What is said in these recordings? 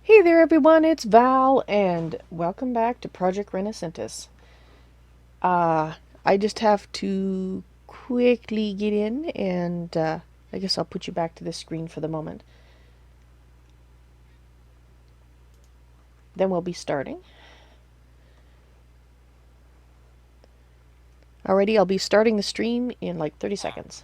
Hey there everyone, it's Val, and welcome back to Project Renascintis. I just have to quickly get in, and I guess I'll put you back to this screen for the moment. Then we'll be starting. Alrighty, I'll be starting the stream in like 30 seconds.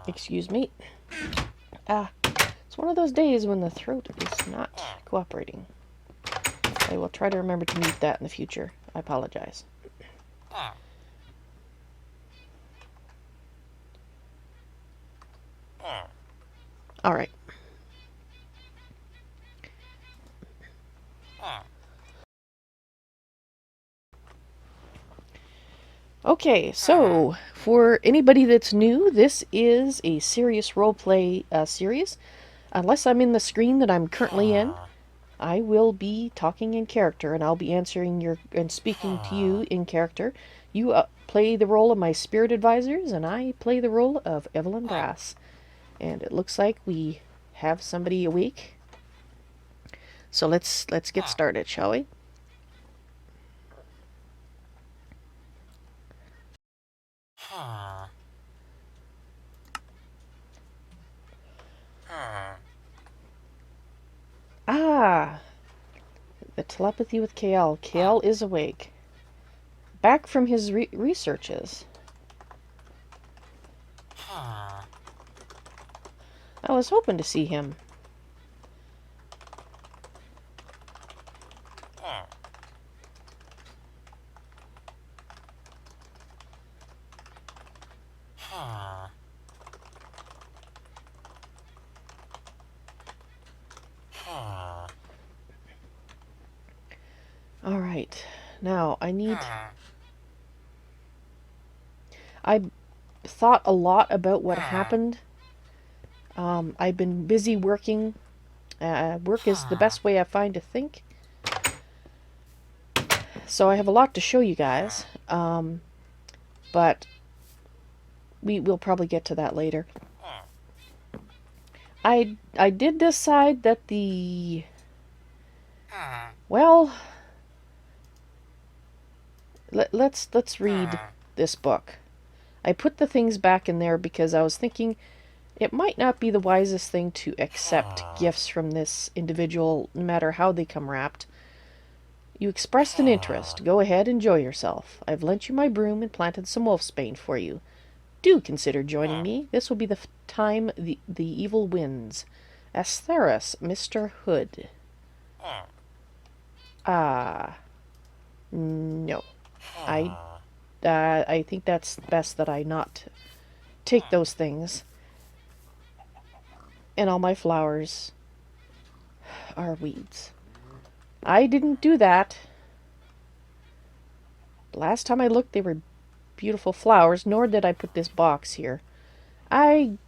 Excuse me. It's one of those days when the throat is not cooperating. I will try to remember to mute that in the future. I apologize. Alright. Okay, so for anybody that's new, this is a serious roleplay series. Unless I'm in the screen that I'm currently in, I will be talking in character, and I'll be answering and speaking to you in character. You play the role of my spirit advisors, and I play the role of Evalyn Brass. And it looks like we have somebody awake. So let's get started, shall we? The telepathy with KL. KL is awake. Back from his researches. I was hoping to see him. Alright, now I thought a lot about what happened. I've been busy working. Work is the best way I find to think. So I have a lot to show you guys. But we will probably get to that later. I did decide that well, let's read this book. I put the things back in there because I was thinking it might not be the wisest thing to accept gifts from this individual, no matter how they come wrapped. You expressed an interest. Go ahead, enjoy yourself. I've lent you my broom and planted some wolfsbane for you. Do consider joining me. This will be the time the evil wins. Asteris, Mr. Hood. No. I think that's best that I not take those things. And all my flowers are weeds. I didn't do that. Last time I looked, they were beautiful flowers, nor did I put this box here. I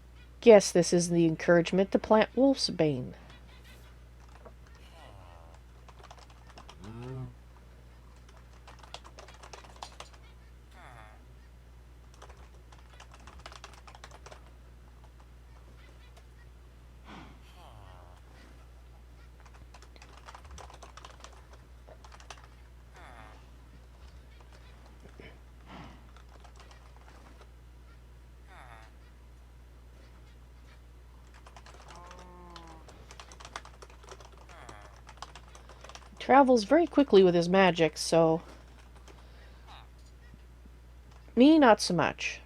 guess this is the encouragement to plant wolfsbane. Travels very quickly with his magic, so me, not so much.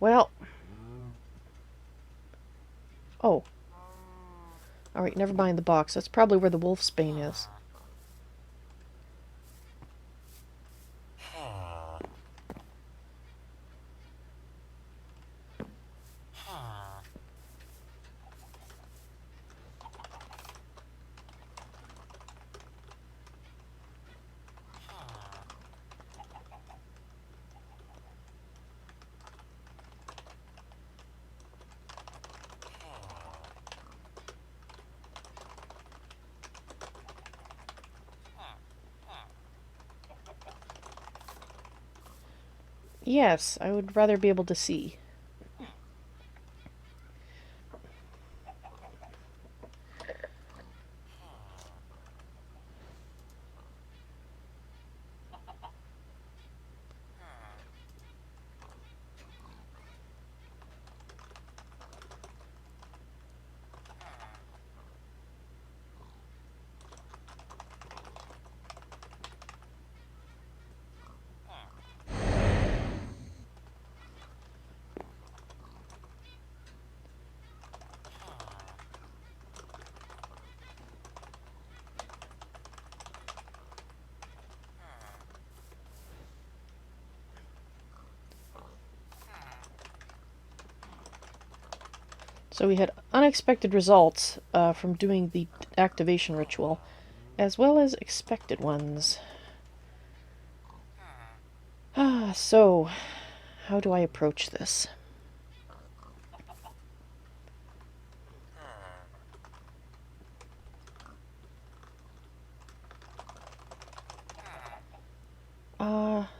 Well, oh, alright, never mind the box. That's probably where the wolfsbane is. Yes, I would rather be able to see. So we had unexpected results from doing the activation ritual, as well as expected ones. So how do I approach this?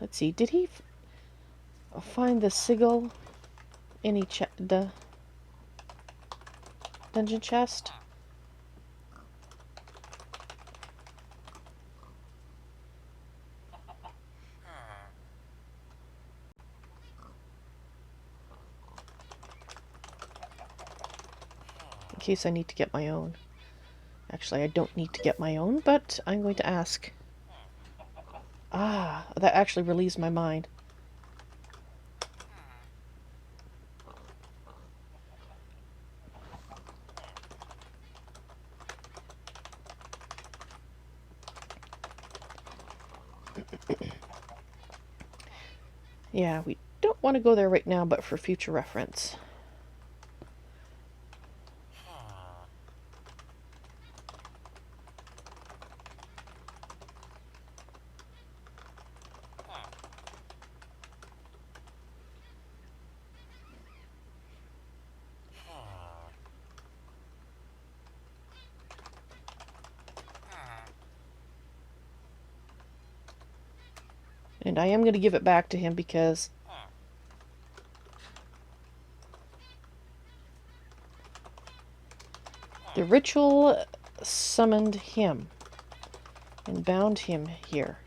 Let's see, did he find the sigil in the dungeon chest? In case I need to get my own. Actually, I don't need to get my own, but I'm going to ask. That actually relieves my mind. Yeah, we don't want to go there right now, but for future reference. And I am going to give it back to him because the ritual summoned him and bound him here.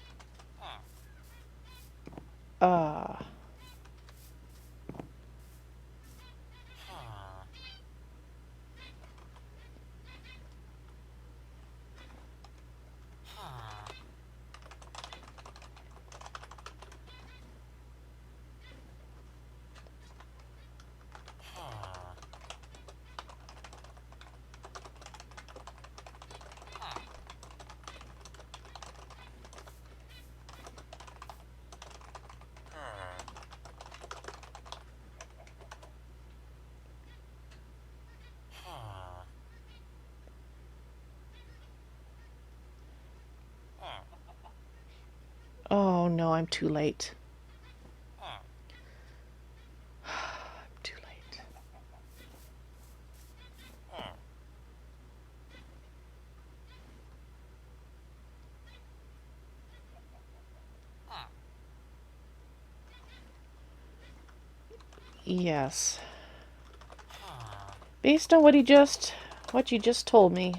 Ah. Oh no, I'm too late. I'm too late. Yes. Based on what you just told me.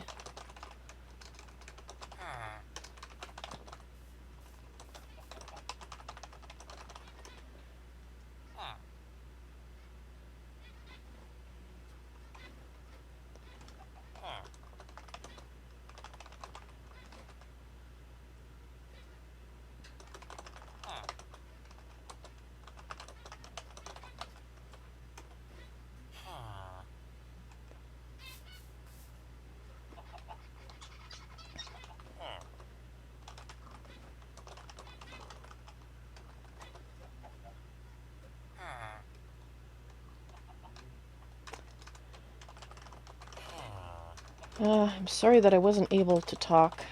I'm sorry that I wasn't able to talk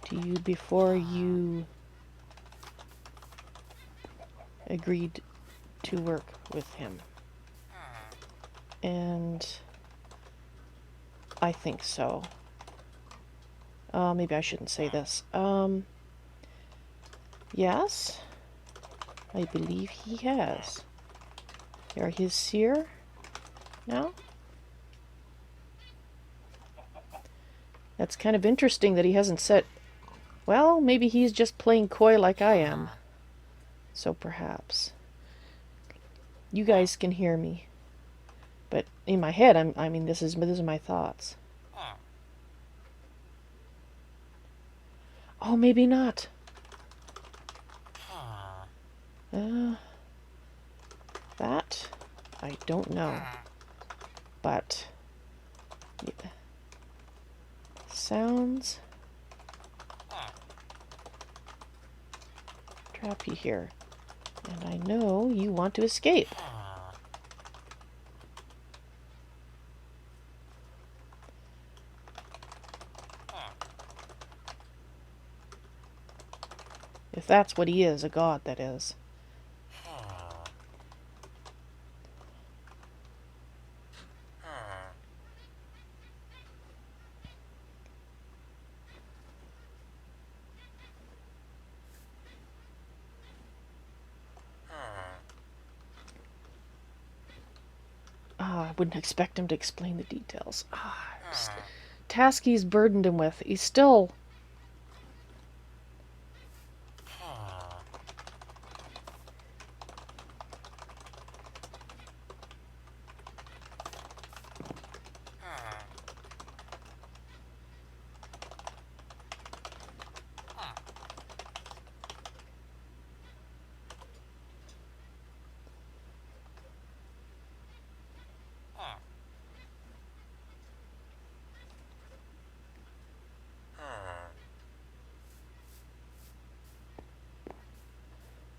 to you before you agreed to work with him. And I think so. Maybe I shouldn't say this. Yes, I believe he has. You're his seer now? That's kind of interesting that he hasn't said... Well, maybe he's just playing coy like I am. So perhaps. You guys can hear me. But in my head, I mean, this is my thoughts. Oh, maybe not. That, I don't know. But... yeah. Sounds... trap you here. And I know you want to escape. If that's what he is, a god, that is. I wouldn't expect him to explain the details. Task he's burdened him with. He's still...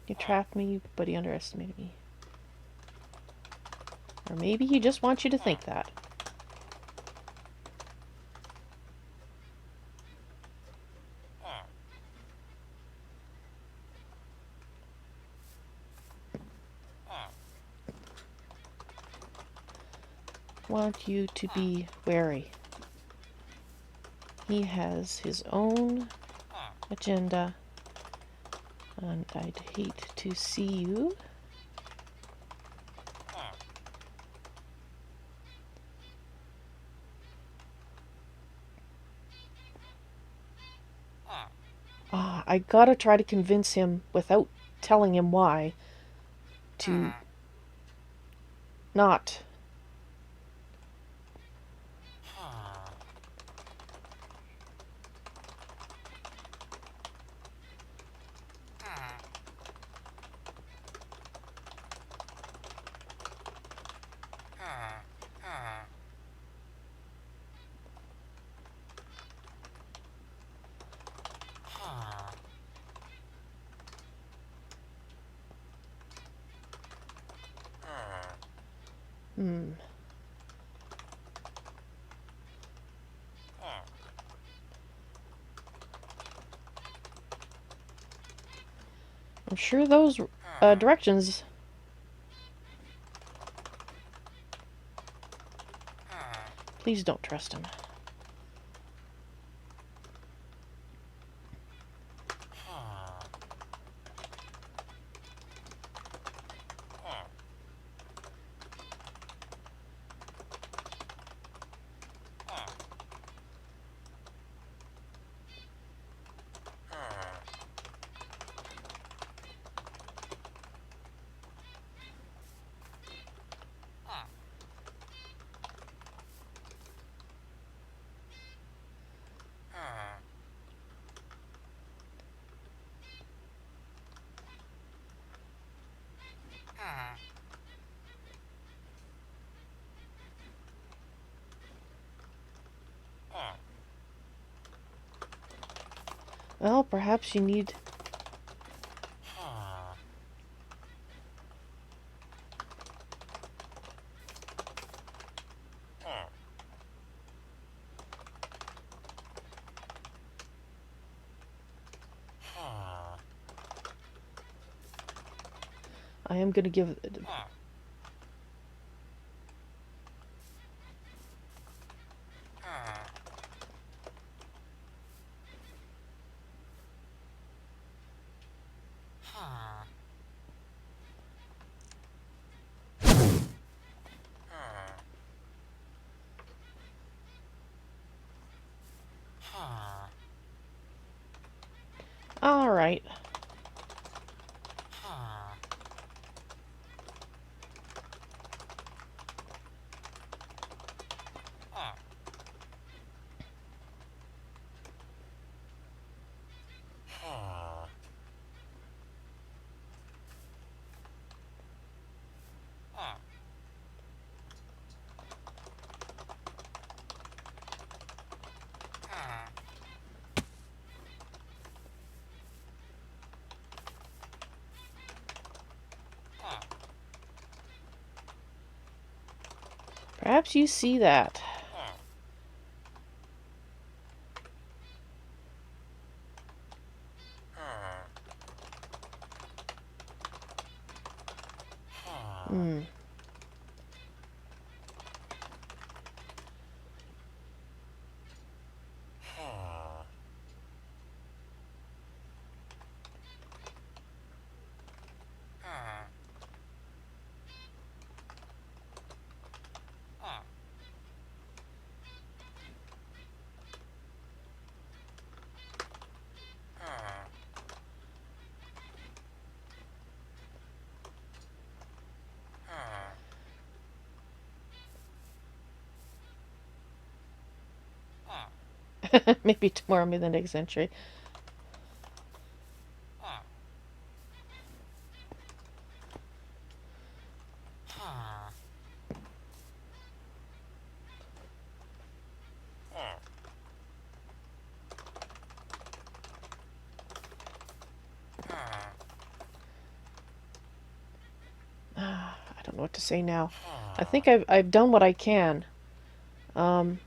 He trapped me, but he underestimated me. Or maybe he just wants you to think that. Want you to be wary. He has his own agenda And I'd hate to see you. I gotta try to convince him without telling him why to not. Hmm. I'm sure those directions. Please don't trust him. Well, perhaps you need. I am gonna give. All right. Perhaps you see that. Hmm. Maybe tomorrow, maybe the next century. I don't know what to say now. I think I've done what I can. Um.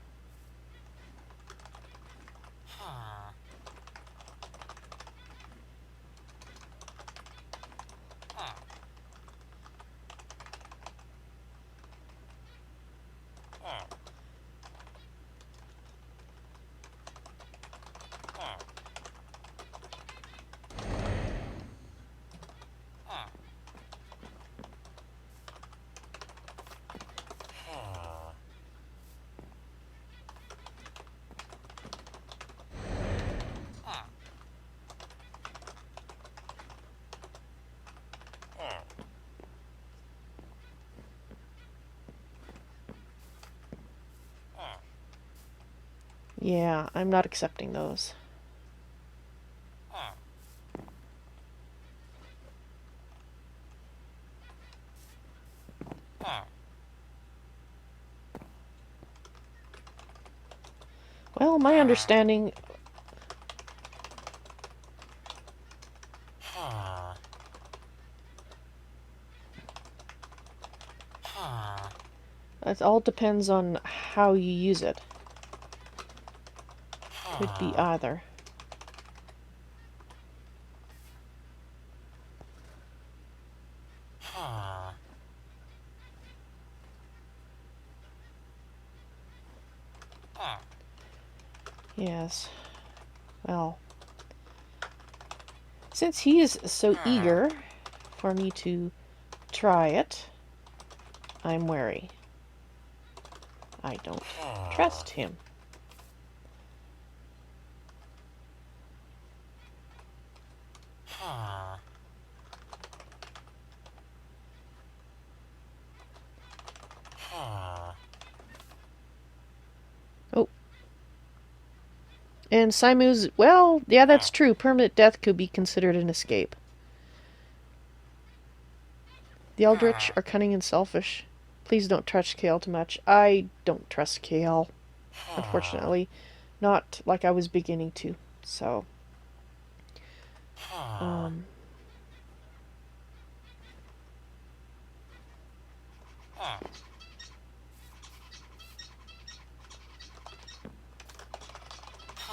Yeah, I'm not accepting those. Well, my understanding... It all depends on how you use it. Could be either. Yes. Well, since he is so eager for me to try it, I'm wary. I don't trust him. Oh. And Simu's, well, yeah, that's true. Permanent death could be considered an escape. The Eldritch are cunning and selfish. Please don't trust Kale too much. I don't trust Kale, unfortunately. Not like I was beginning to, so...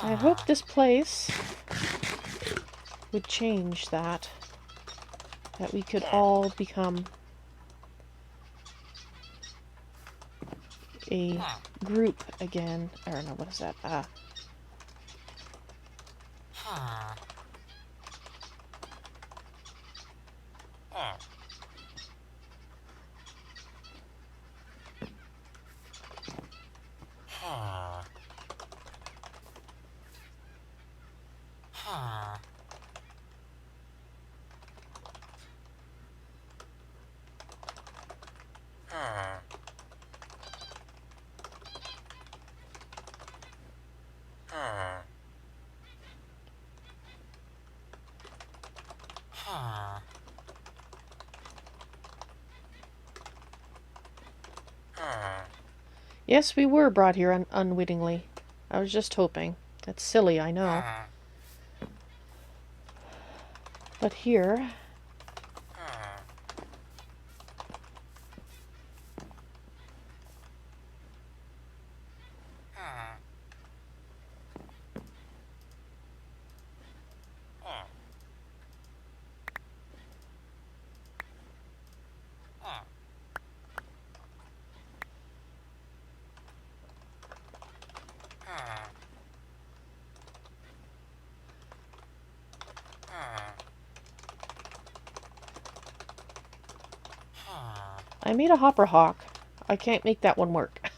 I hope this place would change that. That we could all become a group again. I don't know, what is that? Yes, we were brought here unwittingly. I was just hoping. That's silly, I know. But here... I made a hopper hawk. I can't make that one work.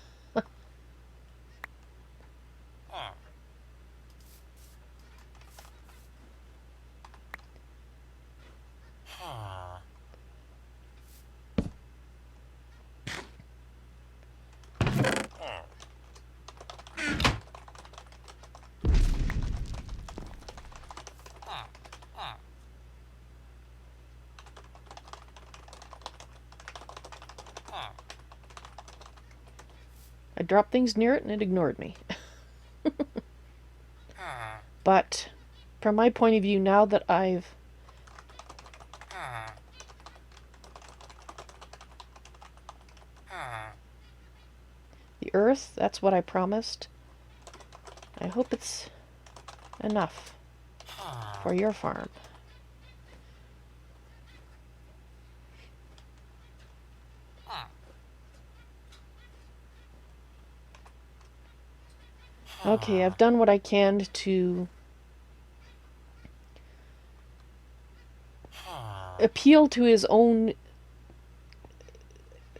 I dropped things near it and it ignored me. But from my point of view, now that I've the earth, that's what I promised. I hope it's enough for your farm. Okay, I've done what I can to appeal to his own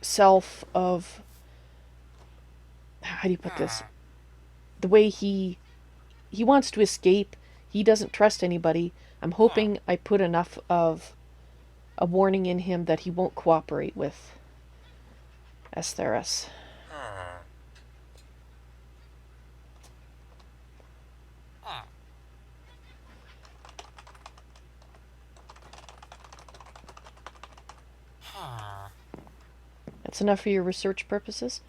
self of, how do you put this? The way he wants to escape. He doesn't trust anybody. I'm hoping I put enough of a warning in him that he won't cooperate with Asteris. That's enough for your research purposes?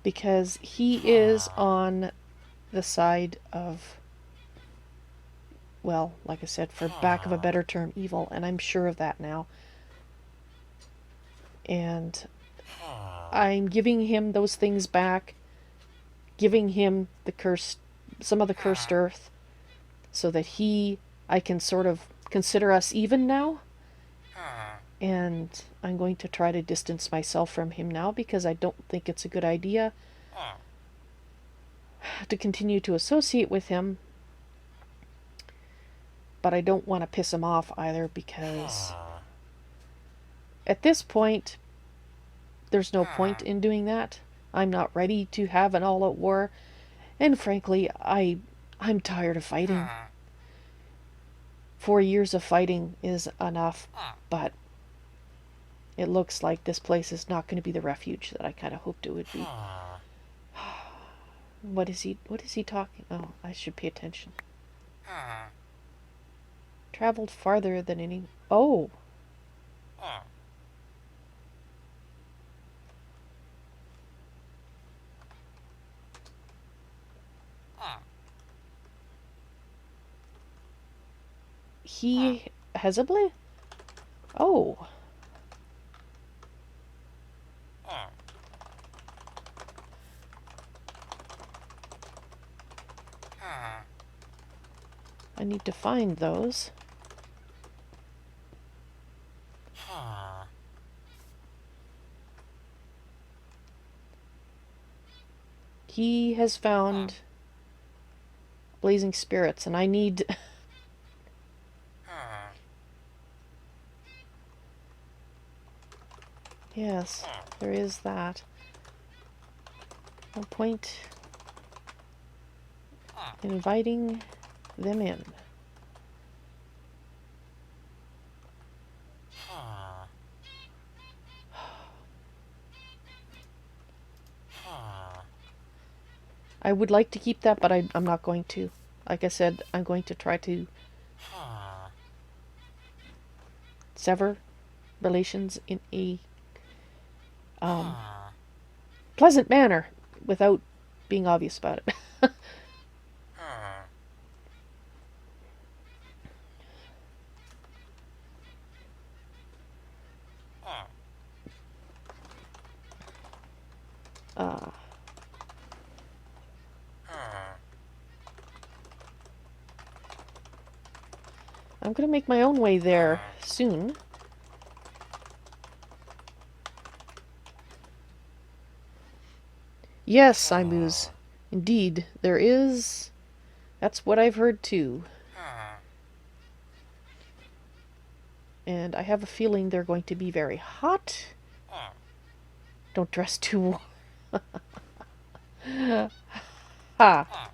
Because he is on the side of, well, like I said, for lack of a better term, evil, and I'm sure of that now. And I'm giving him those things back, giving him the cursed, some of the cursed earth, so that I can sort of consider us even now. And I'm going to try to distance myself from him now because I don't think it's a good idea to continue to associate with him. But I don't want to piss him off either because at this point, there's no point in doing that. I'm not ready to have an all-out war. And frankly, I'm tired of fighting. 4 years of fighting is enough, but it looks like this place is not going to be the refuge that I kind of hoped it would be. What is he talking? Oh, I should pay attention. Traveled farther than any... Oh! He has a blade? Oh. I need to find those. He has found blazing spirits, and I need... Yes, there is that. No point in inviting them in. I would like to keep that, but I'm not going to. Like I said, I'm going to try to sever relations in a pleasant manner without being obvious about it. I'm going to make my own way there soon. Yes, Imuz. Indeed, there is. That's what I've heard too. And I have a feeling they're going to be very hot. Don't dress too warm. Ha!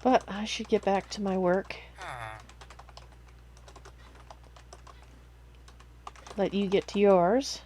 But I should get back to my work. Let you get to yours.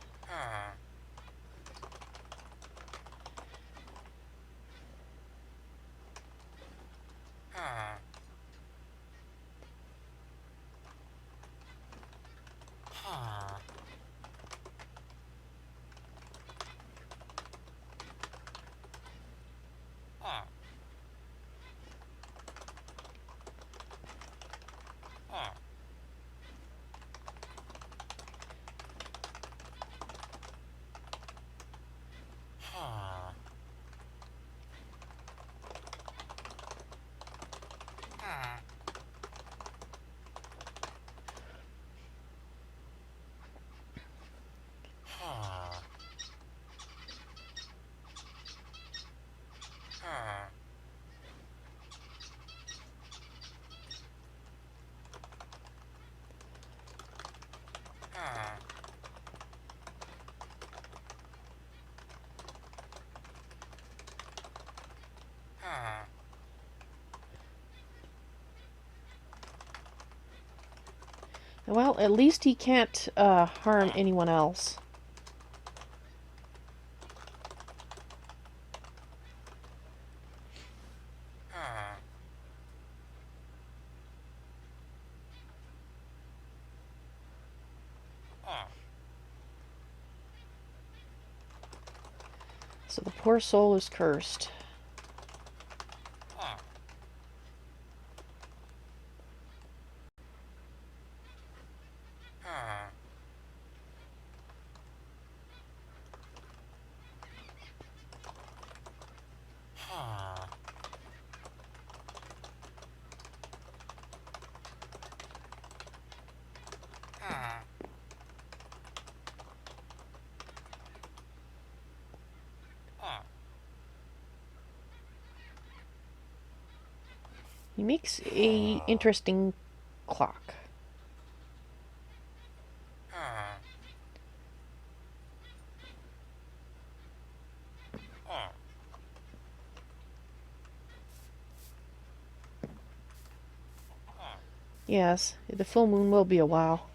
Well, at least he can't harm anyone else. So the poor soul is cursed. He makes a interesting clock. Yes, the full moon will be a while.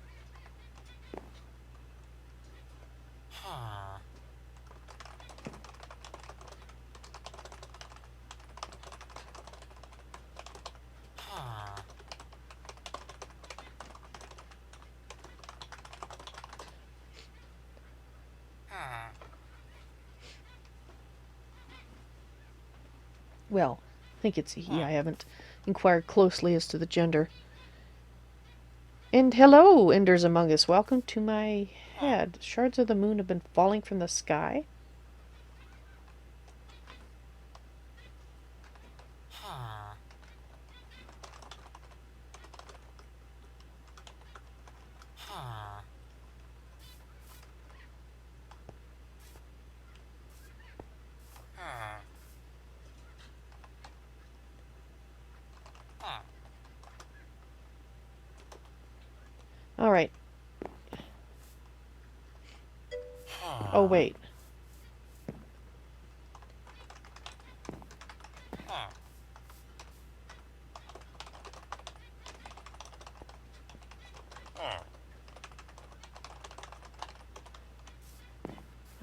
Well, I think it's he. I haven't inquired closely as to the gender. And hello, Enders among us. Welcome to my head. Shards of the moon have been falling from the sky. Alright. Oh, wait.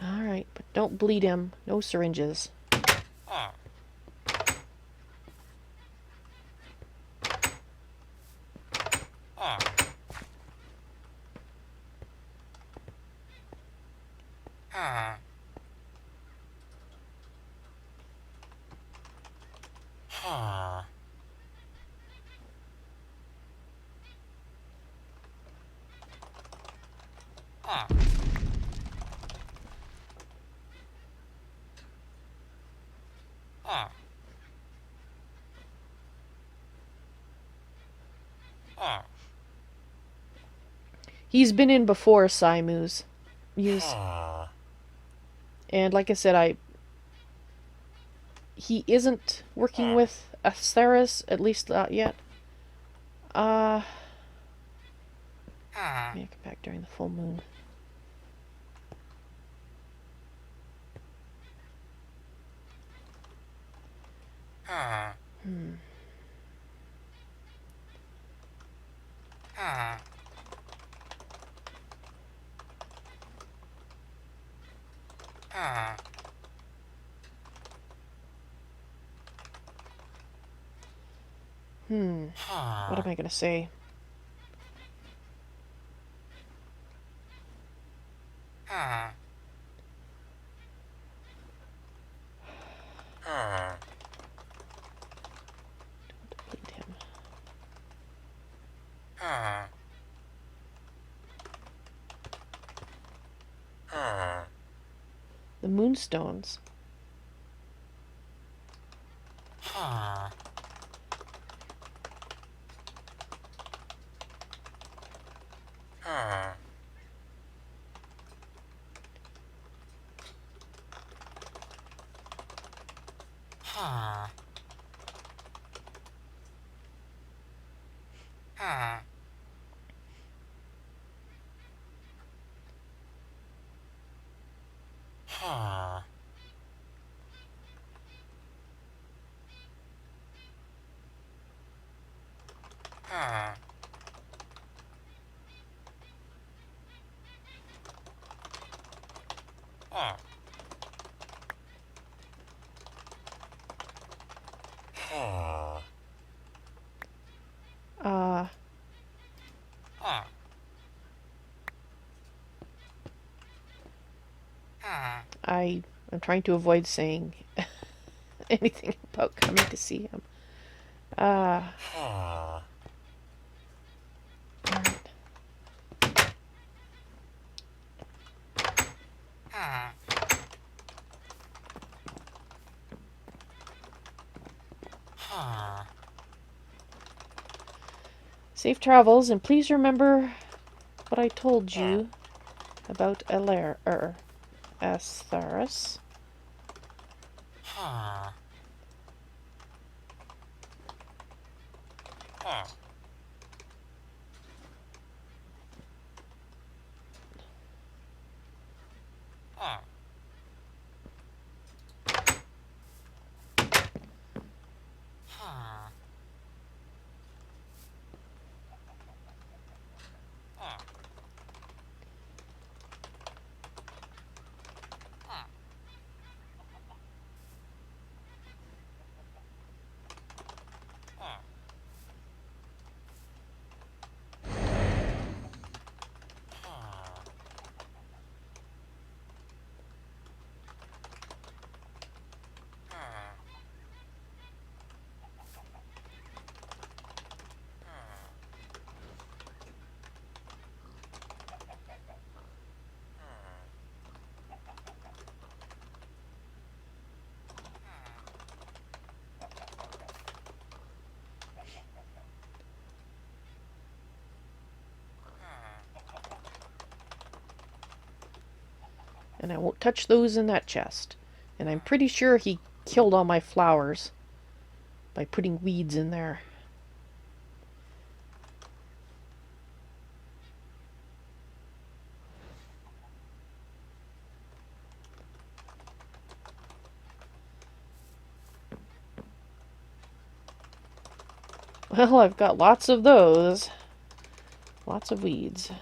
Alright, but don't bleed him. No syringes. He's been in before, Simus. And like I said, he isn't working with Asteris, at least not yet. Yeah, come back during the full moon. Hmm. What am I gonna say? Don't bleed him. The moonstones. Uh, I'm trying to avoid saying anything about coming to see him. Alright. Safe travels, and please remember what I told you about Astharis. And I won't touch those in that chest. And I'm pretty sure he killed all my flowers by putting weeds in there. Well, I've got lots of those. Lots of weeds.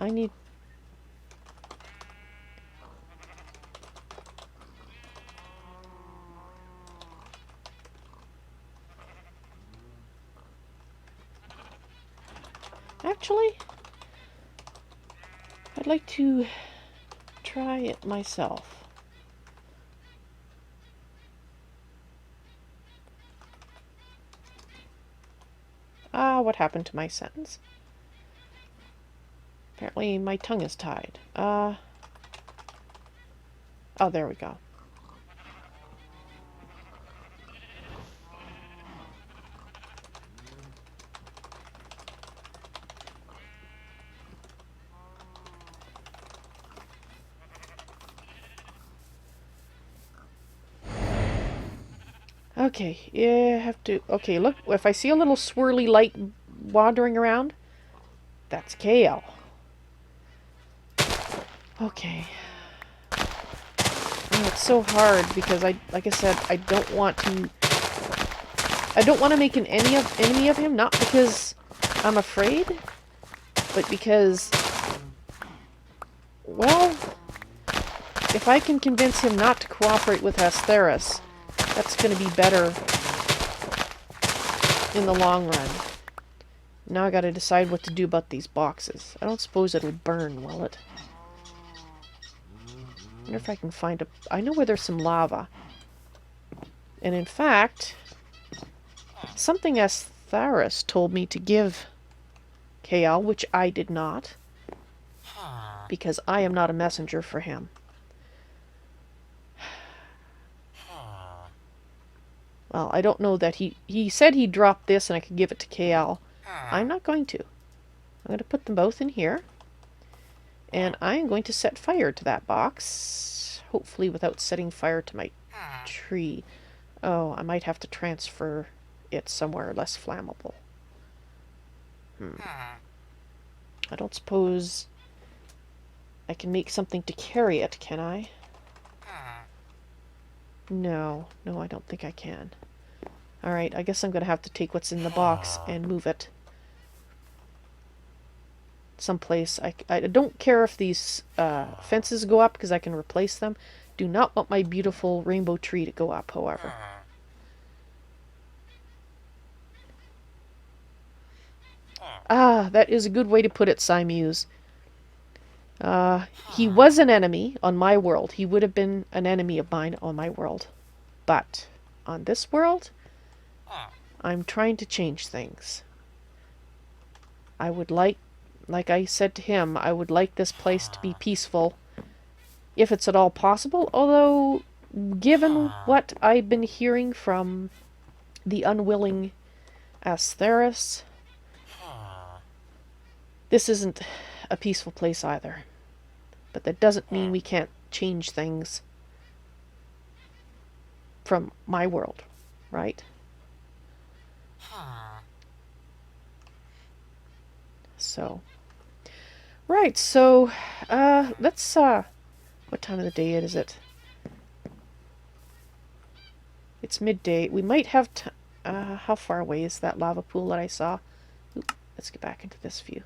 I need... Actually, I'd like to try it myself. What happened to my sentence? Apparently my tongue is tied. Oh, there we go. Okay, yeah, I have to... Okay, look, if I see a little swirly light wandering around, that's kale. Okay. Oh, it's so hard because like I said, I don't want to make an enemy of him, not because I'm afraid, but because, well, if I can convince him not to cooperate with Astharis, that's going to be better in the long run. Now I gotta decide what to do about these boxes. I don't suppose it'll burn, will it? I wonder if I can find a... I know where there's some lava. And in fact, something Astharis told me to give Kael, which I did not, because I am not a messenger for him. Well, I don't know that he said he dropped this and I could give it to Kael. I'm not going to. I'm going to put them both in here. And I'm going to set fire to that box. Hopefully without setting fire to my tree. Oh, I might have to transfer it somewhere less flammable. I don't suppose I can make something to carry it, can I? No, I don't think I can. Alright, I guess I'm going to have to take what's in the box and move it someplace. I don't care if these fences go up because I can replace them. Do not want my beautiful rainbow tree to go up, however. Ah, that is a good way to put it, Simuse. He was an enemy on my world. He would have been an enemy of mine on my world. But on this world, I'm trying to change things. I would like I said to him, I would like this place to be peaceful, if it's at all possible. Although, given what I've been hearing from the unwilling Astheris, this isn't a peaceful place either. But that doesn't mean we can't change things from my world, right? So, right, so, let's, what time of the day is it? It's midday. We might have how far away is that lava pool that I saw? Oop, let's get back into this view.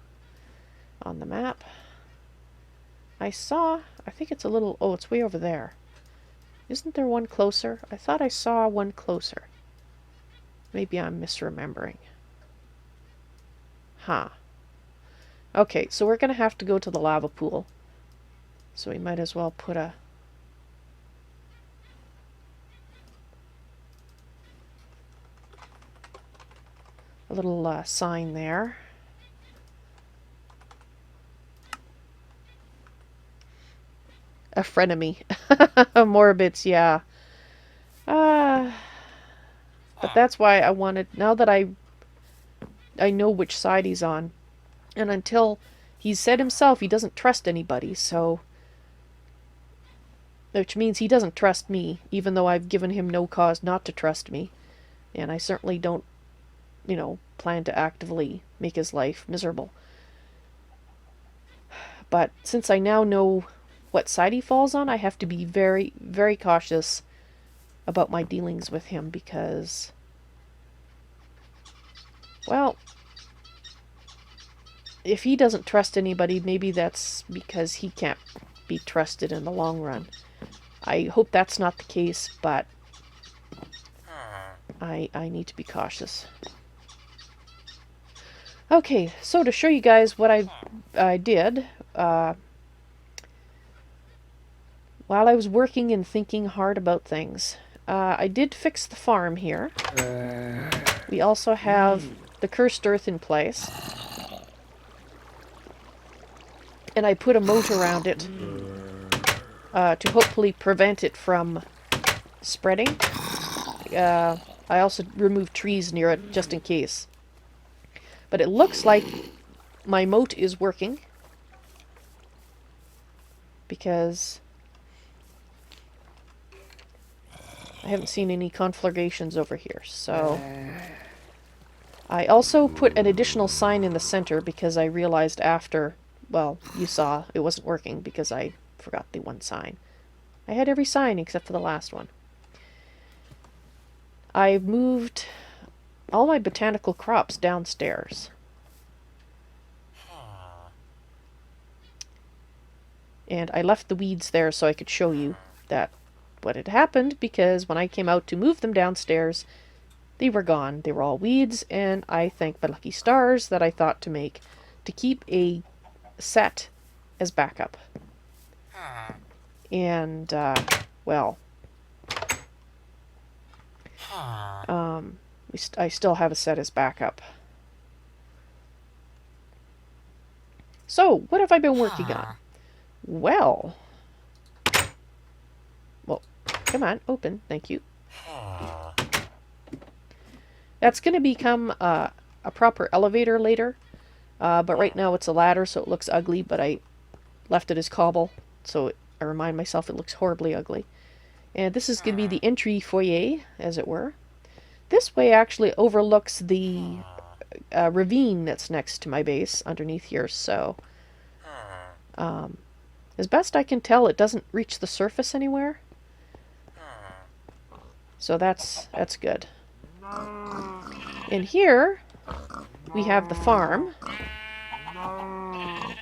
On the map. I think it's a little, oh, it's way over there. Isn't there one closer? I thought I saw one closer. Maybe I'm misremembering. Huh. Okay, so we're going to have to go to the lava pool. So we might as well put a little sign there. A frenemy. Morbits, yeah. But that's why I wanted, now that I know which side he's on, and until he said himself he doesn't trust anybody, so, which means he doesn't trust me, even though I've given him no cause not to trust me, and I certainly don't, you know, plan to actively make his life miserable. But since I now know what side he falls on, I have to be very, very cautious about my dealings with him because, well, if he doesn't trust anybody, maybe that's because he can't be trusted in the long run. I hope that's not the case, but I need to be cautious. Okay, so to show you guys what I did, while I was working and thinking hard about things, I did fix the farm here. We also have the cursed earth in place. And I put a moat around it to hopefully prevent it from spreading. I also removed trees near it just in case. But it looks like my moat is working. Because I haven't seen any conflagrations over here, so I also put an additional sign in the center because I realized after, well, you saw it wasn't working because I forgot the one sign. I had every sign except for the last one. I moved all my botanical crops downstairs. And I left the weeds there so I could show you that what had happened, because when I came out to move them downstairs, they were gone. They were all weeds, and I thank my lucky stars that I thought to make to keep a set as backup. And, well, I still have a set as backup. So, what have I been working on? Well, come on, open, thank you. That's going to become a proper elevator later, but right now it's a ladder, so it looks ugly, but I left it as cobble, so I remind myself it looks horribly ugly. And this is going to be the entry foyer, as it were. this way actually overlooks the ravine that's next to my base underneath here, so as best I can tell, it doesn't reach the surface anywhere. So that's good. In here, we have the farm.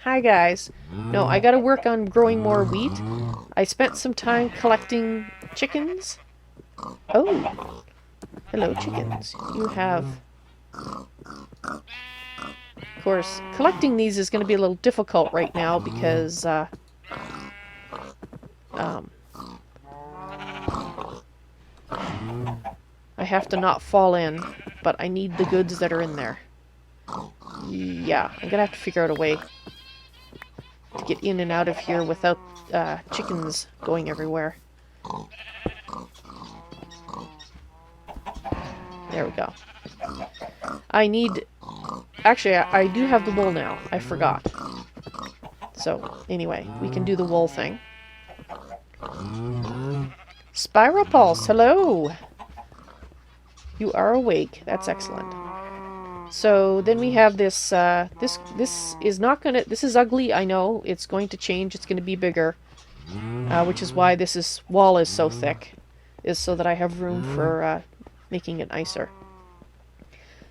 Hi, guys. No, I gotta work on growing more wheat. I spent some time collecting chickens. Oh, hello, chickens. You have... Of course, collecting these is going to be a little difficult right now because I have to not fall in, but I need the goods that are in there. Yeah, I'm gonna have to figure out a way to get in and out of here without chickens going everywhere. There we go. I need... Actually, I do have the wool now. I forgot. So, anyway, we can do the wool thing. Spiral Pulse, hello! You are awake. That's excellent. So then we have this, this is not gonna, this is ugly, I know. It's going to change, it's gonna be bigger. Which is why this wall is so thick. Is so that I have room for, making it nicer.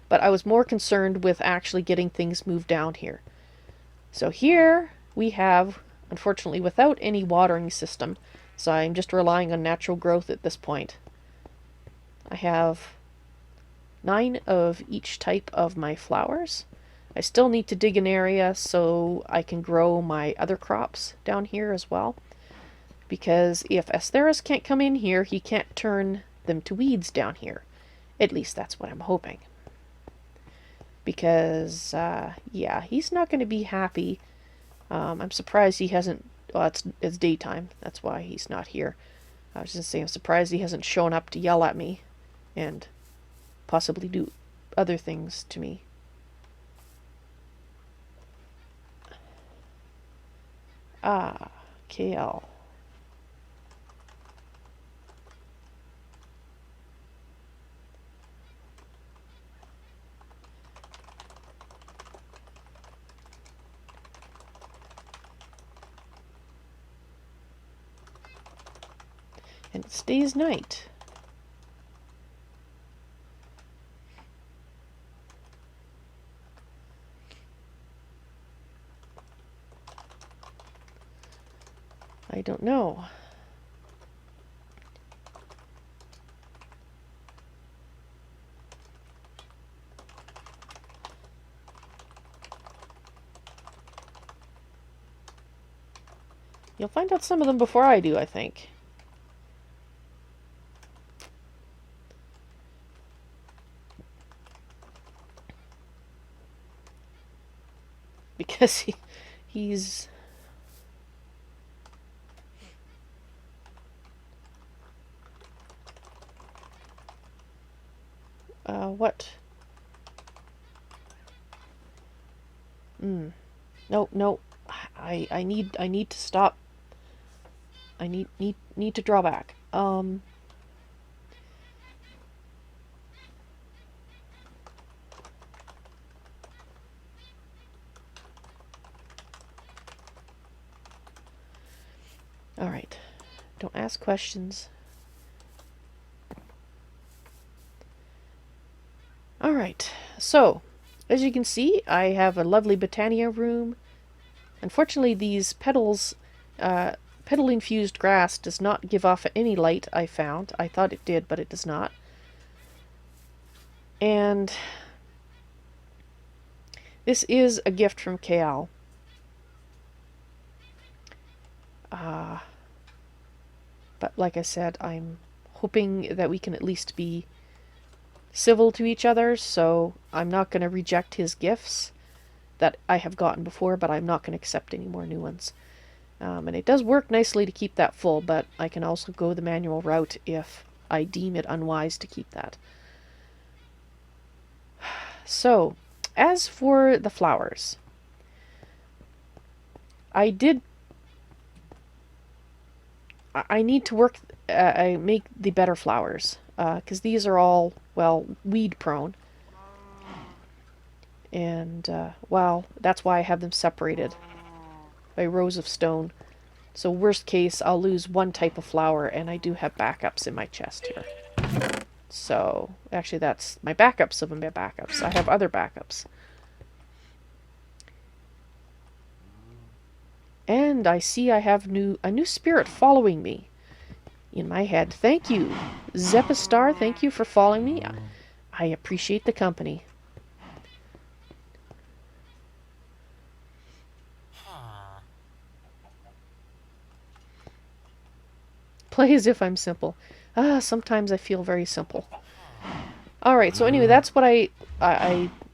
But I was more concerned with actually getting things moved down here. So here we have, unfortunately, without any watering system, so I'm just relying on natural growth at this point. I have 9 of each type of my flowers. I still need to dig an area so I can grow my other crops down here as well. Because if Asteris can't come in here, he can't turn them to weeds down here. At least that's what I'm hoping. Because, yeah, he's not going to be happy. I'm surprised he hasn't... Well, it's daytime. That's why he's not here. I was just saying, I'm surprised he hasn't shown up to yell at me and possibly do other things to me. Ah, KL. And it stays night. I don't know. You'll find out some of them before I do, I think. Because he's... what? No. I need to stop. I need to draw back. All right. Don't ask questions. Alright, so, as you can see, I have a lovely Botania room. Unfortunately, these petals, petal-infused grass does not give off any light, I found. I thought it did, but it does not. And this is a gift from KL. But like I said, I'm hoping that we can at least be civil to each other, so I'm not going to reject his gifts that I have gotten before, but I'm not going to accept any more new ones. And it does work nicely to keep that full, but I can also go the manual route if I deem it unwise to keep that. So, as for the flowers, I need to work, I make the better flowers. because these are all, well, weed prone. And, well, that's why I have them separated by rows of stone. So worst case, I'll lose one type of flower, and I do have backups in my chest here. So, actually that's my backups of my backups. I have other backups. And I see I have a new spirit following me in my head. Thank you, Zepistar. Thank you for following me. I appreciate the company. Play as if I'm simple. Sometimes I feel very simple. Alright, so anyway, that's what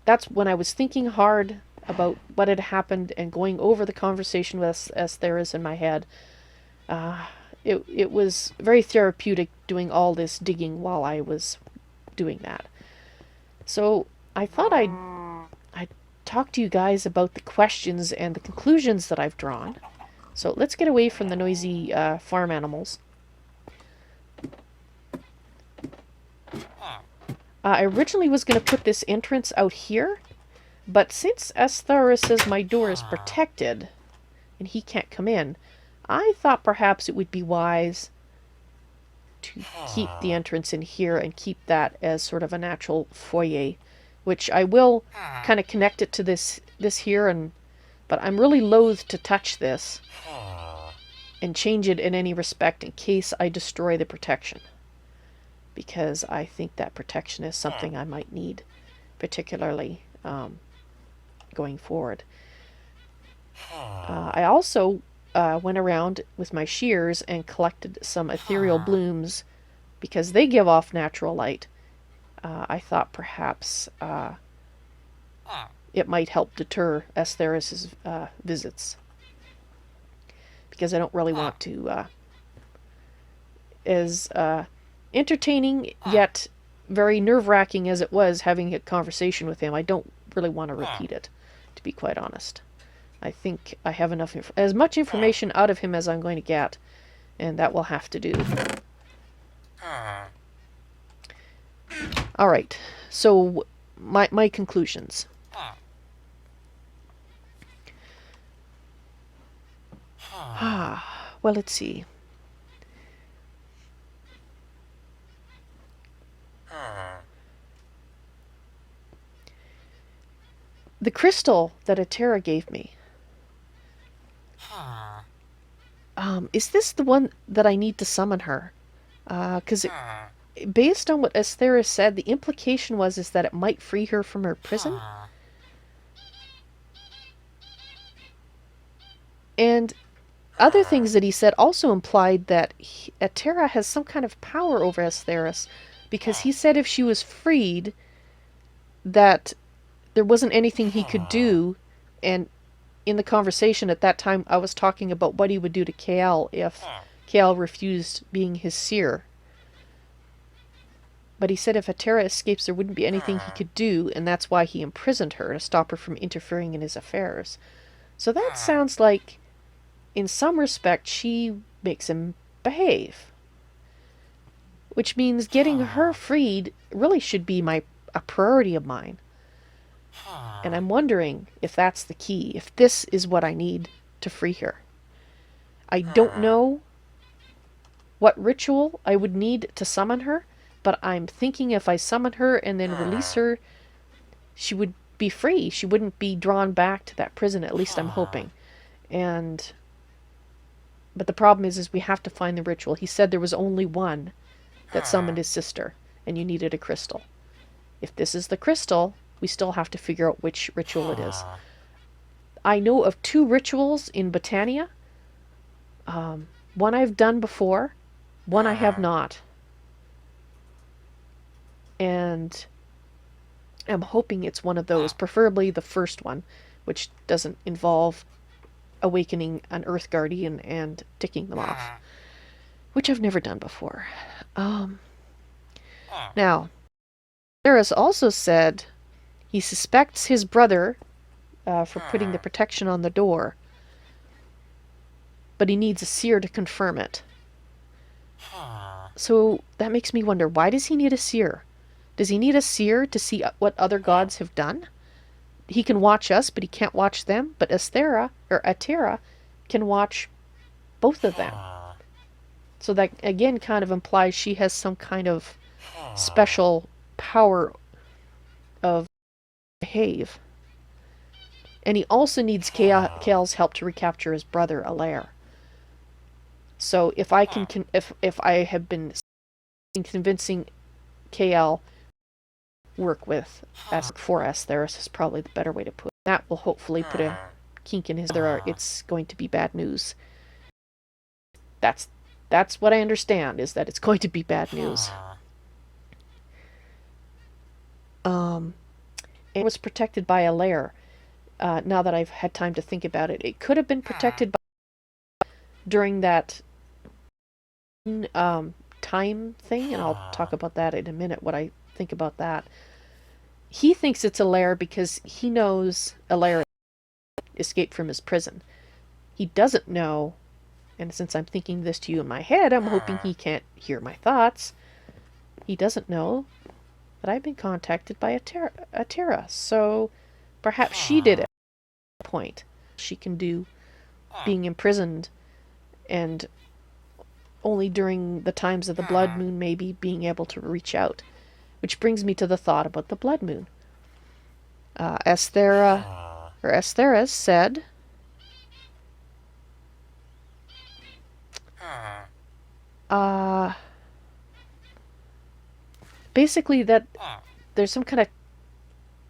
that's when I was thinking hard about what had happened and going over the conversation with Estheris in my head. It was very therapeutic doing all this digging while I was doing that. So I thought I'd talk to you guys about the questions and the conclusions that I've drawn. So let's get away from the noisy farm animals. I originally was going to put this entrance out here, but since Estheris says my door is protected and he can't come in, I thought perhaps it would be wise to keep the entrance in here and keep that as sort of a natural foyer, which I will kind of connect it to this here, but I'm really loath to touch this and change it in any respect in case I destroy the protection, because I think that protection is something I might need, particularly going forward. I also went around with my shears and collected some ethereal blooms because they give off natural light. I thought perhaps it might help deter Estheris' visits, because I don't really want to, as entertaining yet very nerve-wracking as it was having a conversation with him, I don't really want to repeat it, to be quite honest. I think I have enough as much information out of him as I'm going to get, and that will have to do. Alright, so my conclusions. Well, let's see. The crystal that Atera gave me. Is this the one that I need to summon her? Because based on what Estheris said, the implication is that it might free her from her prison. And other things that he said also implied that Atera has some kind of power over Estheris, because he said if she was freed, that there wasn't anything he could do. And in the conversation at that time, I was talking about what he would do to Kael if Kael refused being his seer. But he said if Atera escapes, there wouldn't be anything he could do, and that's why he imprisoned her, to stop her from interfering in his affairs. So that sounds like, in some respect, she makes him behave. Which means getting her freed really should be a priority of mine. And I'm wondering if that's the key, if this is what I need to free her. I don't know what ritual I would need to summon her, but I'm thinking if I summon her and then release her, she would be free. She wouldn't be drawn back to that prison, at least I'm hoping. But the problem is we have to find the ritual. He said there was only one that summoned his sister, and you needed a crystal. If this is the crystal, we still have to figure out which ritual it is. I know of 2 rituals in Botania. One I've done before, one I have not. And I'm hoping it's one of those, preferably the first one, which doesn't involve awakening an Earth Guardian and ticking them off, which I've never done before. Now, Sarah's also said he suspects his brother for putting the protection on the door, but he needs a seer to confirm it. So that makes me wonder, why does he need a seer? Does he need a seer to see what other gods have done? He can watch us, but he can't watch them. But Atera can watch both of them. So that again kind of implies she has some kind of special power of behave. And he also needs Kael's help to recapture his brother Alair. So if I can, if I have been convincing Kael work with S4S, there is probably the better way to put it. That will hopefully put a kink in his. It's going to be bad news. That's what I understand, is that it's going to be bad news. It was protected by a lair. Now that I've had time to think about it, it could have been protected by during that time thing, and I'll talk about that in a minute, what I think about that. He thinks it's a lair because he knows a lair escaped from his prison. He doesn't know, and since I'm thinking this to you in my head, I'm hoping he can't hear my thoughts. He doesn't know that I've been contacted by Atera, so perhaps she did it at that point. She can do being imprisoned, and only during the times of the blood moon maybe being able to reach out. Which brings me to the thought about the blood moon. Estheras said, basically that there's some kind of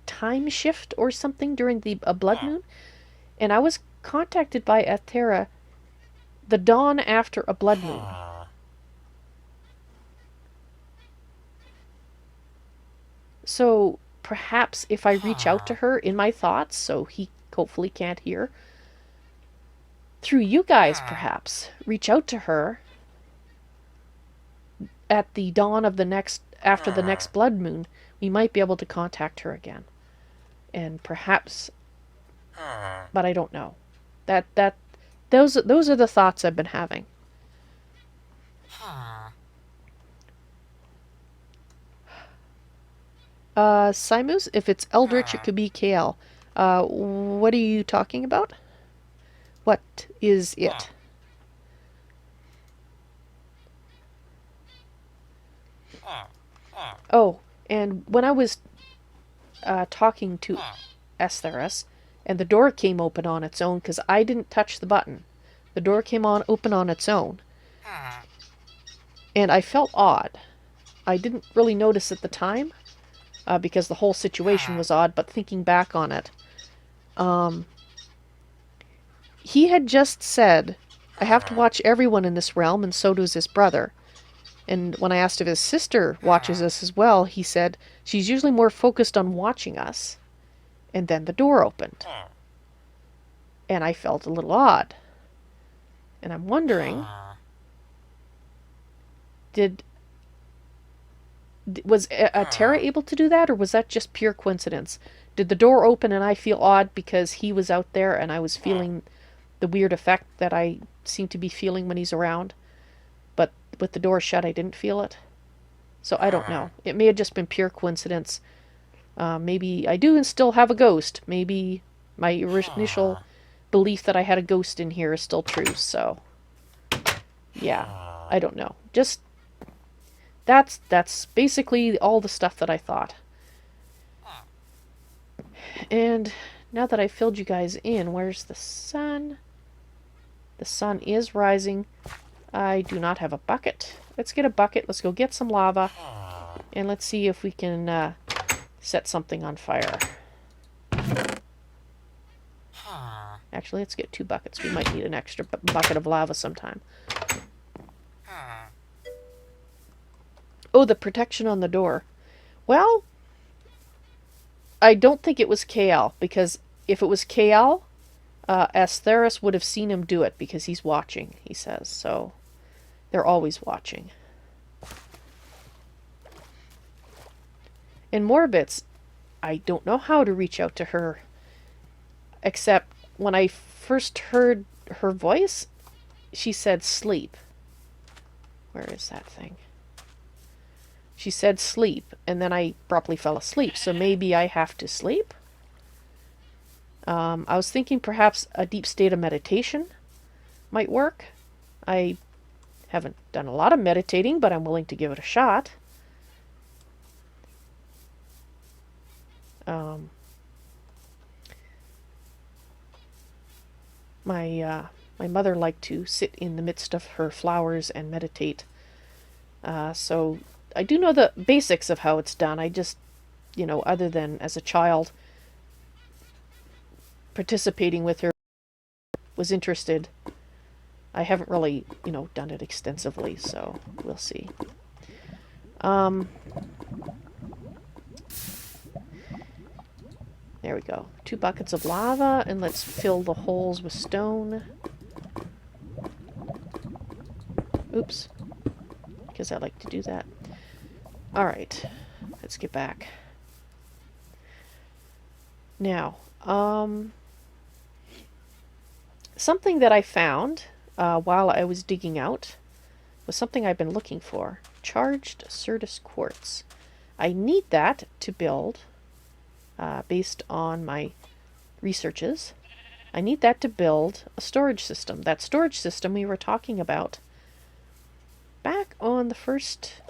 time shift or something during the blood moon, and I was contacted by Athera the dawn after a blood moon. So perhaps if I reach out to her in my thoughts, so he hopefully can't hear, through you guys perhaps, reach out to her at the dawn of after the next blood moon, we might be able to contact her again. And perhaps, but I don't know. Those are the thoughts I've been having. Simus, if it's Eldritch, it could be KL. What are you talking about? What is it? Oh, and when I was talking to Estheras, and the door came open on its own, because I didn't touch the button. The door came open on its own. And I felt odd. I didn't really notice at the time, because the whole situation was odd, but thinking back on it, he had just said, I have to watch everyone in this realm, and so does his brother. And when I asked if his sister watches us as well, he said, she's usually more focused on watching us. And then the door opened. And I felt a little odd. And I'm wondering, was Terra able to do that, or was that just pure coincidence? Did the door open and I feel odd because he was out there and I was feeling the weird effect that I seem to be feeling when he's around? But with the door shut, I didn't feel it. So I don't know. It may have just been pure coincidence. Maybe I do and still have a ghost. Maybe my initial belief that I had a ghost in here is still true. So, yeah, I don't know. Just that's basically all the stuff that I thought. And now that I filled you guys in, where's the sun? The sun is rising. I do not have a bucket. Let's get a bucket. Let's go get some lava. And let's see if we can set something on fire. Actually, let's get 2 buckets. We might need an extra bucket of lava sometime. Oh, the protection on the door. Well, I don't think it was KL, because if it was KL, Astheris would have seen him do it, because he's watching, he says. So, they're always watching. In Morbits, I don't know how to reach out to her, except when I first heard her voice, she said sleep. Where is that thing? She said sleep, and then I abruptly fell asleep, so maybe I have to sleep? I was thinking perhaps a deep state of meditation might work. I haven't done a lot of meditating, but I'm willing to give it a shot. My mother liked to sit in the midst of her flowers and meditate. So I do know the basics of how it's done. I just, other than as a child participating with her, was interested. I haven't really, done it extensively, so we'll see. There we go. 2 buckets of lava, and let's fill the holes with stone. Oops. Because I like to do that. Alright. Let's get back. Now, something that I found while I was digging out was something I've been looking for. Charged Certus quartz. I need that to build, based on my researches, I need that to build a storage system. That storage system we were talking about back on the first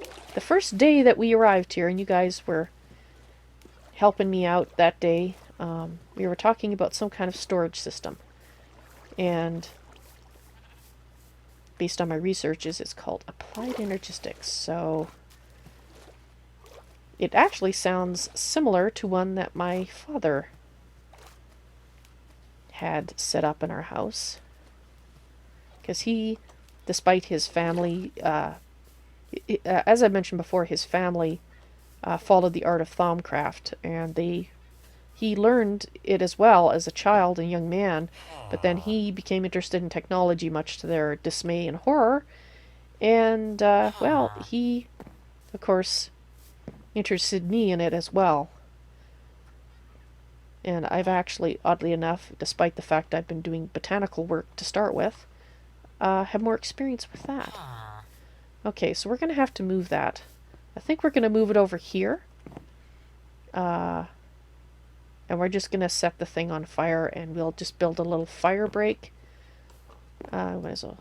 day that we arrived here, and you guys were helping me out that day. We were talking about some kind of storage system, and based on my researches, it's called Applied Energistics. So it actually sounds similar to one that my father had set up in our house, because he, despite his family, as I mentioned before, his family followed the art of Thaumcraft, and he learned it as well as a child and young man, but then he became interested in technology, much to their dismay and horror, and well, he of course interested me in it as well. And I've actually, oddly enough, despite the fact I've been doing botanical work to start with, have more experience with that. Okay, so we're going to have to move that. I think we're going to move it over here. And we're just going to set the thing on fire, and we'll just build a little fire break. Might as well.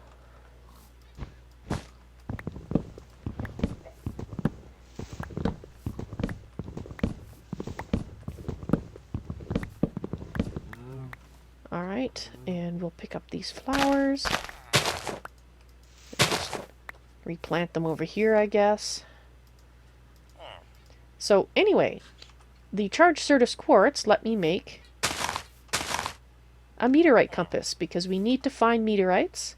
Alright, and we'll pick up these flowers. Just replant them over here, I guess. So, anyway, the charged Certus quartz let me make a meteorite compass, because we need to find meteorites,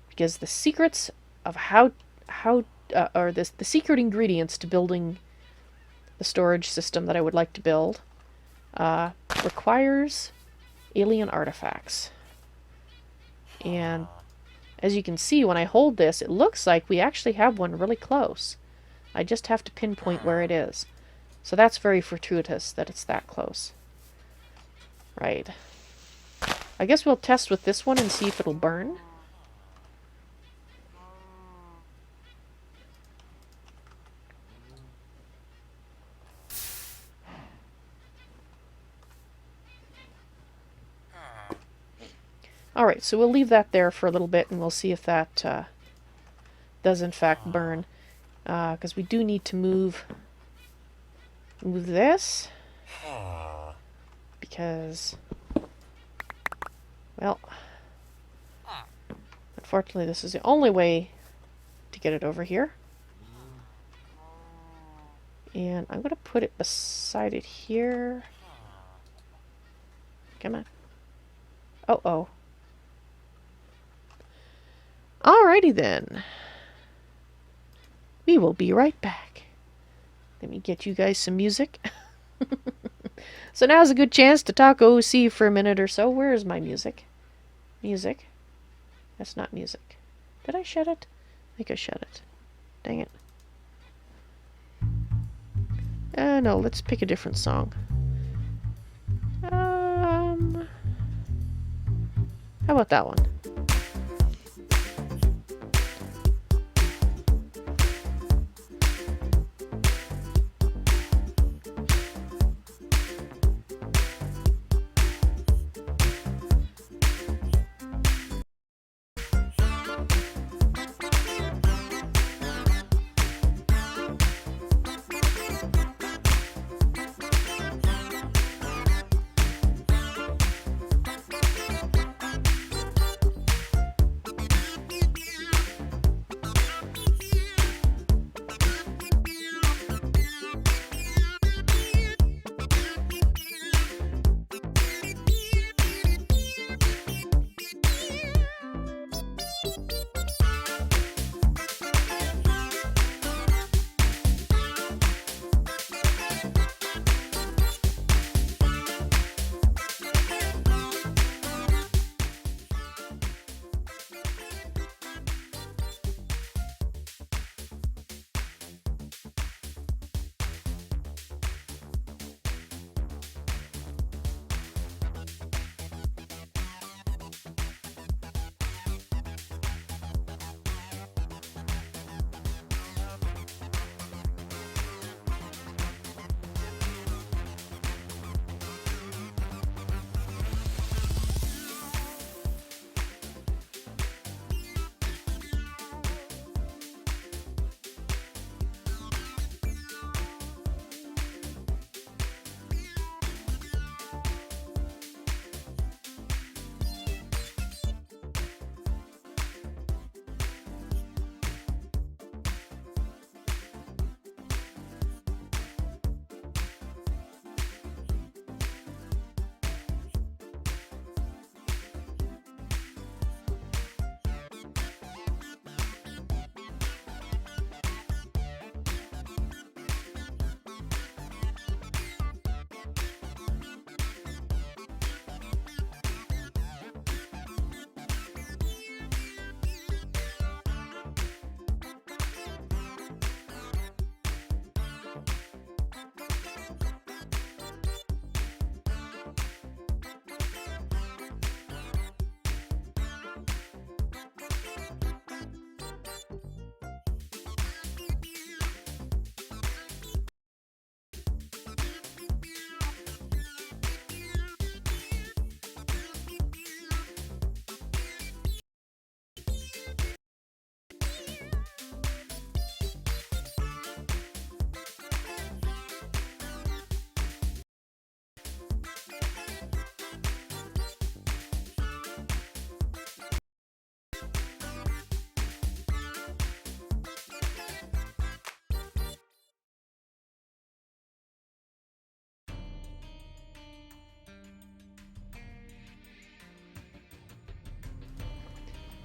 because the secrets of the secret ingredients to building the storage system that I would like to build requires alien artifacts. And as you can see, when I hold this, it looks like we actually have one really close. I just have to pinpoint where it is. So that's very fortuitous that it's that close. Right. I guess we'll test with this one and see if it'll burn. Alright, so we'll leave that there for a little bit, and we'll see if that does in fact burn. Because we do need to move this. Because, well, unfortunately this is the only way to get it over here. And I'm going to put it beside it here. Come on. Oh. Alrighty then. We will be right back. Let me get you guys some music. So now's a good chance to talk OC for a minute or so. Where is my music? Music? That's not music. Did I shut it? I think I shut it. Dang it. No, let's pick a different song. How about that one?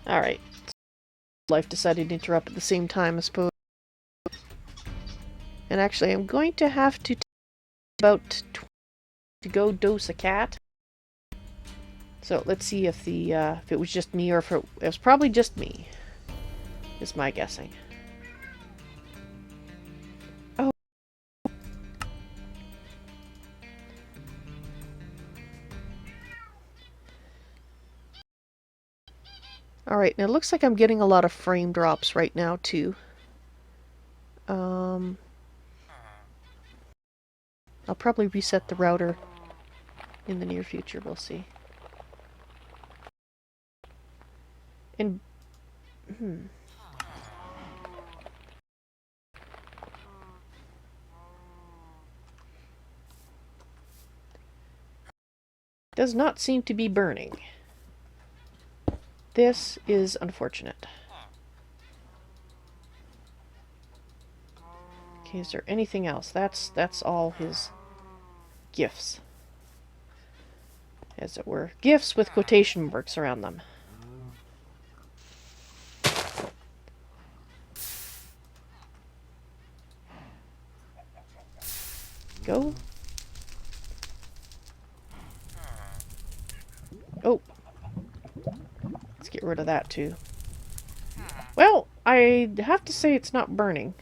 Alright. Life decided to interrupt at the same time, I suppose. And actually, I'm going to have to take about to go dose a cat. So let's see if the if it was just me or if it was probably just me. Is my guessing. Oh. Alright, now it looks like I'm getting a lot of frame drops right now too. I'll probably reset the router in the near future, we'll see. And does not seem to be burning. This is unfortunate. Okay, is there anything else? That's all his gifts. As it were. Gifts with quotation marks around them. Go. Oh. Let's get rid of that too. Well, I have to say it's not burning.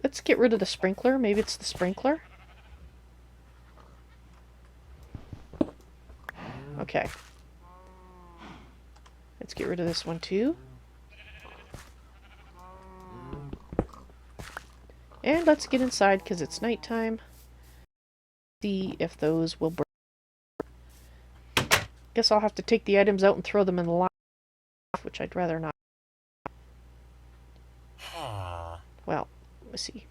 Let's get rid of the sprinkler. Maybe it's the sprinkler. Okay. Let's get rid of this one too. And let's get inside because it's nighttime. See if those will burn. Guess I'll have to take the items out and throw them in the line, which I'd rather not. Well, let's see.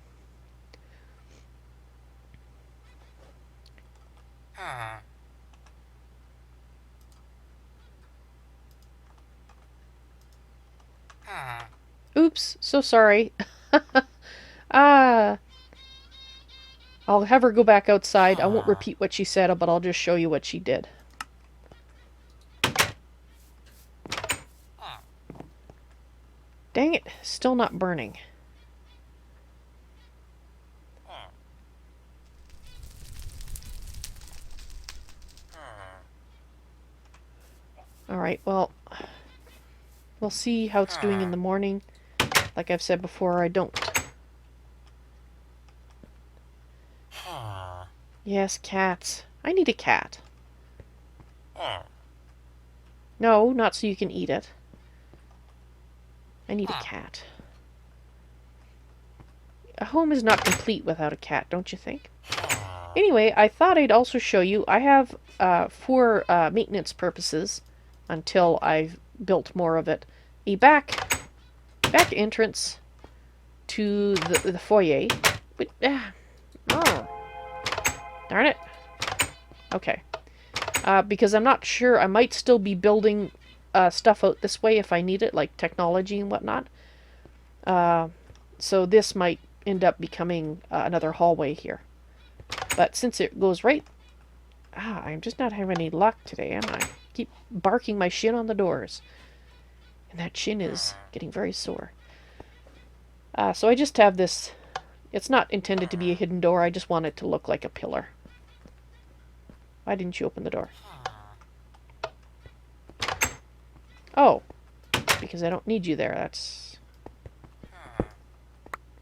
Oops, so sorry. I'll have her go back outside. I won't repeat what she said, but I'll just show you what she did. Dang it, still not burning. Alright, well, we'll see how it's doing in the morning. Like I've said before, I don't. Yes, cats. I need a cat. No, not so you can eat it. I need a cat. A home is not complete without a cat, don't you think? Anyway, I thought I'd also show you. I have, for maintenance purposes, until I've built more of it, a back entrance to the foyer. But, oh, darn it. Okay. Because I'm not sure, I might still be building stuff out this way if I need it, like technology and whatnot. So this might end up becoming another hallway here. But since it goes right... I'm just not having any luck today, am I? Keep barking my shin on the doors. And that shin is getting very sore. So I just have this... It's not intended to be a hidden door, I just want it to look like a pillar. Why didn't you open the door? Oh. Because I don't need you there, that's...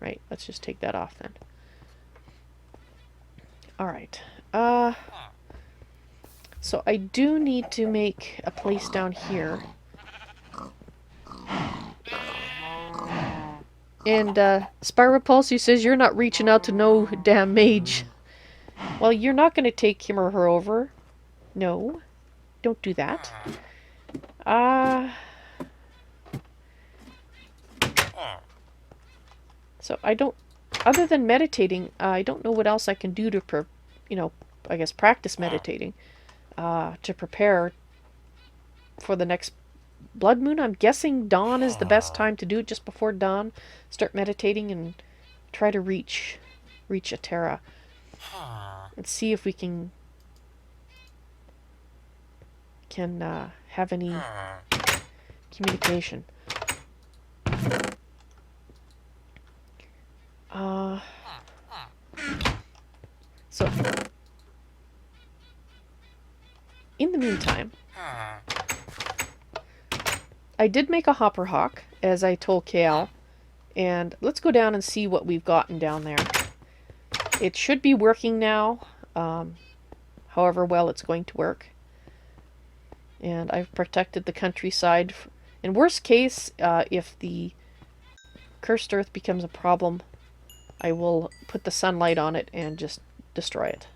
Right, let's just take that off then. Alright. So I do need to make a place down here. And Spirapulse says you're not reaching out to no damn mage. Well, you're not going to take him or her over. No. Don't do that. So I don't... Other than meditating, I don't know what else I can do to, I guess practice meditating. To prepare for the next blood moon. I'm guessing dawn is the best time to do it, just before dawn. Start meditating and try to reach Atera. And see if we can have any communication. So, in the meantime, I did make a hopper hawk, as I told KL, and let's go down and see what we've gotten down there. It should be working now, however well it's going to work. And I've protected the countryside. In worst case, if the cursed earth becomes a problem, I will put the sunlight on it and just destroy it.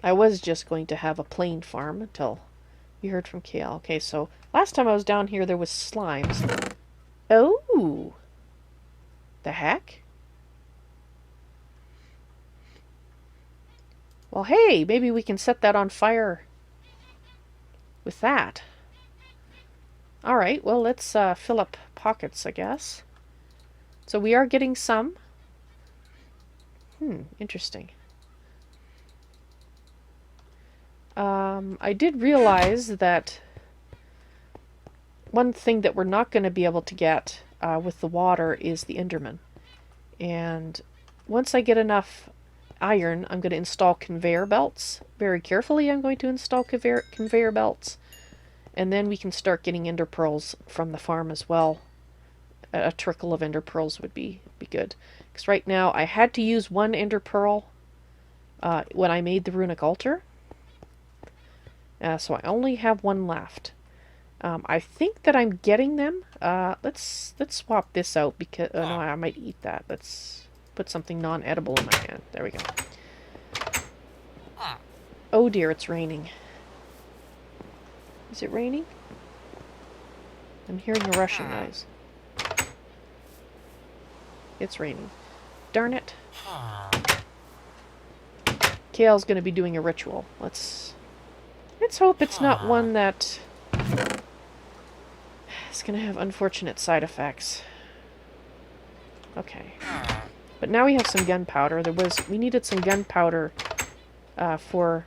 I was just going to have a plain farm until you heard from KL. Okay, so last time I was down here there was slimes. Oh! The heck? Well, hey, maybe we can set that on fire with that. Alright, well, let's fill up pockets, I guess. So we are getting some. Interesting. I did realize that one thing that we're not going to be able to get with the water is the Enderman. And once I get enough iron, I'm going to install conveyor belts. Very carefully I'm going to install conveyor belts. And then we can start getting ender pearls from the farm as well. A trickle of ender pearls would be good. Because right now I had to use one ender pearl when I made the runic altar. So I only have one left. I think that I'm getting them. Let's swap this out because no, I might eat that. Let's put something non-edible in my hand. There we go. Oh dear, it's raining. Is it raining? I'm hearing a rushing noise. It's raining. Darn it. Kale's going to be doing a ritual. Let's hope it's not one that is going to have unfortunate side effects. Okay. But now we have some gunpowder. We needed some gunpowder for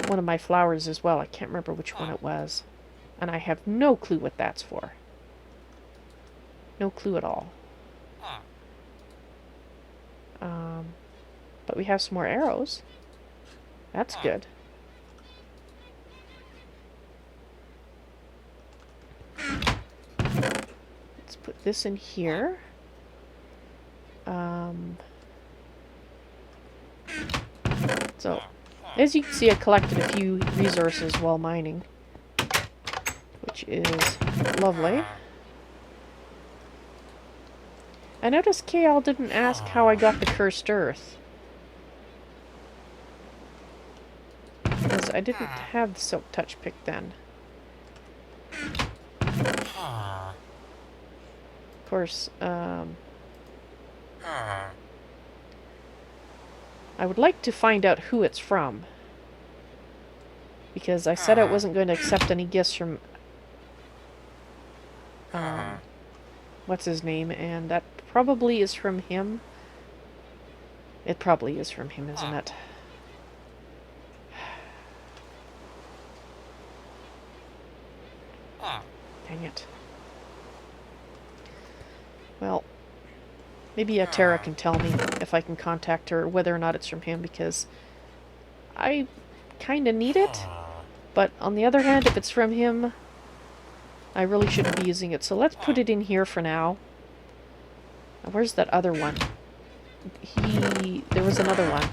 one of my flowers as well. I can't remember which one it was. And I have no clue what that's for. No clue at all. But we have some more arrows. That's good. Let's put this in here. So, as you can see, I collected a few resources while mining, which is lovely. I noticed KL didn't ask how I got the cursed earth. Because I didn't have the silk touch pick then. Of course, I would like to find out who it's from. Because I said I wasn't going to accept any gifts from what's his name, and that probably is from him. It probably is from him, isn't it? Dang it. Well, maybe Tara can tell me if I can contact her, whether or not it's from him, because I kind of need it. But on the other hand, if it's from him, I really shouldn't be using it. So let's put it in here for now. Where's that other one? There was another one,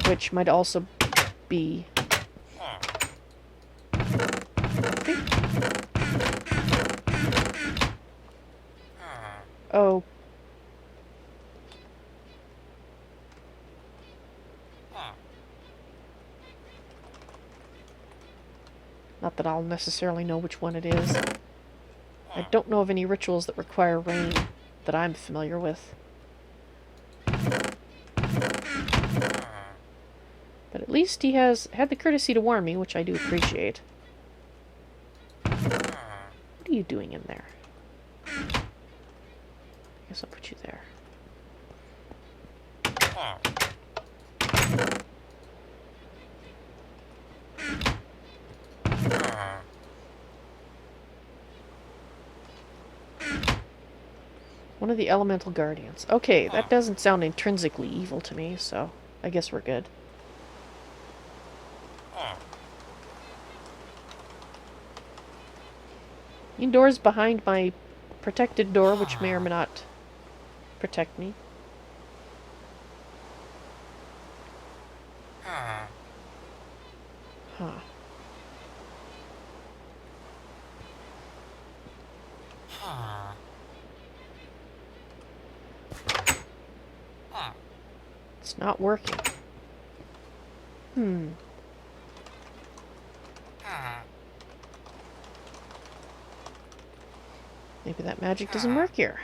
which might also be... Oh. Not that I'll necessarily know which one it is. I don't know of any rituals that require rain that I'm familiar with. But at least he has had the courtesy to warn me, which I do appreciate. What are you doing in there? I guess I'll put you there. One of the elemental guardians. Okay, that doesn't sound intrinsically evil to me, so I guess we're good. Indoors behind my protected door, which may or may not protect me. Huh. It's not working. Maybe that magic doesn't work here.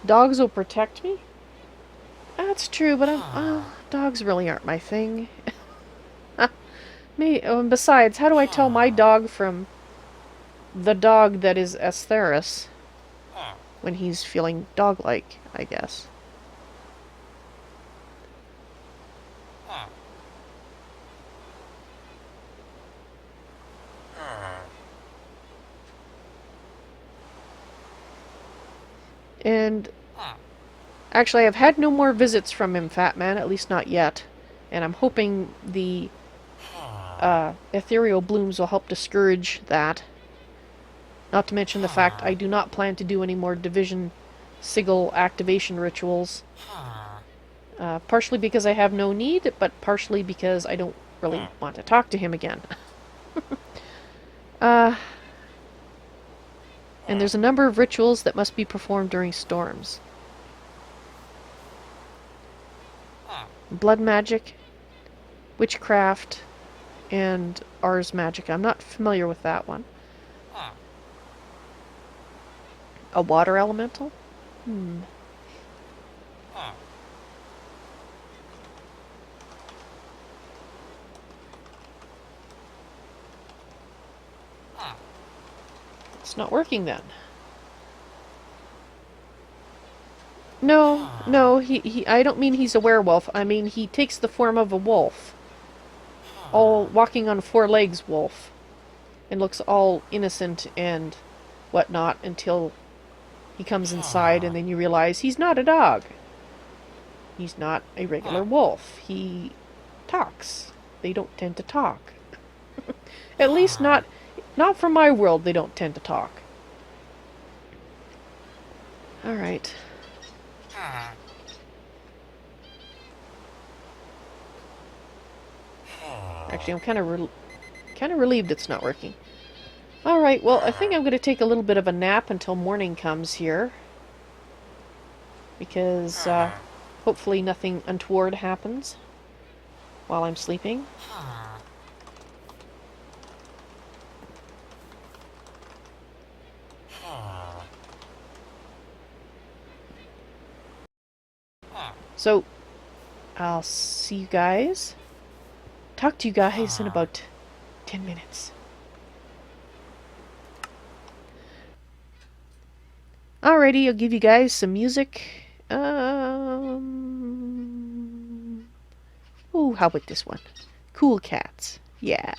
Dogs will protect me? That's true, but dogs really aren't my thing. Besides, how do I tell my dog from the dog that is Asteris when he's feeling dog-like, I guess? And actually, I've had no more visits from him, Fat Man, at least not yet. And I'm hoping the ethereal blooms will help discourage that. Not to mention the fact I do not plan to do any more division sigil activation rituals. Partially because I have no need, but partially because I don't really want to talk to him again. And there's a number of rituals that must be performed during storms. Blood magic, witchcraft, and Ars Magica. I'm not familiar with that one. A water elemental? It's not working then. No, I don't mean he's a werewolf. I mean he takes the form of a wolf. All walking on 4 legs wolf. And looks all innocent and whatnot until he comes inside and then you realize he's not a dog. He's not a regular wolf. He talks. They don't tend to talk. At least not from my world, they don't tend to talk. Alright. Actually, I'm kind of relieved it's not working. Alright, well, I think I'm going to take a little bit of a nap until morning comes here. Because, hopefully nothing untoward happens while I'm sleeping. So, I'll see you guys. Talk to you guys in about 10 minutes. Alrighty, I'll give you guys some music. Ooh, how about this one? Cool Cats. Yeah.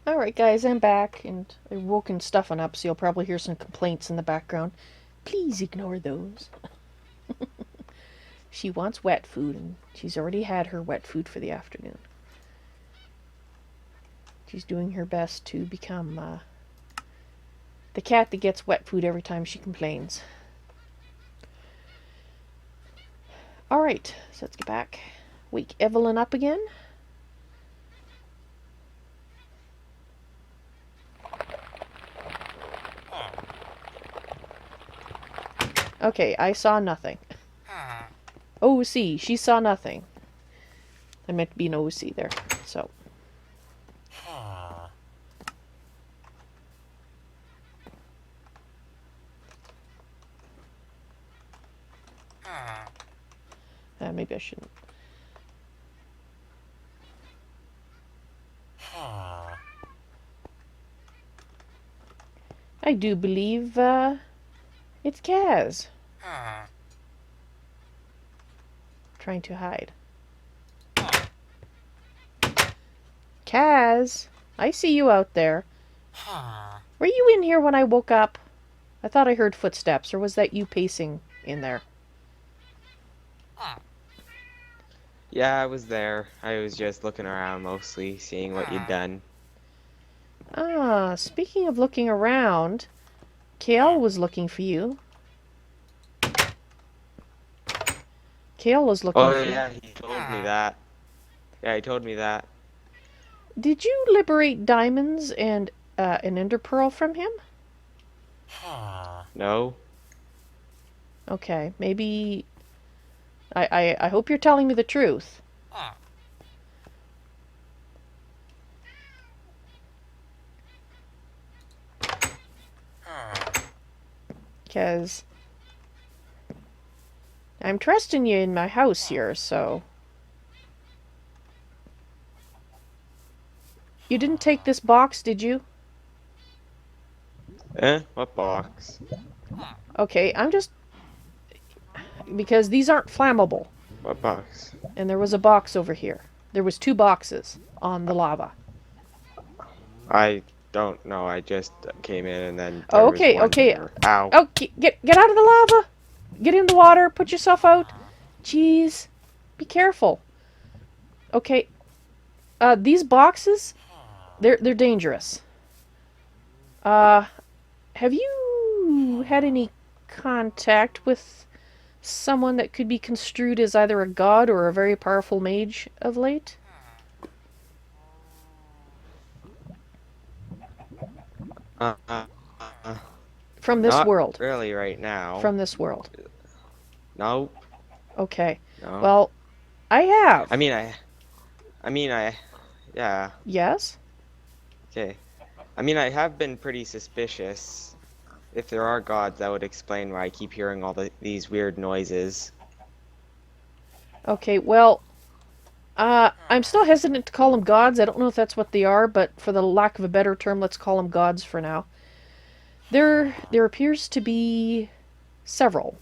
Alright guys, I'm back, and I've woken Stefan up, so you'll probably hear some complaints in the background. Please ignore those. She wants wet food, and she's already had her wet food for the afternoon. She's doing her best to become the cat that gets wet food every time she complains. Alright, so let's get back. Wake Evalyn up again. Okay, I saw nothing. OC, she saw nothing. I meant to be an OC there, so. Maybe I shouldn't. I do believe, it's Kaz. Trying to hide. Kaz, I see you out there. Were you in here when I woke up? I thought I heard footsteps, or was that you pacing in there? Yeah, I was there. I was just looking around mostly, seeing what you'd done. Ah, speaking of looking around, Kale was looking for you. Kale was looking for you. Oh yeah, he told me that. Yeah, he told me that. Did you liberate diamonds and an ender pearl from him? No? Okay, maybe... I hope you're telling me the truth. Because I'm trusting you in my house here, so... You didn't take this box, did you? What box? Okay, I'm just... Because these aren't flammable. What box? And there was a box over here. There was 2 boxes on the lava. I don't know. I just came in and then. Oh, okay, okay. There. Ow. Oh, get out of the lava! Get in the water, put yourself out. Jeez. Be careful. Okay. These boxes, they're dangerous. Have you had any contact with someone that could be construed as either a god or a very powerful mage of late? From this Not world. really right now. From this world. No. Okay. No. Well, I have. I mean, yeah. Yes? Okay. I mean, I have been pretty suspicious. If there are gods, that would explain why I keep hearing all these weird noises. Okay, well, I'm still hesitant to call them gods. I don't know if that's what they are, but for the lack of a better term, let's call them gods for now. There appears to be several.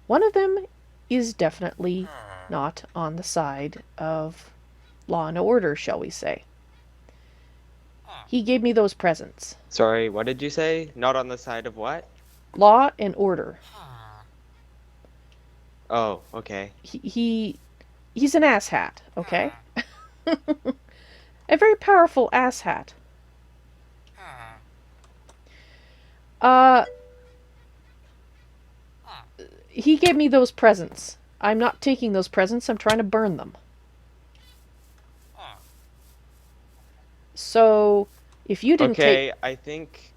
One of them is definitely not on the side of law and order, shall we say. He gave me those presents. Sorry, what did you say? Not on the side of what? Law and order. Oh, okay. He's an asshat, okay? A very powerful asshat. Uh, he gave me those presents. I'm not taking those presents, I'm trying to burn them. So, if you didn't take... Okay, I think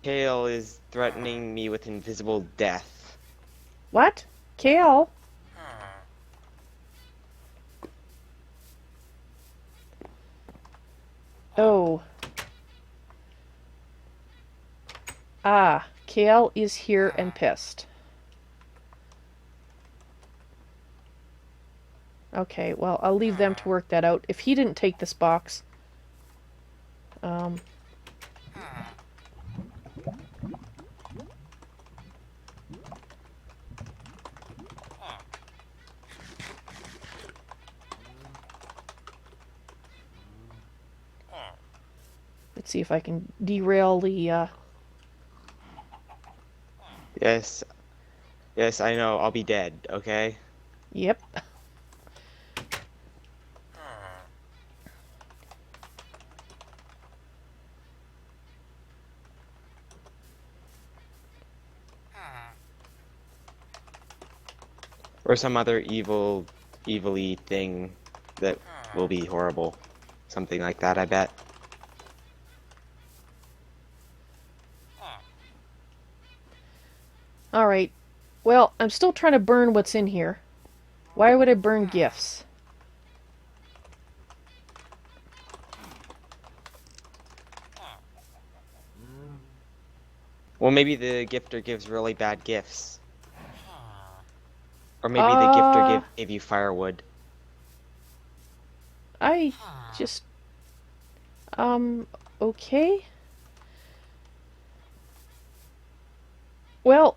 Kale is threatening me with invisible death. What? Kale? Oh. Ah, Kale is here and pissed. Okay, well, I'll leave them to work that out. If he didn't take this box... let's see if I can derail the... Yes. Yes, I know. I'll be dead, okay? Yep. Or some other evil-y thing that will be horrible. Something like that, I bet. Alright. Well, I'm still trying to burn what's in here. Why would I burn gifts? Well, maybe the gifter gives really bad gifts. Or maybe the gifter gave you firewood. I just... okay? Well,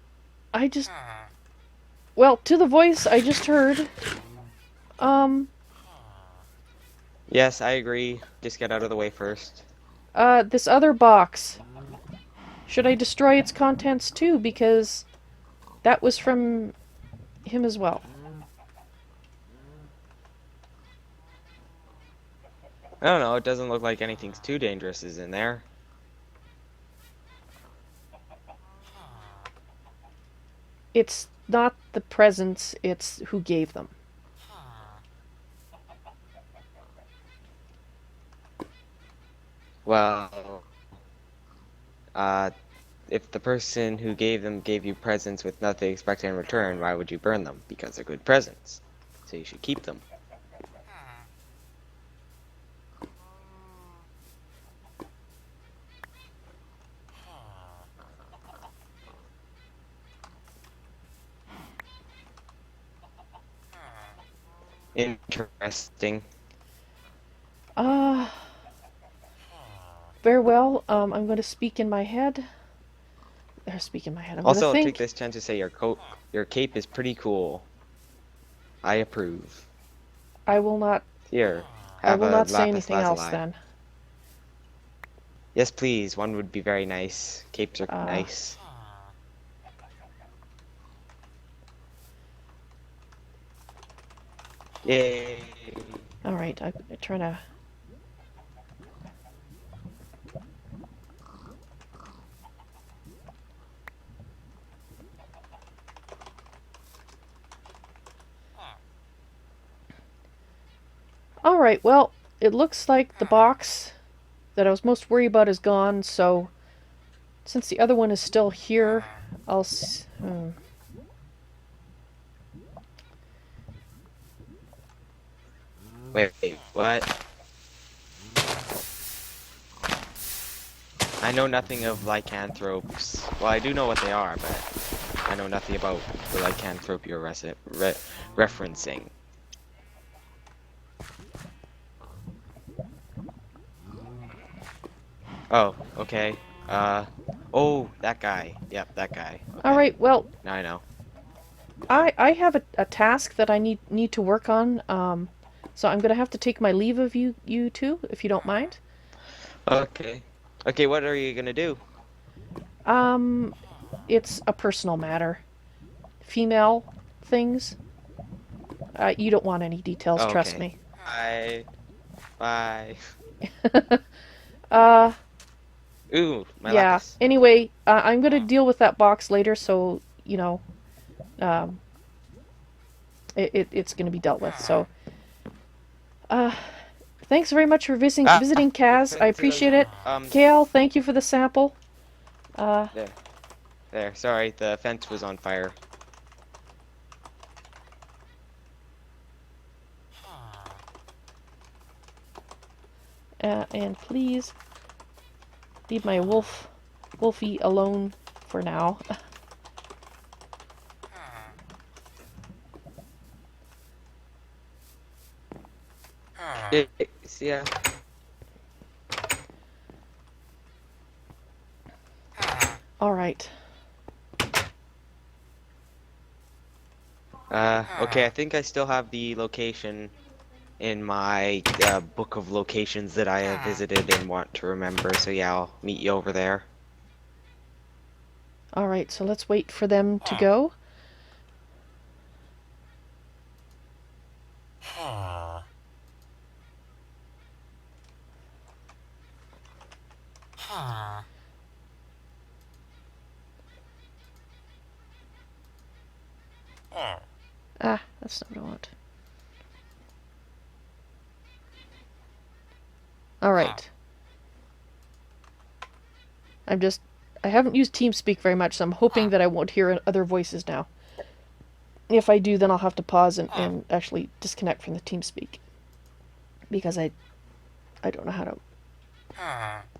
I just... Well, to the voice I just heard, Yes, I agree. Just get out of the way first. this other box. Should I destroy its contents too? Because that was from him as well. I don't know, it doesn't look like anything's too dangerous is in there. It's not the presents, it's who gave them. Well, if the person who gave them gave you presents with nothing expected in return, why would you burn them? Because they're good presents. So you should keep them. Interesting. Uh, very well. I'm going to speak in my head. Speak in my head. I'm going to Also, think. take this chance to say your cape is pretty cool. I approve. I will not. Here, I have will a not say lapis anything else lazuli. then. Yes, please. One would be very nice. Capes are nice. Yay. All right. I'm trying to. Alright, well, it looks like the box that I was most worried about is gone, so since the other one is still here, I'll... Wait, what? I know nothing of lycanthropes. Well, I do know what they are, but I know nothing about the lycanthrope you're referencing. Oh, okay. Oh, that guy. Yep, that guy. Okay. Alright, well... Now I know. I have a task that I need to work on. So I'm gonna have to take my leave of you two, if you don't mind. Okay. Okay, what are you gonna do? Um, it's a personal matter. Female things. You don't want any details, trust Okay. me. Bye. Bye. uh, Ooh, my yeah. lapis. Anyway, I'm gonna deal with that box later, so um, it's gonna be dealt with. So, uh, thanks very much for Ah, visiting, the Kaz. I fence is appreciate it. Kale, thank you for the sample. Uh, there. There. Sorry, the fence was on fire. and please leave my wolfie alone for now. Yeah. All right. Okay, I think I still have the location in my book of locations that I have visited and want to remember. So yeah, I'll meet you over there. All right. So let's wait for them to go. Ah, that's not what I want. All right. I'm just. I haven't used TeamSpeak very much, so I'm hoping that I won't hear other voices now. If I do, then I'll have to pause and actually disconnect from the TeamSpeak because I don't know how to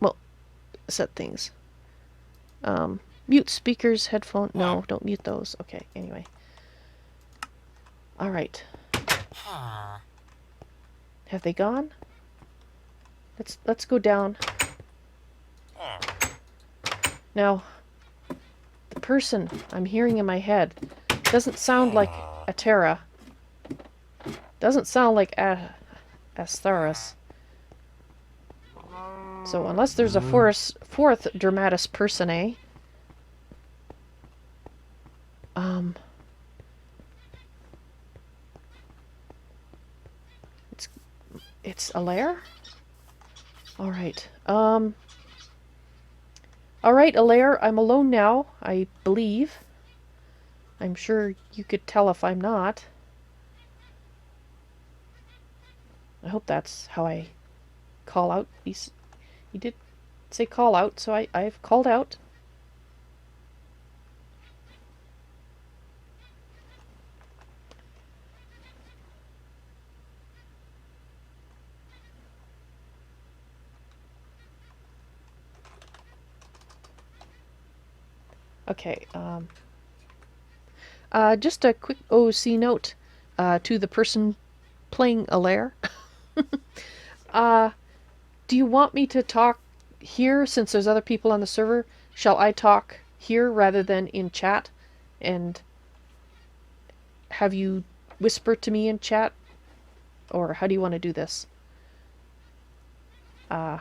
well set things. Mute speakers, headphone. No, don't mute those. Okay. Anyway. All right. Have they gone? Let's go down. Now, the person I'm hearing in my head doesn't sound like Atera. Doesn't sound like Astharis. So unless there's a fourth dramatis personae, um, it's Alaire. All right. All right, Alaire. I'm alone now. I believe. I'm sure you could tell if I'm not. I hope that's how I call out. He did say call out, so I've called out. Okay. Just a quick OC note to the person playing Alaire. uh, do you want me to talk here since there's other people on the server? Shall I talk here rather than in chat? And have you whisper to me in chat? Or how do you want to do this? Uh,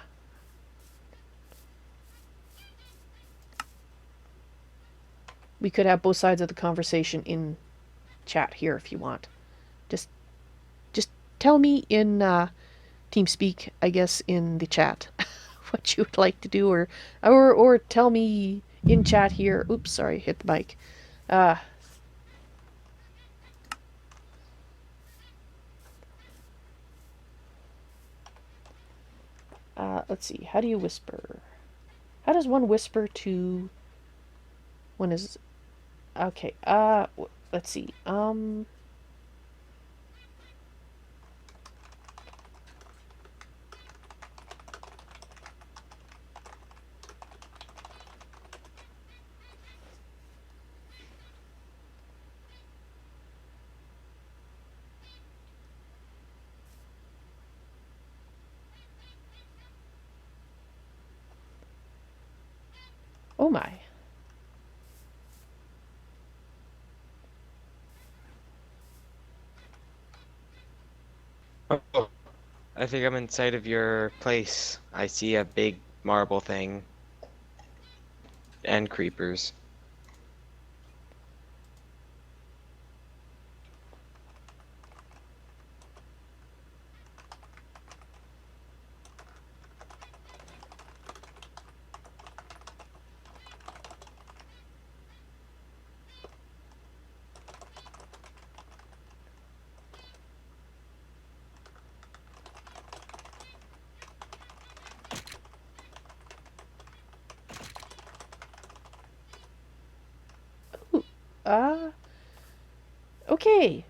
we could have both sides of the conversation in chat here if you want. Just just tell me in TeamSpeak, I guess, in the chat what you would like to do, or tell me in chat here. Oops, sorry, hit the mic. Uh, let's see. How do you whisper? How does one whisper to one is okay? Let's see. Oh my. Oh, I think I'm inside of your place. I see a big marble thing and creepers. Ooh, uh, okay.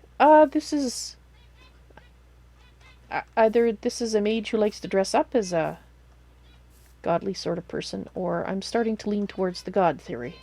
This is either this is a mage who likes to dress up as a godly sort of person, or I'm starting to lean towards the god theory.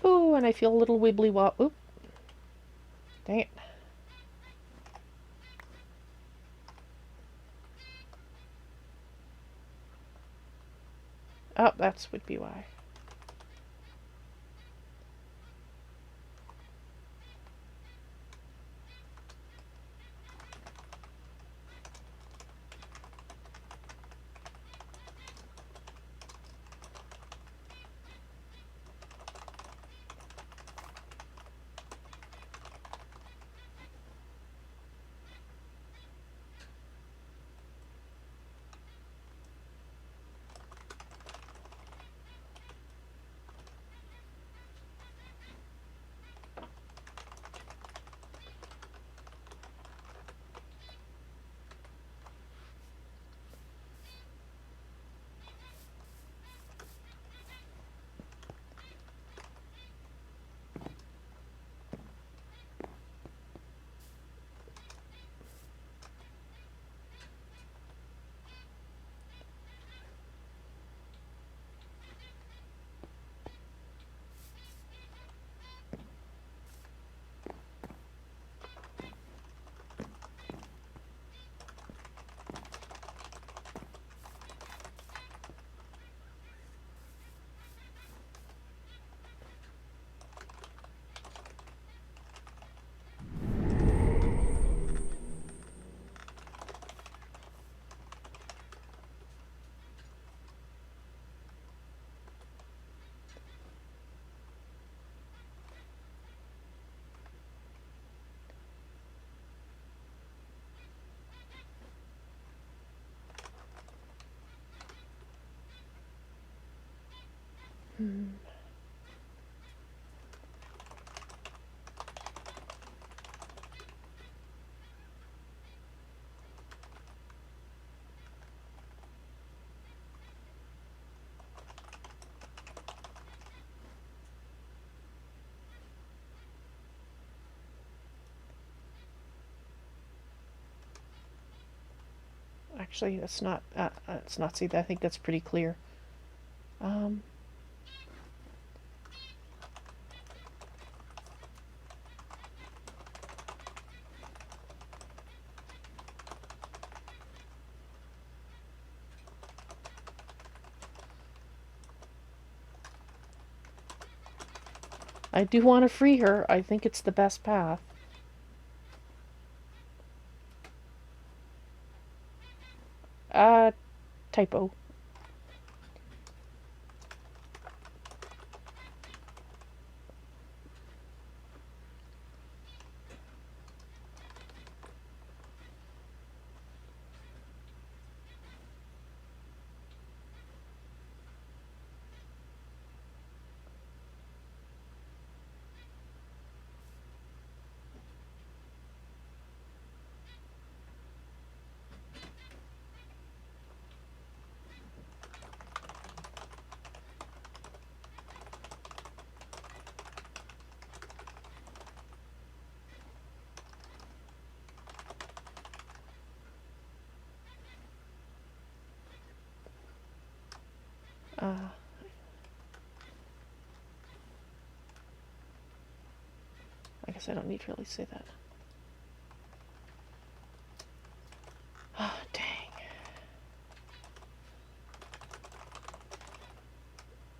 Oh, and I feel a little wibbly wob. Oop, dang it. Oh, that's would be why. Hmm. Actually, that's not. It's not. See, I think that's pretty clear. Um, I do want to free her. I think it's the best path. Uh, typo. Uh, I guess I don't need to really say that. Oh, dang.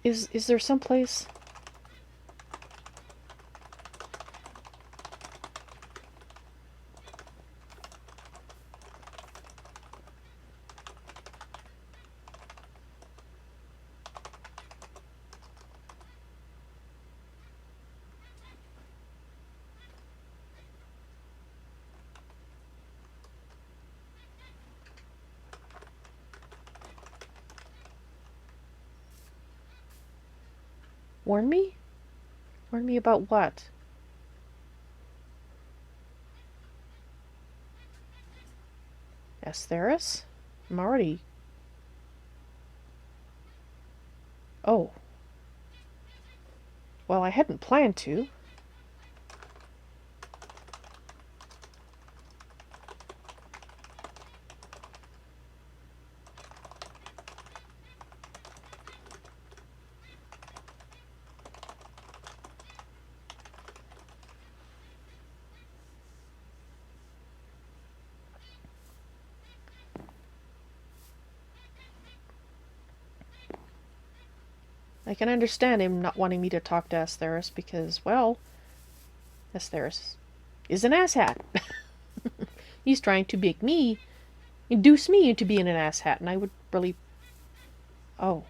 Is there some place? Warn me? Warn me about what? Asteris? I'm already... Oh. Well, I hadn't planned to. I can understand him not wanting me to talk to Asteris because, well, Asteris is an asshat. He's trying to make me, induce me into being an asshat, and I would really... Oh.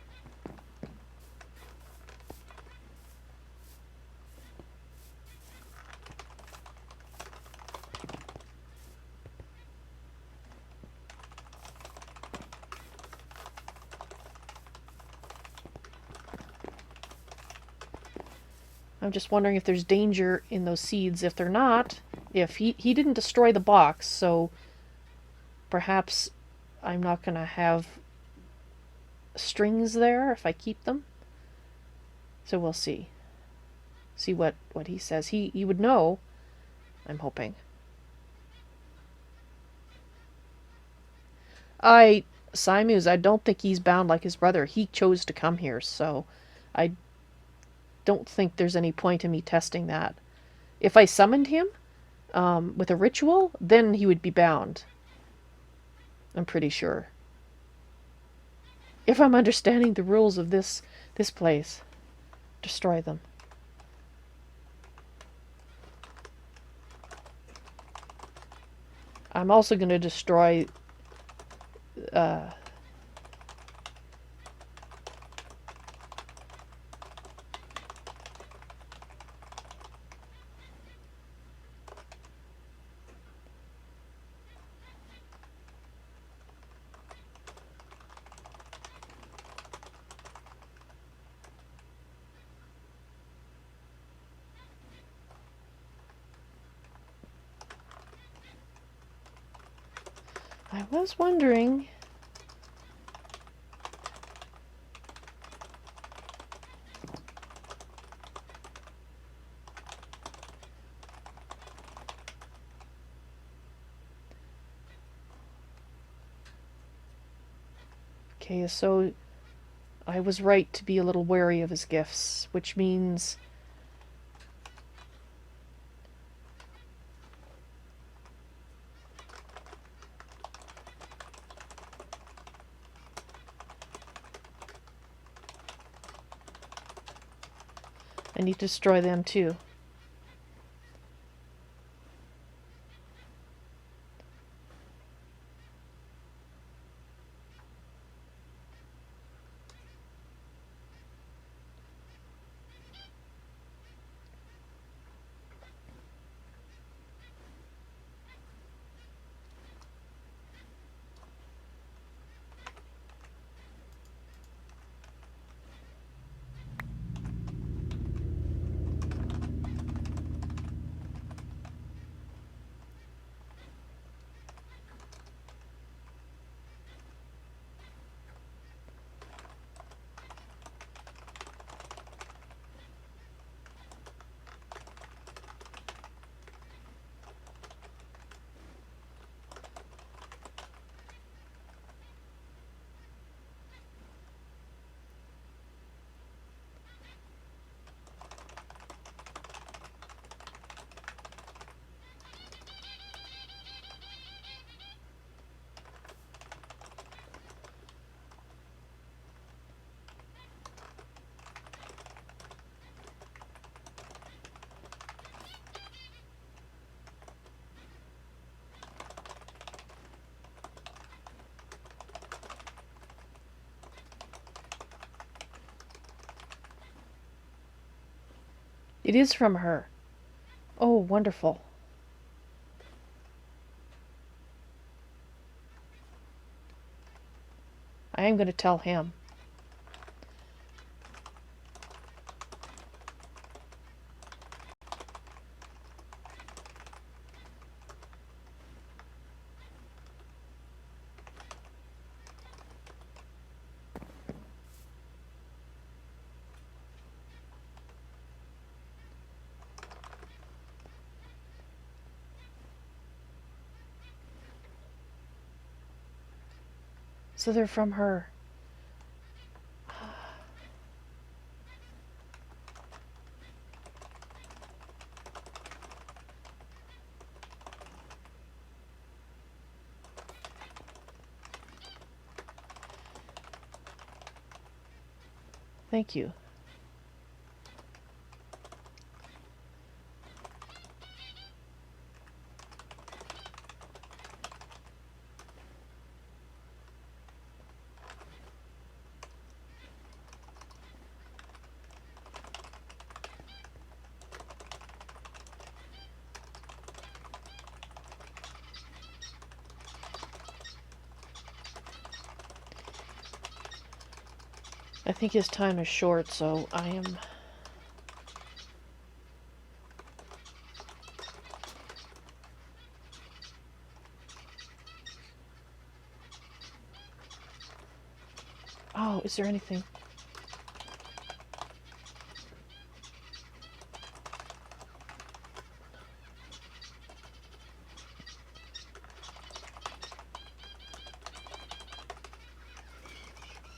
I'm just wondering if there's danger in those seeds. If they're not, if he didn't destroy the box, so perhaps I'm not going to have strings there if I keep them. So we'll see. See what he says. He would know, I'm hoping. Simuz, I don't think he's bound like his brother. He chose to come here, so I don't think there's any point in me testing that. If I summoned him with a ritual, then he would be bound. I'm pretty sure. If I'm understanding the rules of this place, destroy them. I'm also going to destroy I was wondering. Okay, so I was right to be a little wary of his gifts, which means I need to destroy them too. It is from her. Oh, wonderful. I am going to tell him. So they're from her. Thank you. I think his time is short, so I am... Oh, is there anything?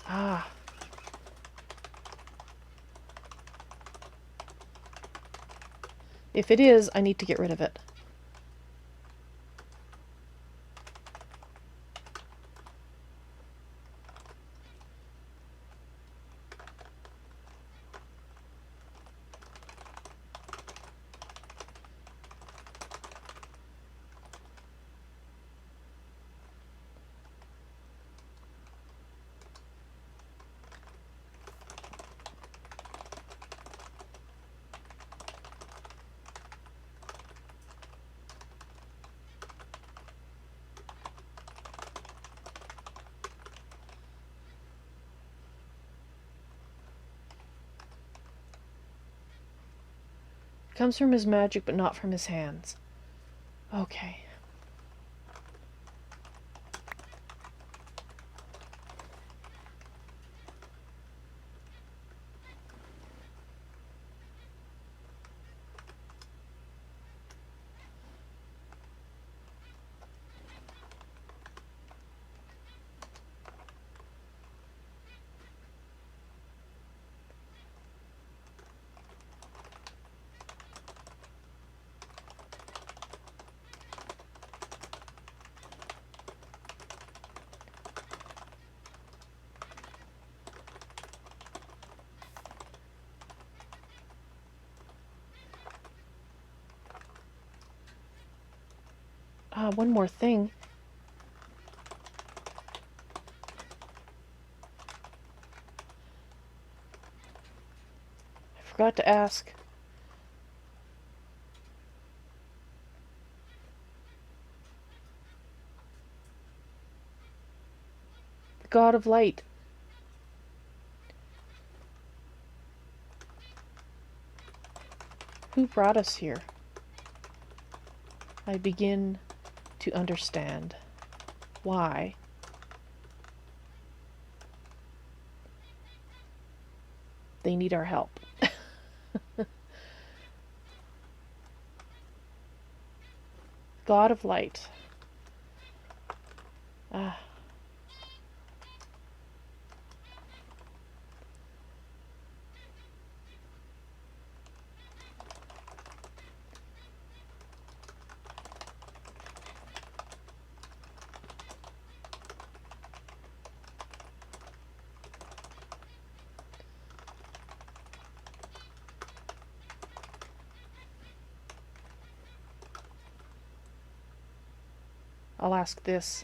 Ah. If it is, I need to get rid of it. Comes from his magic, but not from his hands. Okay. One more thing. I forgot to ask. The God of Light. Who brought us here? I begin to understand why. They need our help. God of Light. Ah. I'll ask this.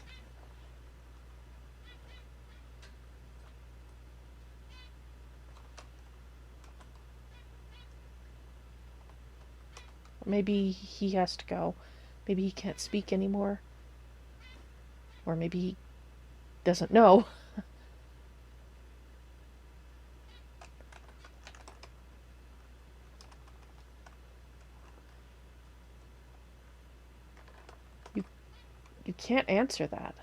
Maybe he has to go. Maybe he can't speak anymore. Or maybe he doesn't know. You, you can't answer that.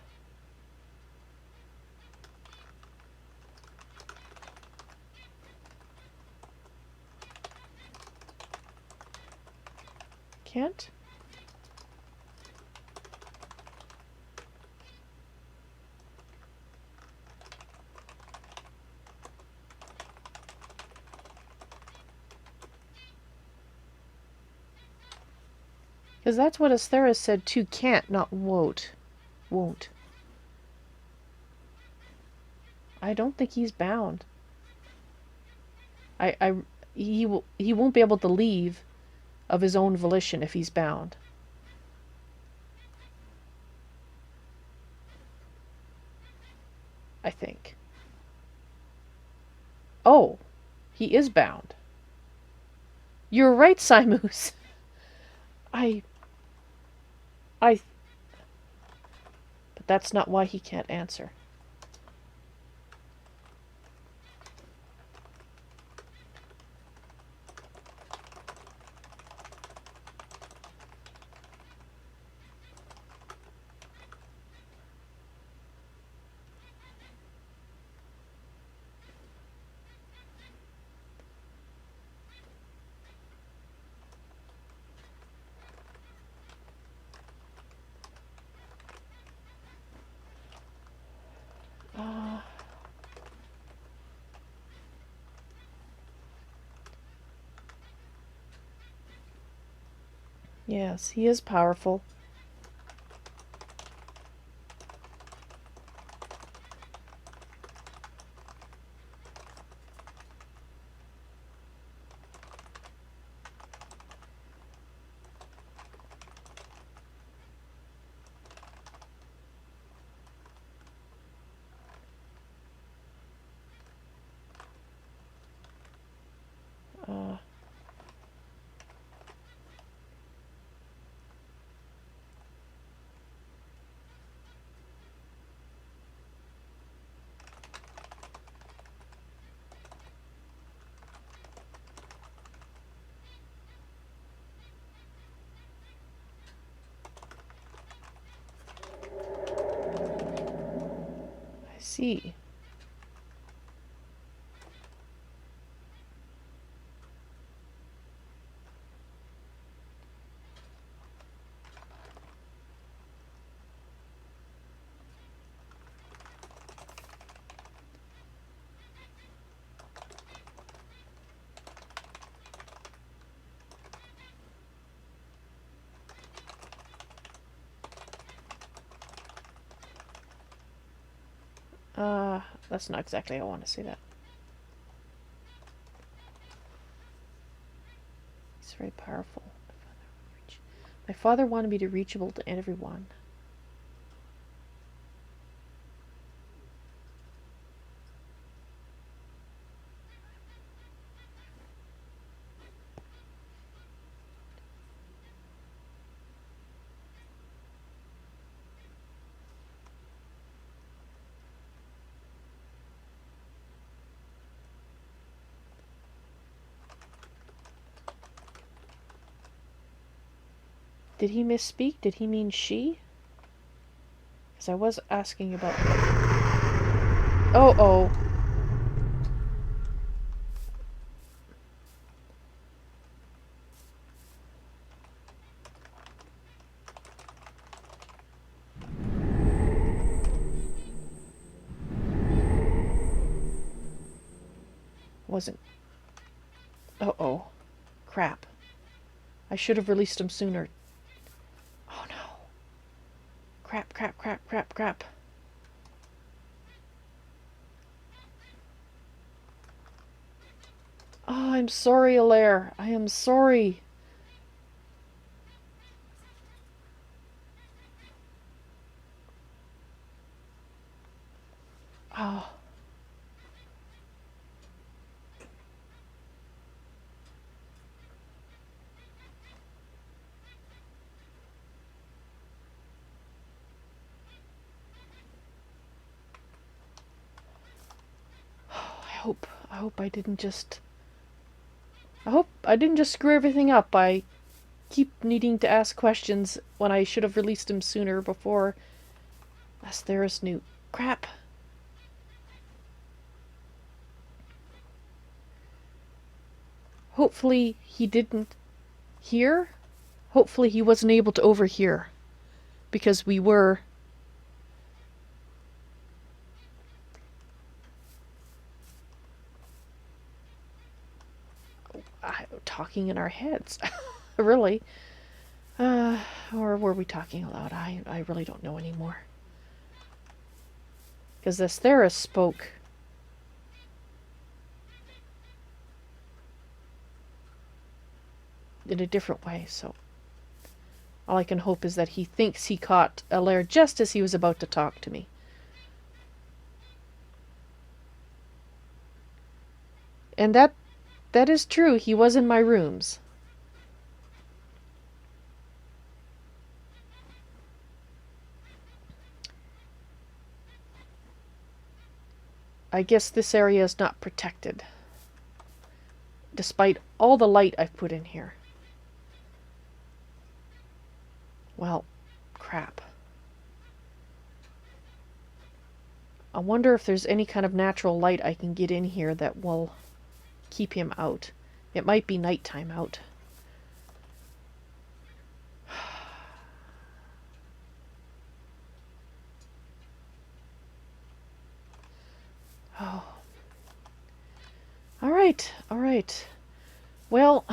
Can't? Because that's what Asthera said too. Can't, not won't. Won't. I don't think he's bound. He won't be able to leave of his own volition if he's bound. I think. Oh, he is bound. You're right, Simus. I. But that's not why he can't answer. Yes, he is powerful. Uh, I see. That's not exactly how I want to say that. He's very powerful. My father wanted me to reachable to everyone. Did he misspeak? Did he mean she? Because I was asking about... Oh. Wasn't... Oh. Crap. I should have released him sooner. Oh no. Crap. Oh, I'm sorry, Alaire. I am sorry. Oh. hope I didn't just... I hope I didn't just screw everything up. I keep needing to ask questions when I should have released him sooner before Astheris knew. Crap. Hopefully he didn't hear. Hopefully he wasn't able to overhear. Because we were... talking in our heads. Really. Or were we talking aloud? I really don't know anymore. Because this Theris spoke... in a different way, so... all I can hope is that he thinks he caught Alair just as he was about to talk to me. And that is true. He was in my rooms. I guess this area is not protected, despite all the light I've put in here. Well, crap. I wonder if there's any kind of natural light I can get in here that will keep him out. It might be nighttime out. Oh. All right. Well,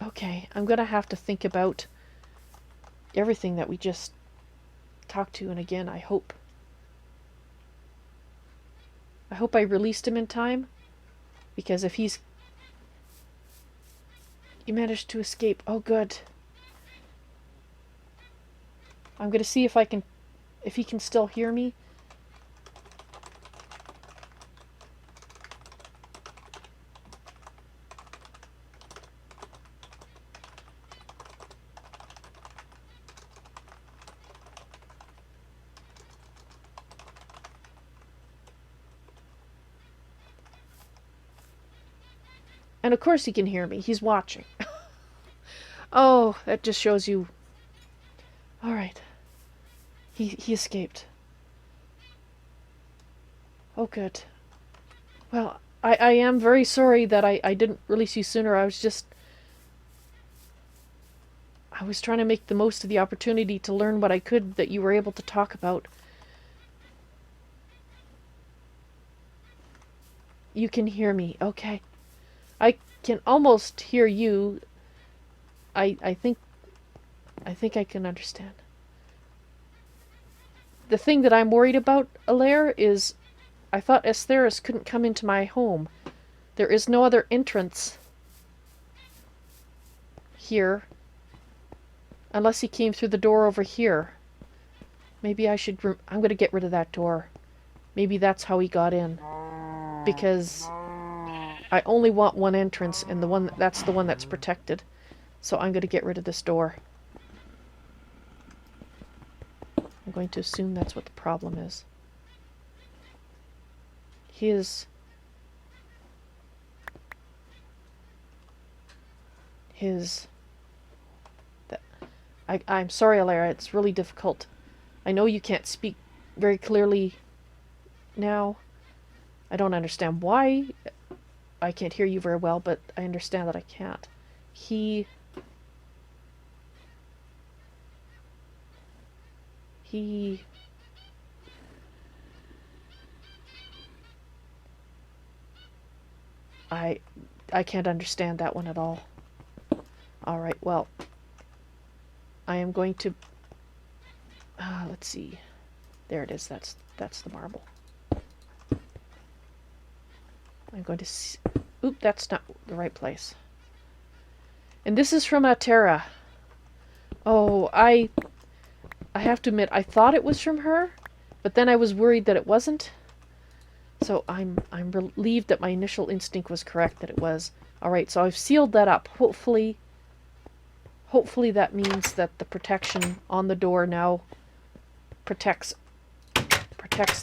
okay, I'm gonna have to think about everything that we just talked to, and again, I hope I released him in time, because if he managed to escape, oh good. I'm gonna see if he can still hear me. And of course he can hear me. He's watching. Oh, that just shows you. Alright. He escaped. Oh, good. Well, I am very sorry that I didn't release you sooner. I was trying to make the most of the opportunity to learn what I could that you were able to talk about. You can hear me. Okay. I can almost hear you. I think I can understand. The thing that I'm worried about, Alair, is I thought Astheris couldn't come into my home. There is no other entrance here unless he came through the door over here. Maybe I should... I'm going to get rid of that door. Maybe that's how he got in. Because I only want one entrance, and that's the one that's protected. So I'm going to get rid of this door. I'm going to assume that's what the problem is. I'm sorry, Alara, it's really difficult. I know you can't speak very clearly now. I don't understand why I can't hear you very well, but I understand that I can't. I can't understand that one at all. Alright, well, I am going to... let's see. There it is. That's the marble. I'm going to... Oop, that's not the right place. And this is from Atera. Oh, I have to admit, I thought it was from her, but then I was worried that it wasn't. So I'm relieved that my initial instinct was correct, that it was. Alright, so I've sealed that up. Hopefully that means that the protection on the door now protects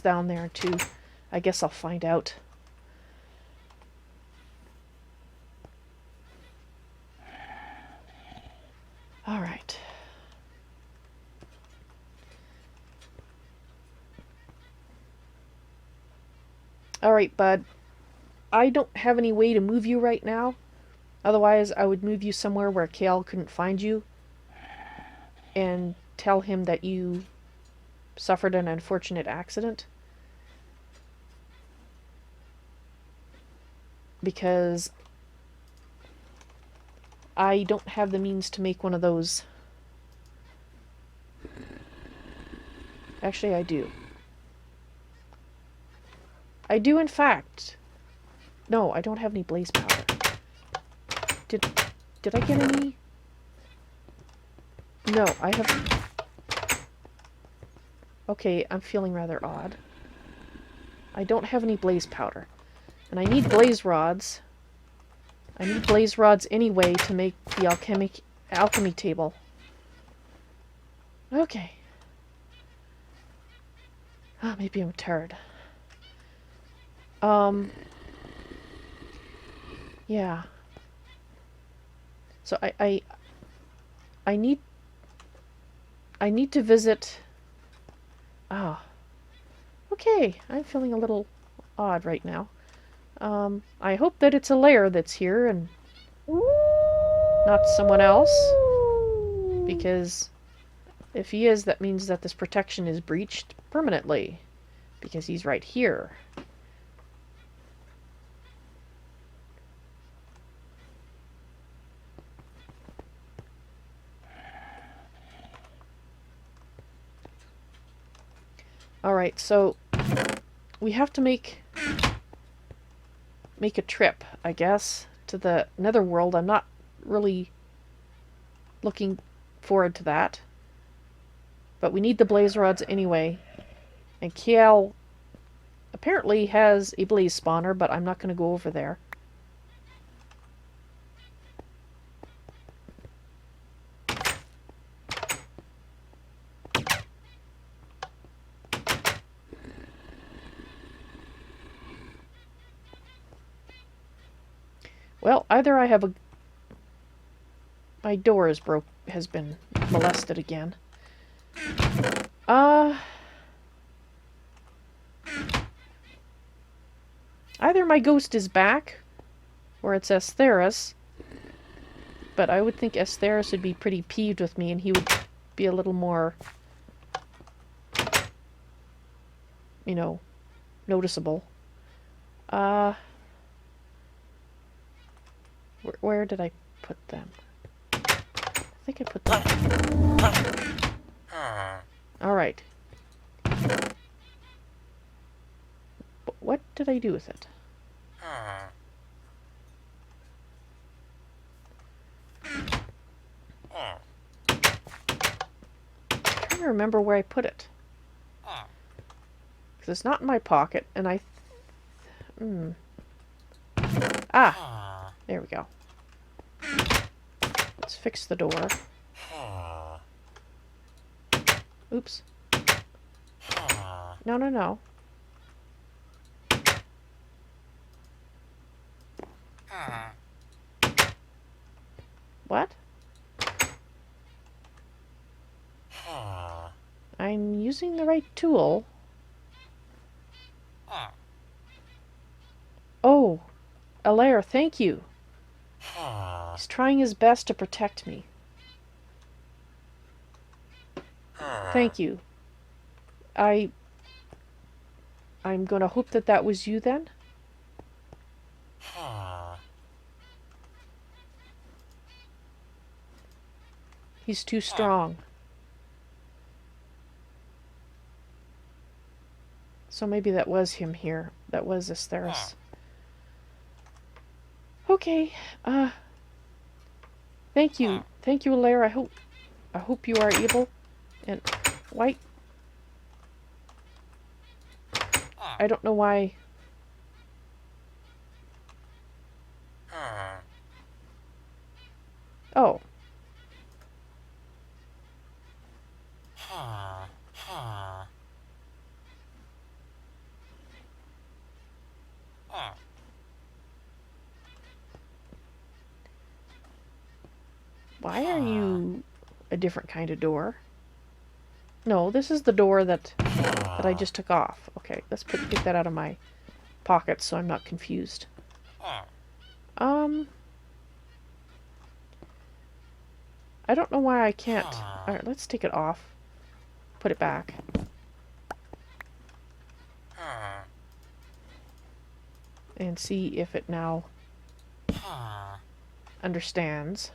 down there too. I guess I'll find out. All right. All right, bud. I don't have any way to move you right now. Otherwise, I would move you somewhere where Kale couldn't find you and tell him that you suffered an unfortunate accident. Because I don't have the means to make one of those. Actually, I do. I do, in fact. No, I don't have any blaze powder. Did I get any? No, I have... Okay, I'm feeling rather odd. I don't have any blaze powder. And I need blaze rods. I need blaze rods anyway to make the alchemy table. Okay. Ah, maybe I'm tired. Yeah. So I need to visit. Ah. Okay, I'm feeling a little odd right now. I hope that it's a lair that's here and not someone else. Because if he is, that means that this protection is breached permanently. Because he's right here. Alright, so we have to make a trip, I guess, to the netherworld. I'm not really looking forward to that. But we need the blaze rods anyway. And Kiel apparently has a blaze spawner, but I'm not going to go over there. Well, either I have a... My door has been molested again. Either my ghost is back, or it's Estheris. But I would think Estheris would be pretty peeved with me, and he would be a little more, you know, noticeable. Where did I put them? I think I put them. Alright. What did I do with it? I'm trying to remember where I put it. Because it's not in my pocket, and I... Ah! There we go. Let's fix the door. Oops. No, no, no. What? I'm using the right tool. Oh, Alair, thank you. He's trying his best to protect me. Thank you. I'm gonna hope that that was you then. He's too strong. So maybe that was him here. That was Estheris. Okay. Thank you. Thank you, Alair. I hope you are able. And white. I don't know why. Oh. Why are you a different kind of door? No, this is the door that I just took off. Okay, let's get that out of my pocket so I'm not confused. I don't know why I can't. Alright, let's take it off. Put it back. And see if it now understands.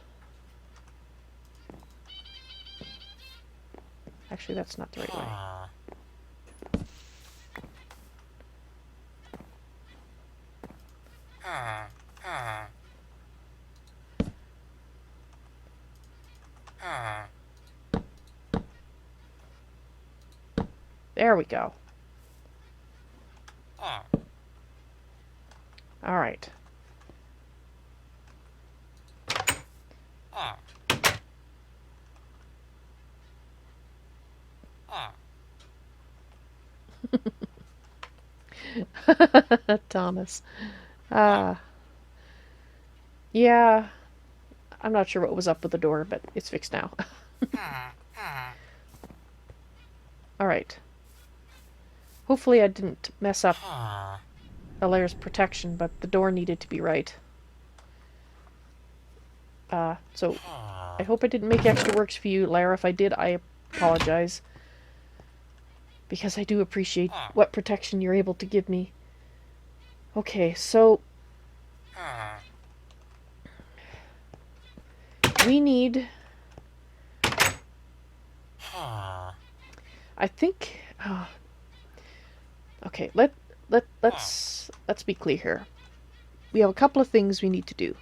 Actually, that's not the right way. There we go. Alright. Thomas. Yeah. I'm not sure what was up with the door, but it's fixed now. Alright. Hopefully I didn't mess up Alaire's protection, but the door needed to be right. So I hope I didn't make extra works for you, Lara. If I did, I apologize. Because I do appreciate what protection you're able to give me. Okay, so we need... I think... okay, let's be clear here. We have a couple of things we need to do.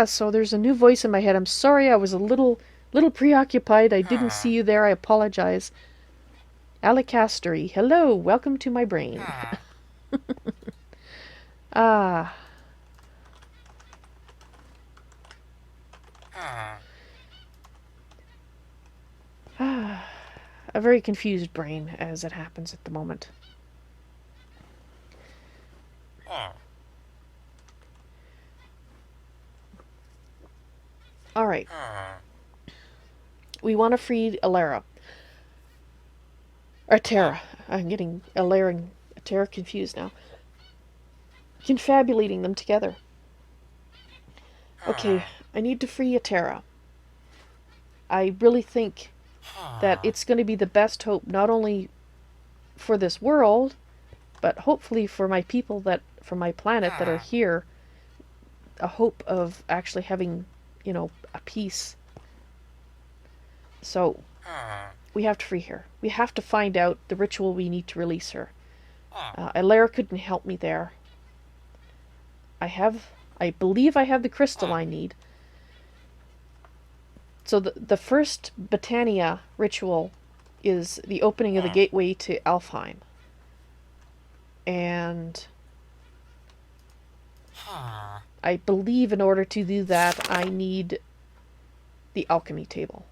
So there's a new voice in my head. I'm sorry, I was a little preoccupied. I didn't see you there. I apologize. Alicastery, hello, welcome to my brain. A very confused brain, as it happens at the moment. Alright. We want to free Alara. Or Terra. I'm getting Alara and Terra confused now. Confabulating them together. Okay, I need to free a Terra. I really think that it's going to be the best hope, not only for this world, but hopefully for my people from my planet that are here, a hope of actually having, you know, a peace. So, we have to free her. We have to find out the ritual we need to release her. Alara couldn't help me there. I believe I have the crystal I need. So the first Botania ritual is the opening of the gateway to Alfheim. And I believe in order to do that, I need the alchemy table.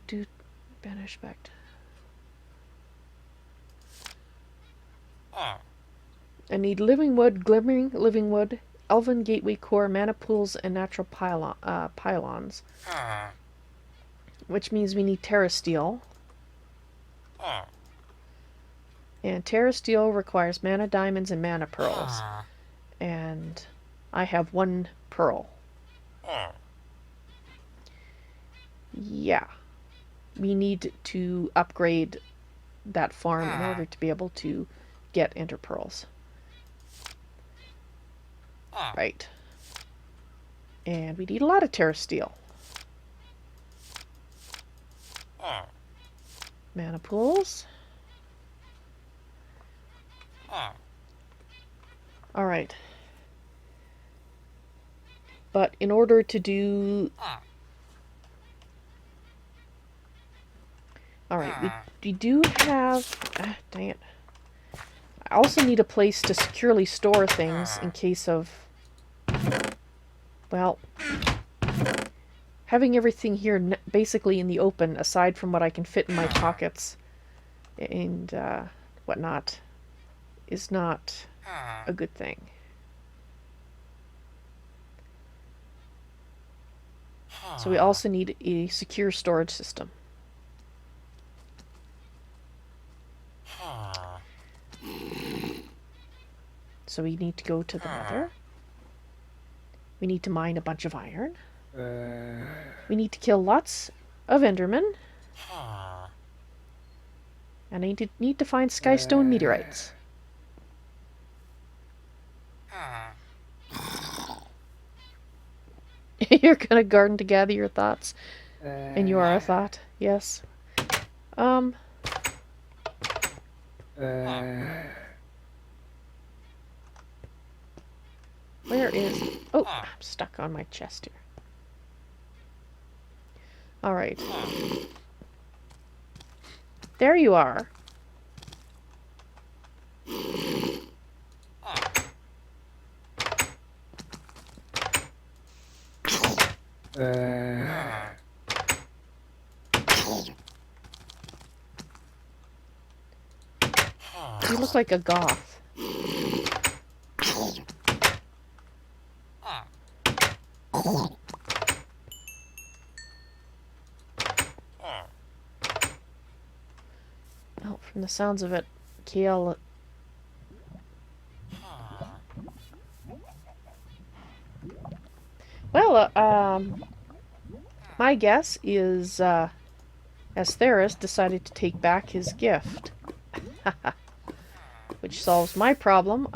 Do banish back. I need living wood, glimmering living wood, elven gateway core, mana pools, and natural pylons. Which means we need terra steel. And terra steel requires mana diamonds and mana pearls. And I have 1 pearl. Yeah. We need to upgrade that farm in order to be able to get ender pearls. Right. And we need a lot of terra steel. Mana pools. Alright. But in order to do... Alright, we do have... dang it. I also need a place to securely store things in case of, well, having everything here basically in the open, aside from what I can fit in my pockets and whatnot, is not a good thing. So we also need a secure storage system. So we need to go to the nether. We need to mine a bunch of iron. We need to kill lots of endermen. And I need to find skystone meteorites. You're gonna garden to gather your thoughts. And you are a thought, yes. Where is... Oh, I'm stuck on my chest here. Alright. There you are. You look like a goth. Well, from the sounds of it, Kale... Well, my guess is, Astheris decided to take back his gift. Which solves my problem.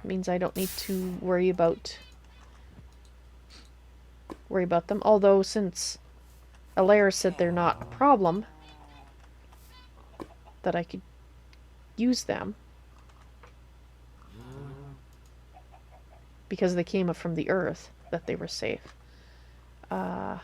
Means I don't need to worry about them. Although, since Alair said they're not a problem, that I could use them. Because they came up from the earth, that they were safe. But...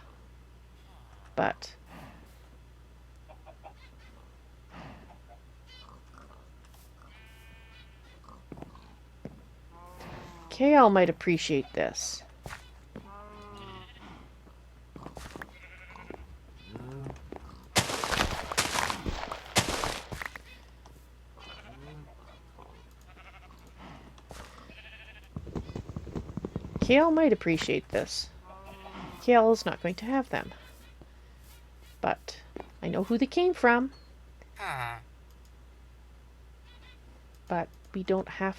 Kale might appreciate this. Kale might appreciate this. Kale is not going to have them. But I know who they came from. But we don't have...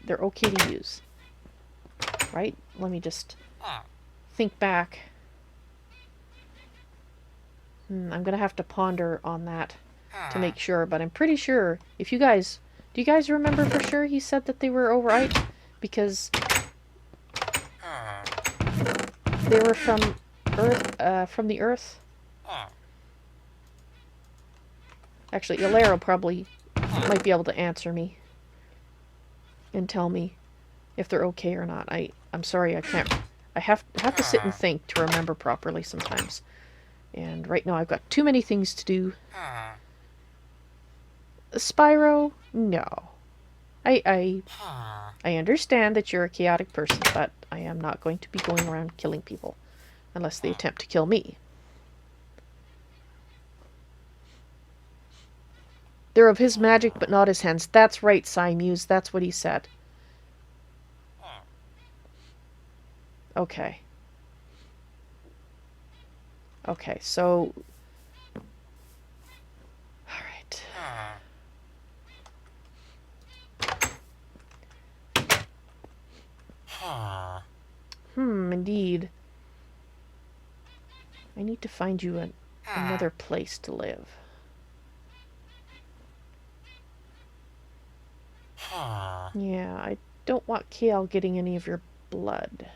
They're okay to use. Right? Let me just think back. I'm gonna have to ponder on that to make sure, but I'm pretty sure if you guys... Do you guys remember for sure he said that they were alright? Because they were from Earth, from the Earth. Actually, Ilero probably might be able to answer me and tell me if they're okay or not. I'm sorry, I can't. I have to sit and think to remember properly sometimes. And right now I've got too many things to do. Spyro, no. I understand that you're a chaotic person, but I am not going to be going around killing people unless they attempt to kill me. They're of his magic, but not his hands. That's right, Muse. That's what he said. Okay. Okay, so... Alright. Indeed. I need to find you another place to live. Yeah, I don't want Kale getting any of your blood.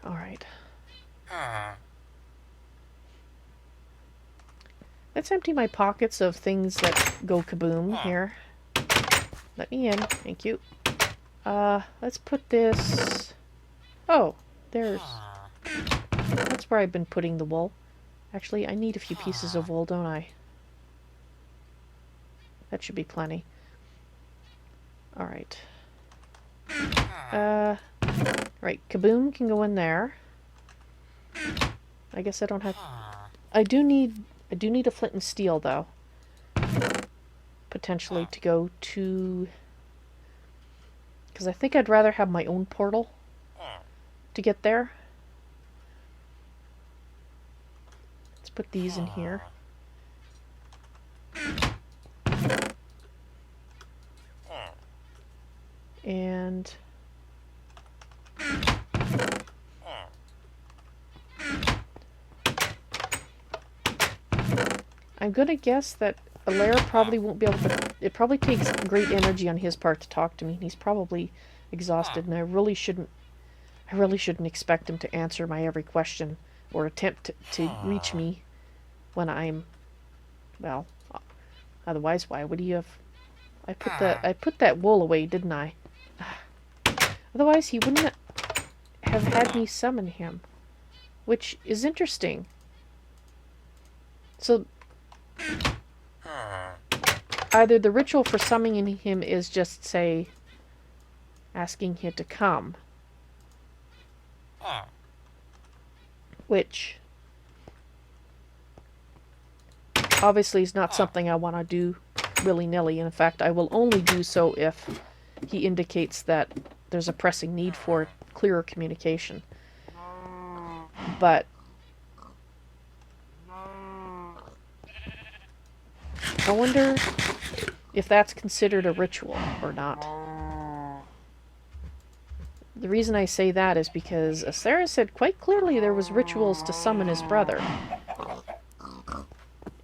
Alright. Let's empty my pockets of things that go kaboom here. Let me in. Thank you. Let's put this... Oh, there's... That's where I've been putting the wool. Actually, I need a few pieces of wool, don't I? That should be plenty. Alright. Right, Kaboom can go in there. I guess I don't have... I do need a flint and steel, though. Potentially to go to... Because I think I'd rather have my own portal to get there. Let's put these in here. And... I'm gonna guess that Alair probably won't be able to... It probably takes great energy on his part to talk to me. He's probably exhausted, and I really shouldn't expect him to answer my every question or attempt to reach me when I'm... Well, otherwise, why would he have... I put that wool away, didn't I? Otherwise, he wouldn't have had me summon him. Which is interesting. So... either the ritual for summoning him is just, say, asking him to come. Which... obviously is not something I want to do willy-nilly. In fact, I will only do so if he indicates that there's a pressing need for clearer communication. But I wonder if that's considered a ritual or not. The reason I say that is because Sarah said quite clearly there was rituals to summon his brother.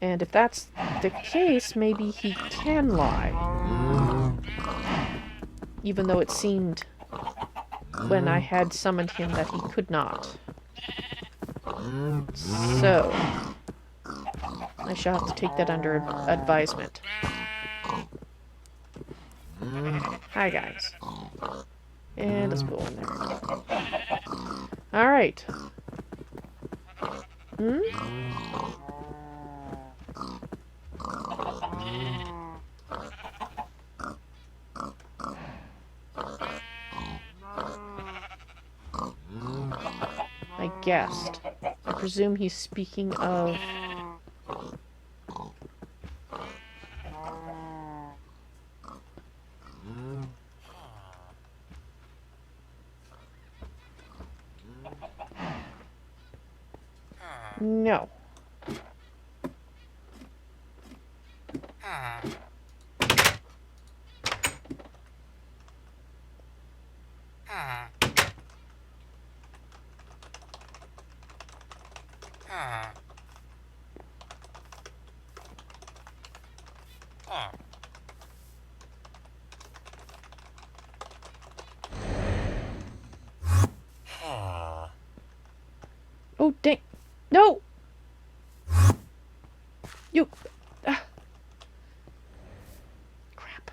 And if that's the case, maybe he can lie. Even though it seemed when I had summoned him that he could not. So, I shall have to take that under advisement. Hi, guys. And let's go in there. Alright. I guessed. I presume he's speaking of... No. Oh, dang. No! You... crap.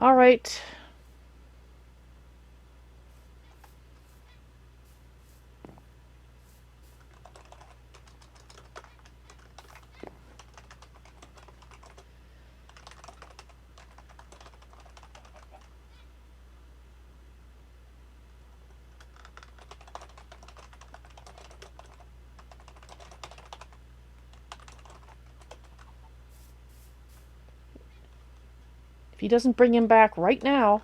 Alright. If he doesn't bring him back right now...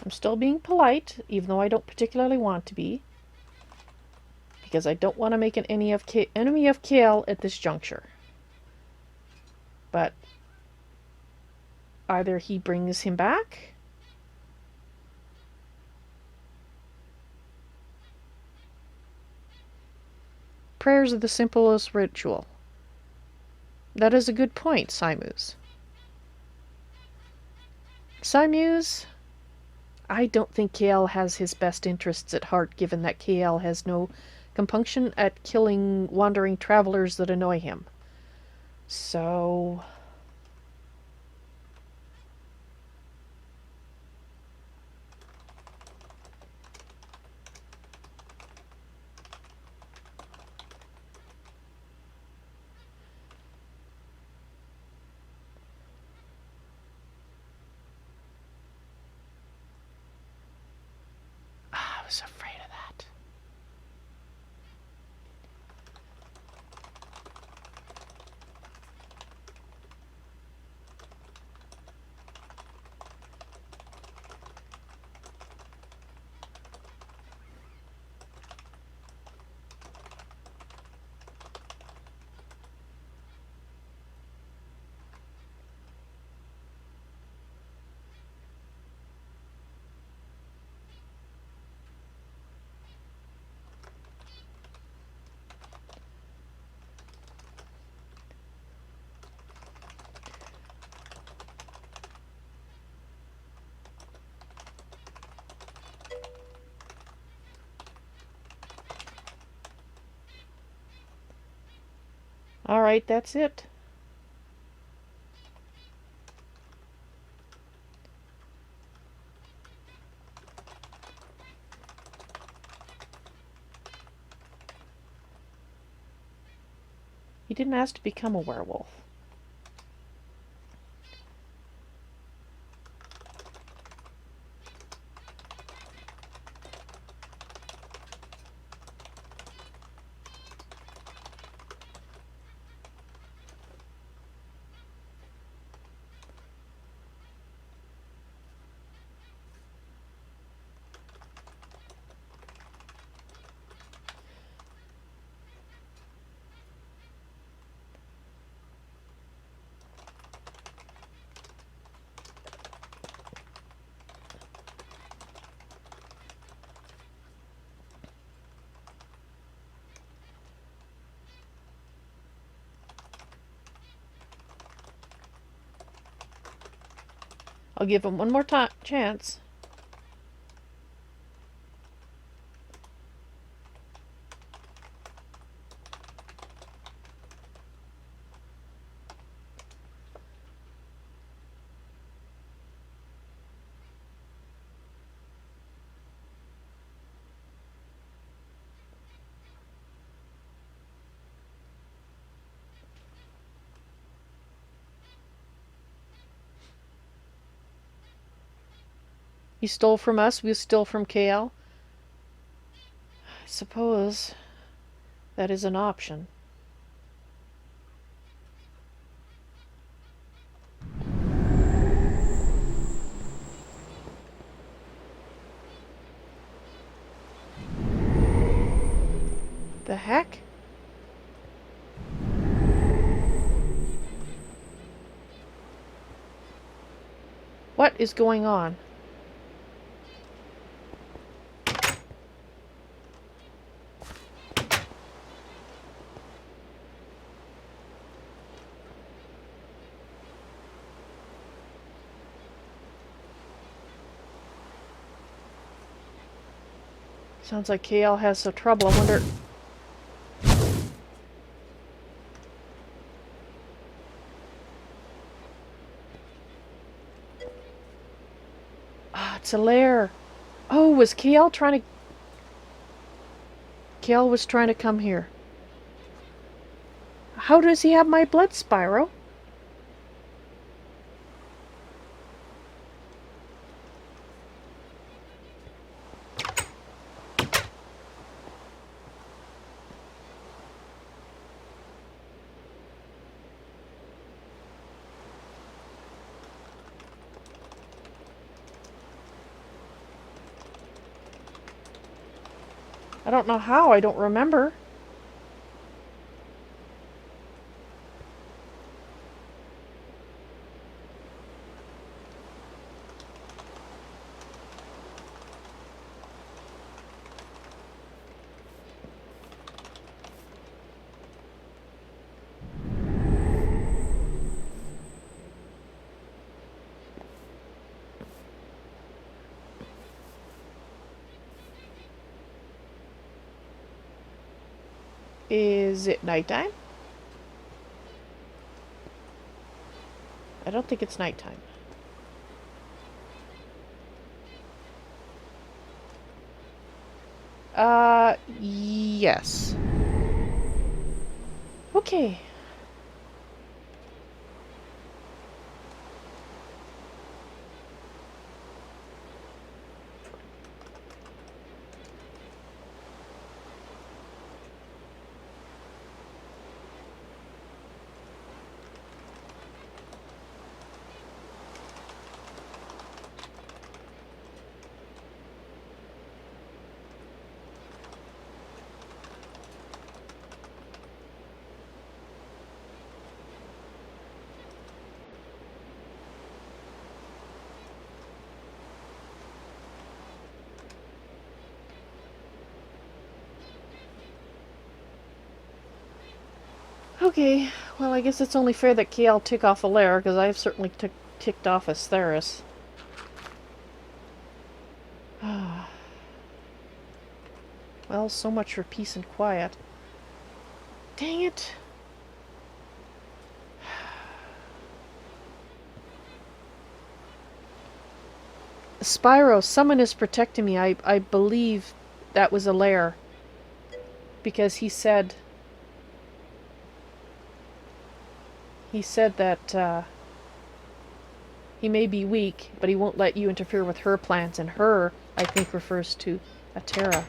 I'm still being polite, even though I don't particularly want to be. Because I don't want to make an enemy of Kale at this juncture. But Either he brings him back, prayers are the simplest ritual. That is a good point, Simuse. Simuse, I don't think KL has his best interests at heart, given that KL has no compunction at killing wandering travelers that annoy him. So... I was afraid of that. Alright, that's it. He didn't ask to become a werewolf. I'll give him one more chance. He stole from us, we stole from KL. I suppose that is an option. The heck? What is going on? Sounds like KL has some trouble. I wonder... Ah, it's a lair. Oh, was KL trying to... KL was trying to come here. How does he have my blood, Spyro? I don't know how, I don't remember. Is it nighttime? I don't think it's nighttime. Yes. Okay. Okay, well, I guess it's only fair that KL tick off a lair, because I've certainly ticked off Asteris. Well, so much for peace and quiet. Dang it. Spyro, someone is protecting me. I believe that was a lair. Because he said that he may be weak, but he won't let you interfere with her plans, and her, I think, refers to Atera.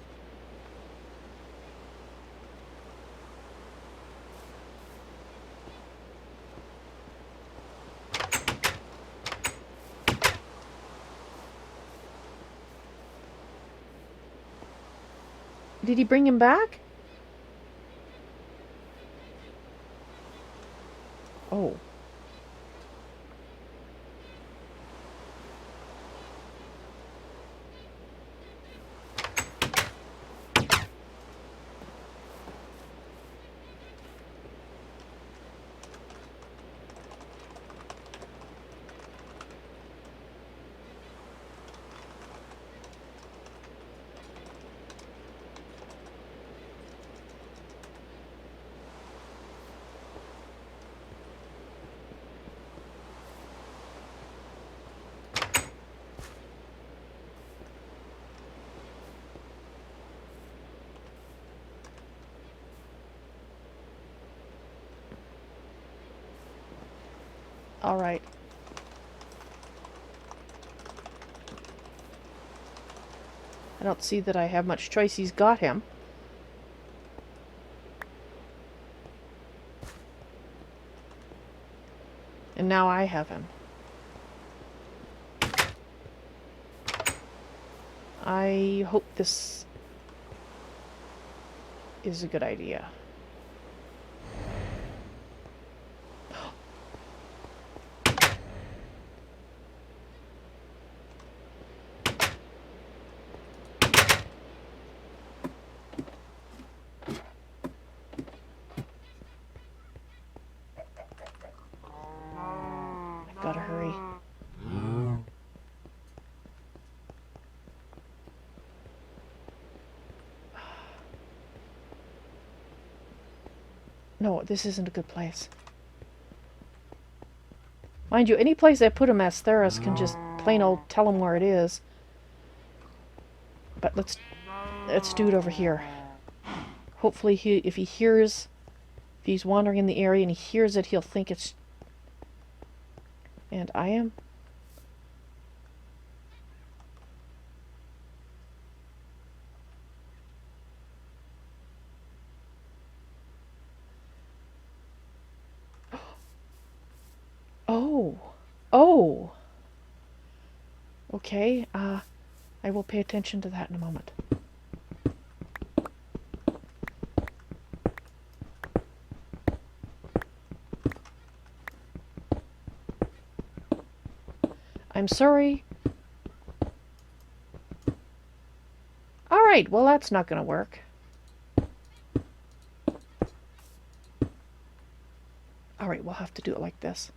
Did he bring him back? Oh. Alright. I don't see that I have much choice. He's got him. And now I have him. I hope this is a good idea. Gotta hurry. No, this isn't a good place. Mind you, any place I put him, Asteris can just plain old tell him where it is. But let's do it over here. Hopefully, if he's wandering in the area and he hears it, he'll think it's... And I am... Oh. Oh. Okay, I will pay attention to that in a moment. I'm sorry. Alright, well that's not gonna work. Alright, we'll have to do it like this.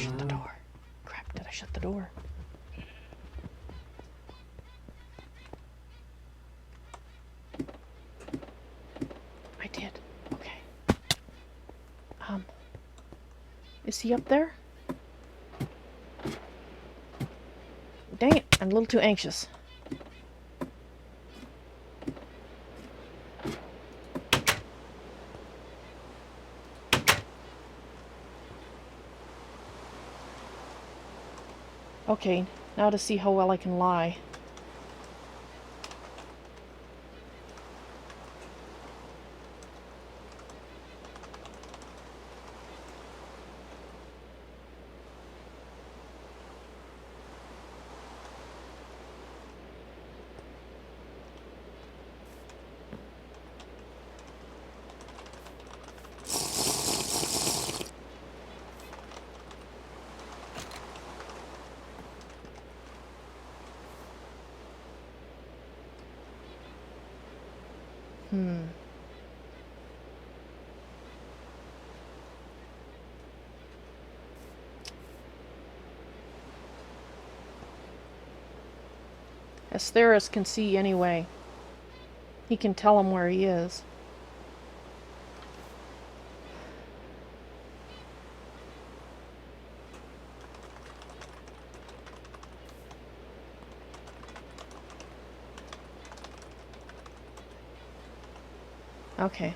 shut the door? Crap, did I shut the door? I did. Okay. Is he up there? Dang it, I'm a little too anxious. Okay, now to see how well I can lie. Astheris can see anyway. He can tell him where he is. Okay.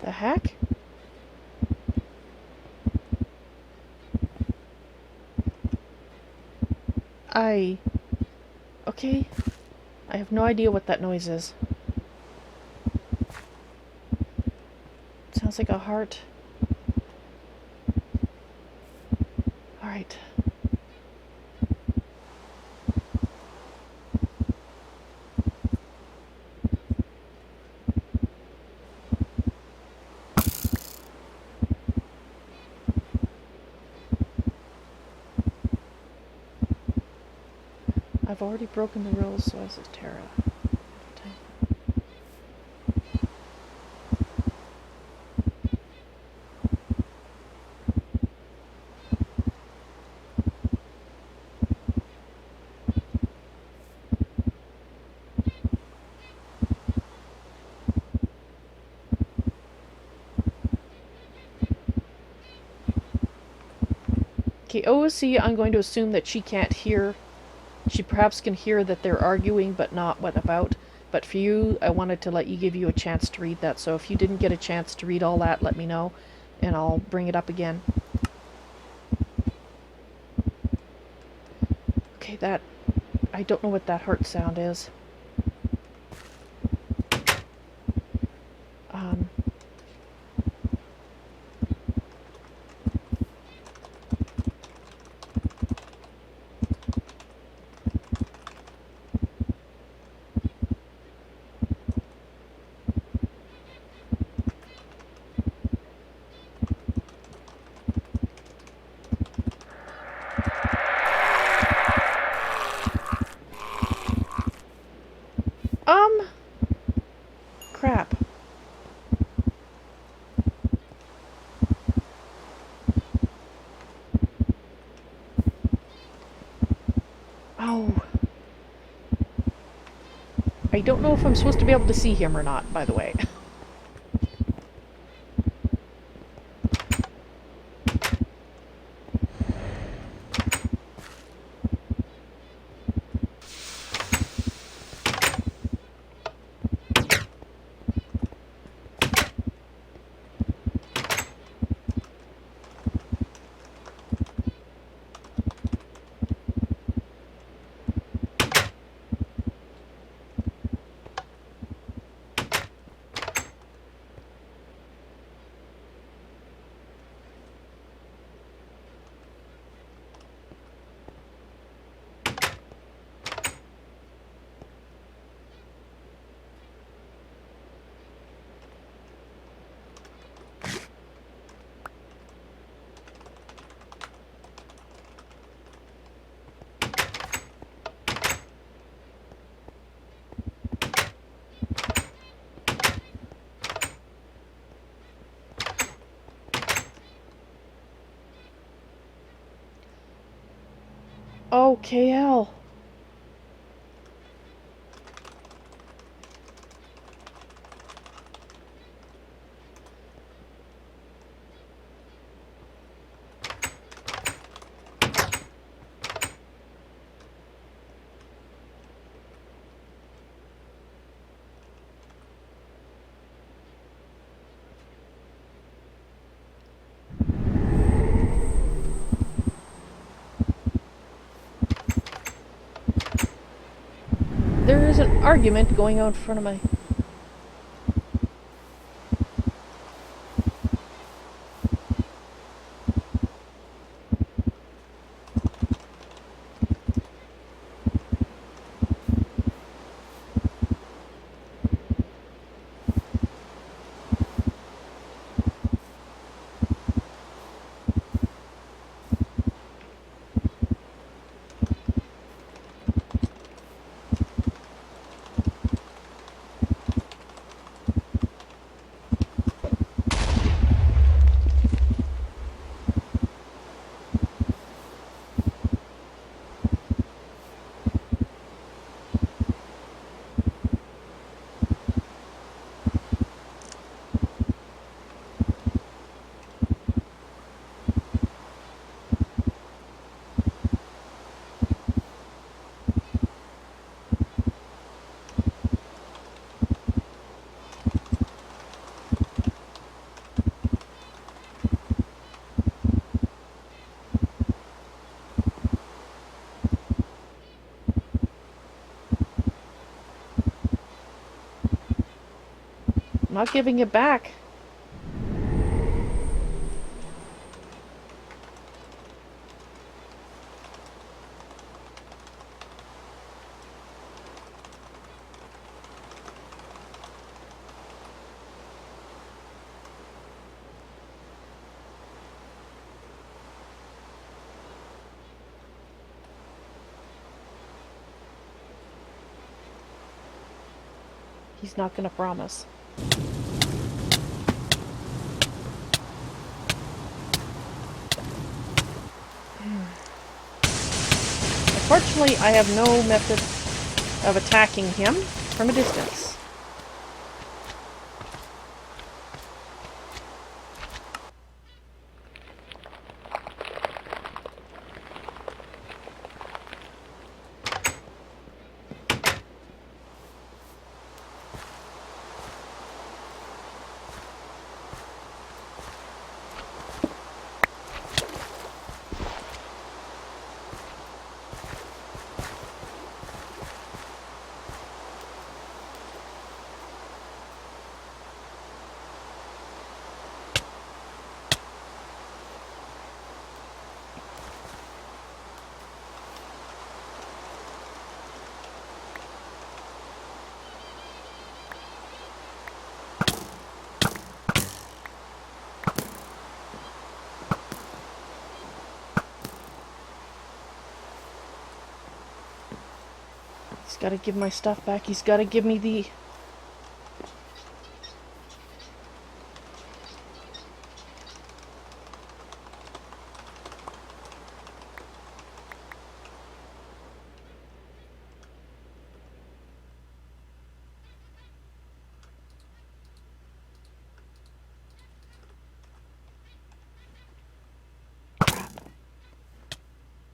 The heck? Okay. I have no idea what that noise is. It sounds like a heart. Alright. I've already broken the rules, so as is Tara. Okay, OSC, I'm going to assume that she can't hear. She perhaps can hear that they're arguing, but not what about. But for you, I wanted to give you a chance to read that. So if you didn't get a chance to read all that, let me know, and I'll bring it up again. Okay, that... I don't know what that heart sound is. Crap. Oh. I don't know if I'm supposed to be able to see him or not, by the way. Oh, KL. There is an argument going on in front of my... I'm not giving it back. He's not gonna promise. Unfortunately, I have no method of attacking him from a distance. He's gotta give my stuff back. He's gotta give me the...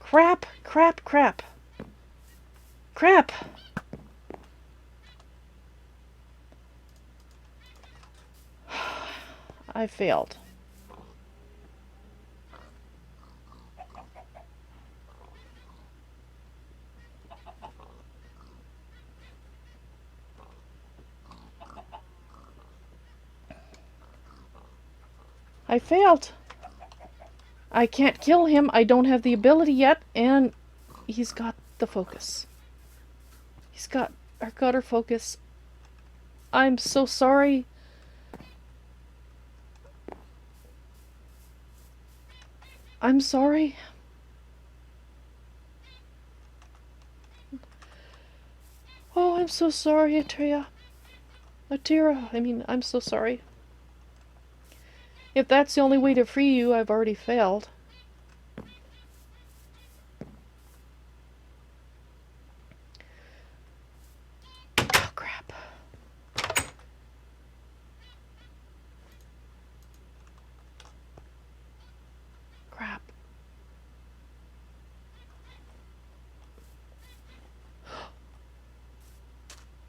Crap! Crap! Crap! Crap! I failed. I failed. I can't kill him. I don't have the ability yet, and he's got the focus. He's got our focus. I'm so sorry. I'm sorry. Oh, I'm so sorry, Atira. I'm so sorry. If that's the only way to free you, I've already failed.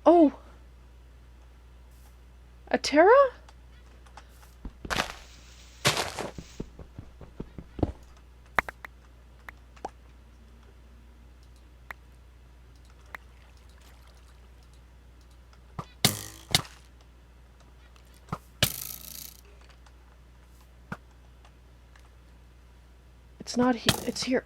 Oh! A Terra? It's not here. It's here.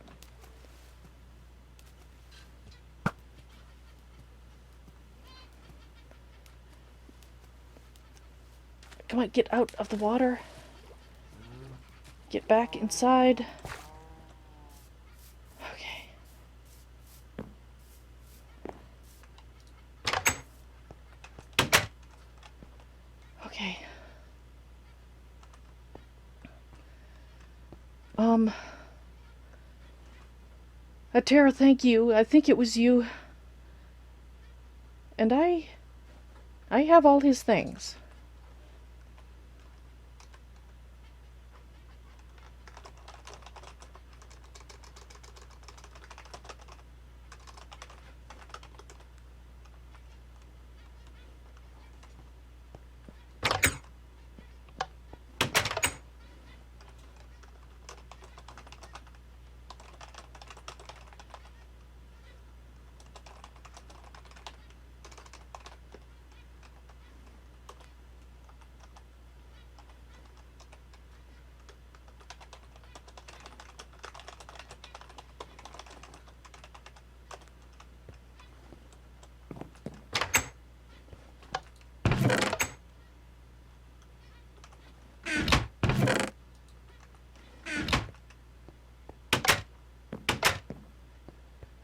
Come on, get out of the water. Get back inside. Okay. Okay. Atera, thank you. I think it was you. And I have all his things.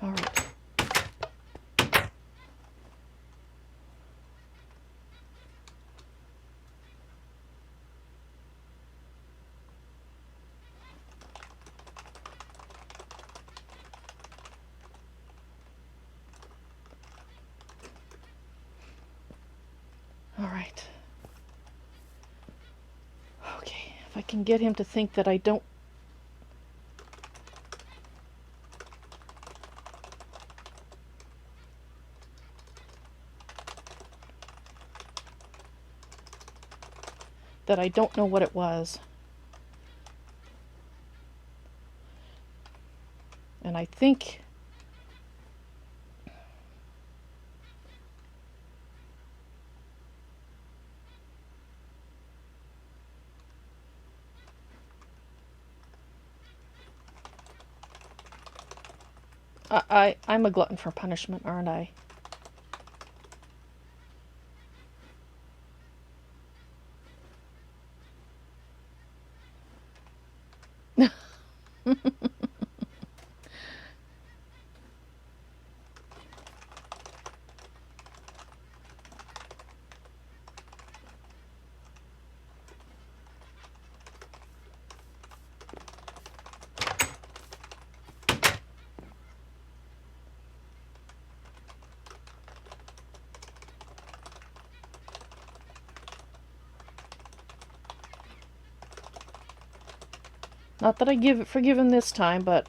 All right. All right. Okay, if I can get him to think that I don't... that I don't know what it was. And I think... I'm a glutton for punishment, aren't I? Not that I forgive him this time, but...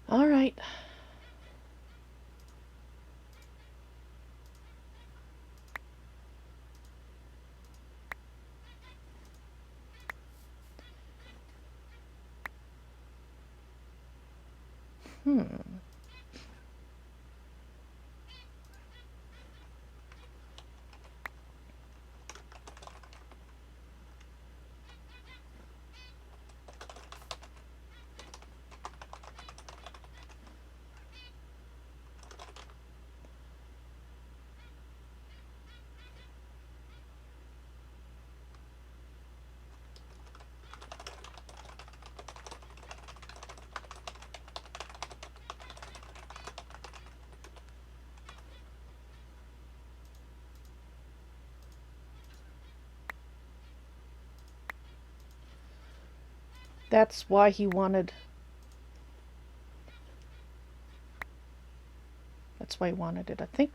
All right. That's why he wanted... That's why he wanted it, I think.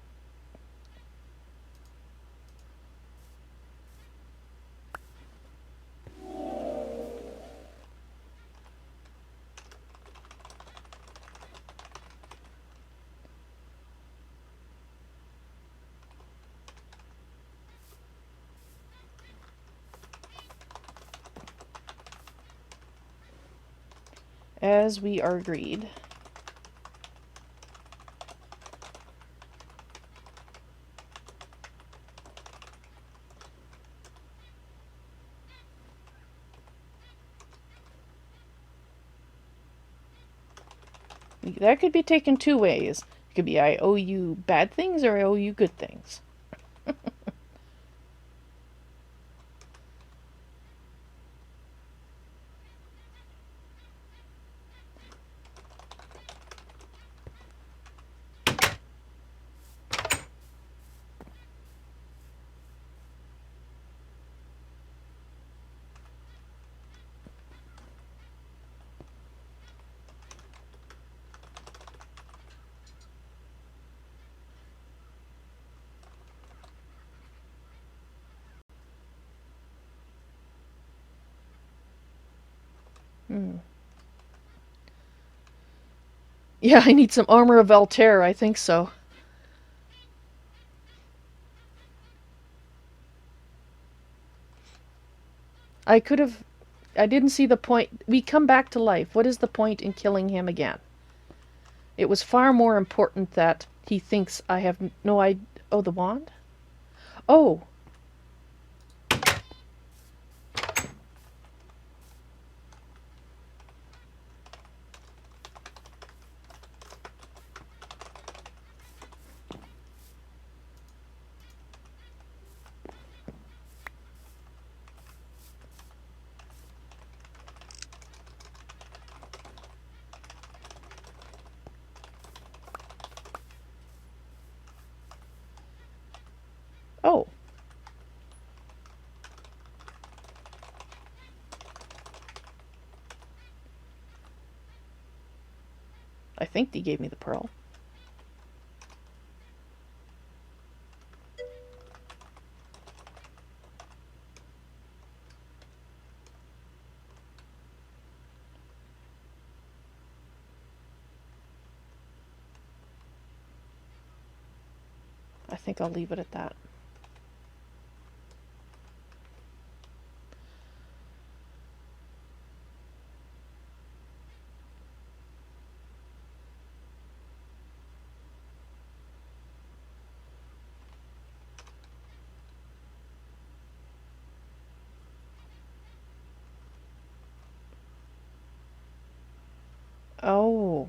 As we are agreed. That could be taken two ways. It could be I owe you bad things or I owe you good things. Yeah, I need some armor of Altair, I think so. I could have... I didn't see the point. We come back to life. What is the point in killing him again? It was far more important that he thinks I have no idea... Oh, the wand? Oh! Oh. I think he gave me the pearl. I think I'll leave it at that. Oh.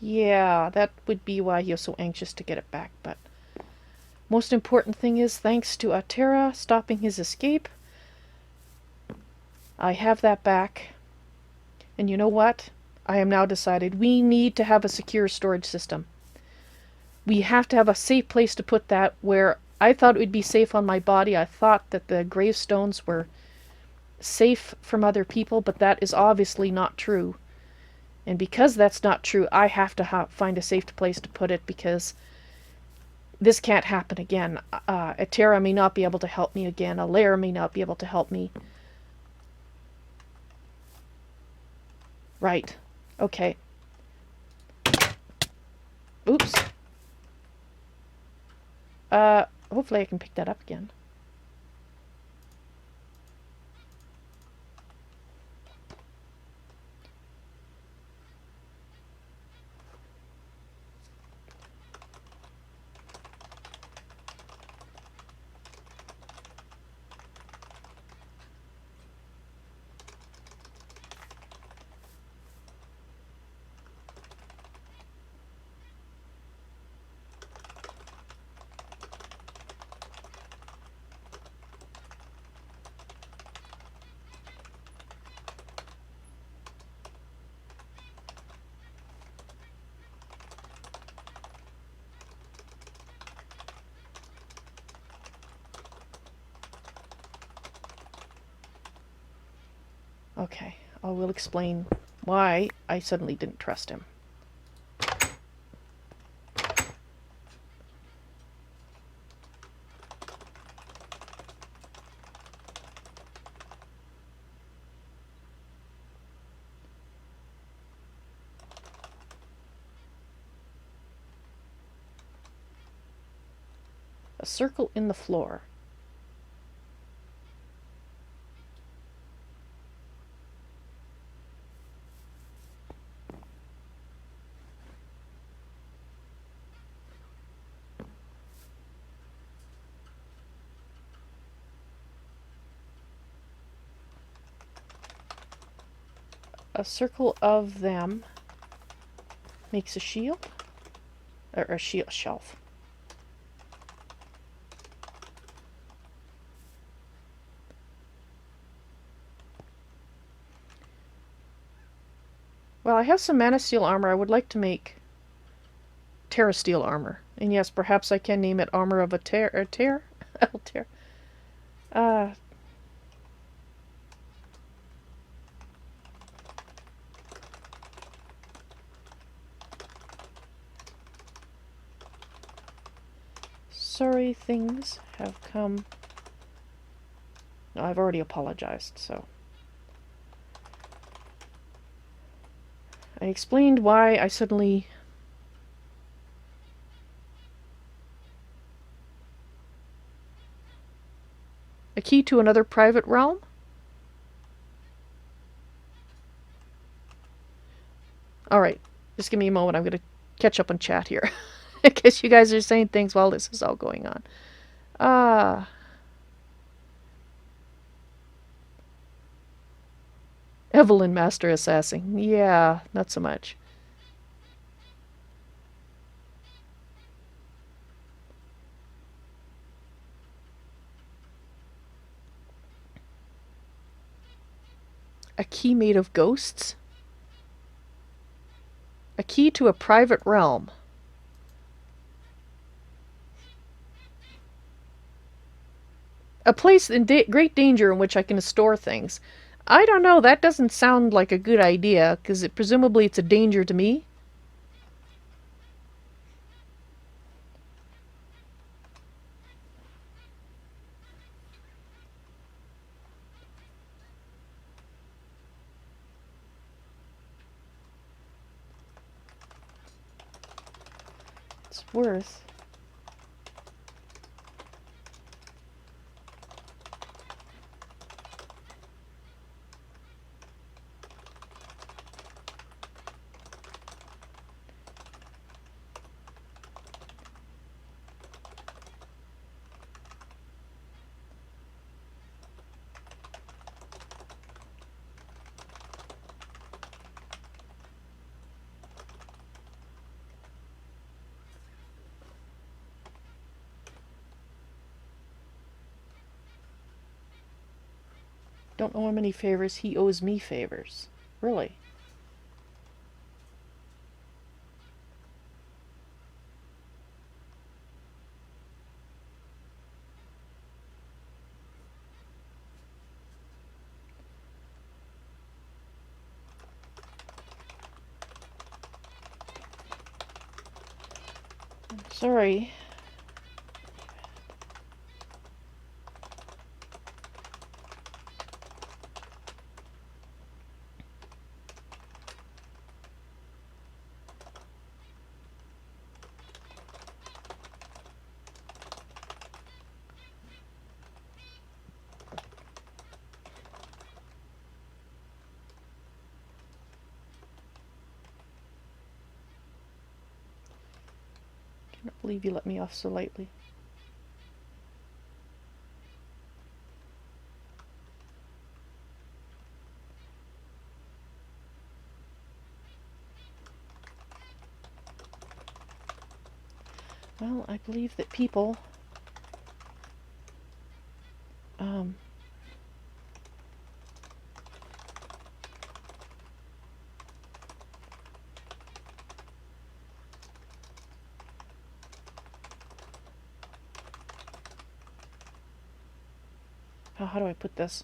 Yeah, that would be why he was so anxious to get it back, but... Most important thing is, thanks to Atera stopping his escape, I have that back. And you know what? I am now decided we need to have a secure storage system. We have to have a safe place to put that where I thought it would be safe on my body. I thought that the gravestones were safe from other people, but that is obviously not true. And because that's not true, I have to find a safe place to put it because this can't happen again. Atera may not be able to help me again. Alair may not be able to help me. Right. Okay. Oops. Hopefully I can pick that up again. Okay, I will explain why I suddenly didn't trust him. A circle in the floor. A circle of them makes a shield, or a shield shelf. Well, I have some mana steel armor. I would like to make Terra steel armor. And yes, perhaps I can name it armor of a tear? Altair. Uh, sorry things have come. No, I've already apologized, so. I explained why I suddenly... A key to another private realm? Alright, just give me a moment. I'm going to catch up on chat here. I guess you guys are saying things while this is all going on. Evalyn, Master Assassin. Yeah, not so much. A key made of ghosts? A key to a private realm. A place in great danger in which I can store things. I don't know, that doesn't sound like a good idea, because presumably it's a danger to me. It's worth... Don't owe him any favors, he owes me favors. Really? Sorry. I can't believe you let me off so lightly. Well, I believe that people... how do I put this?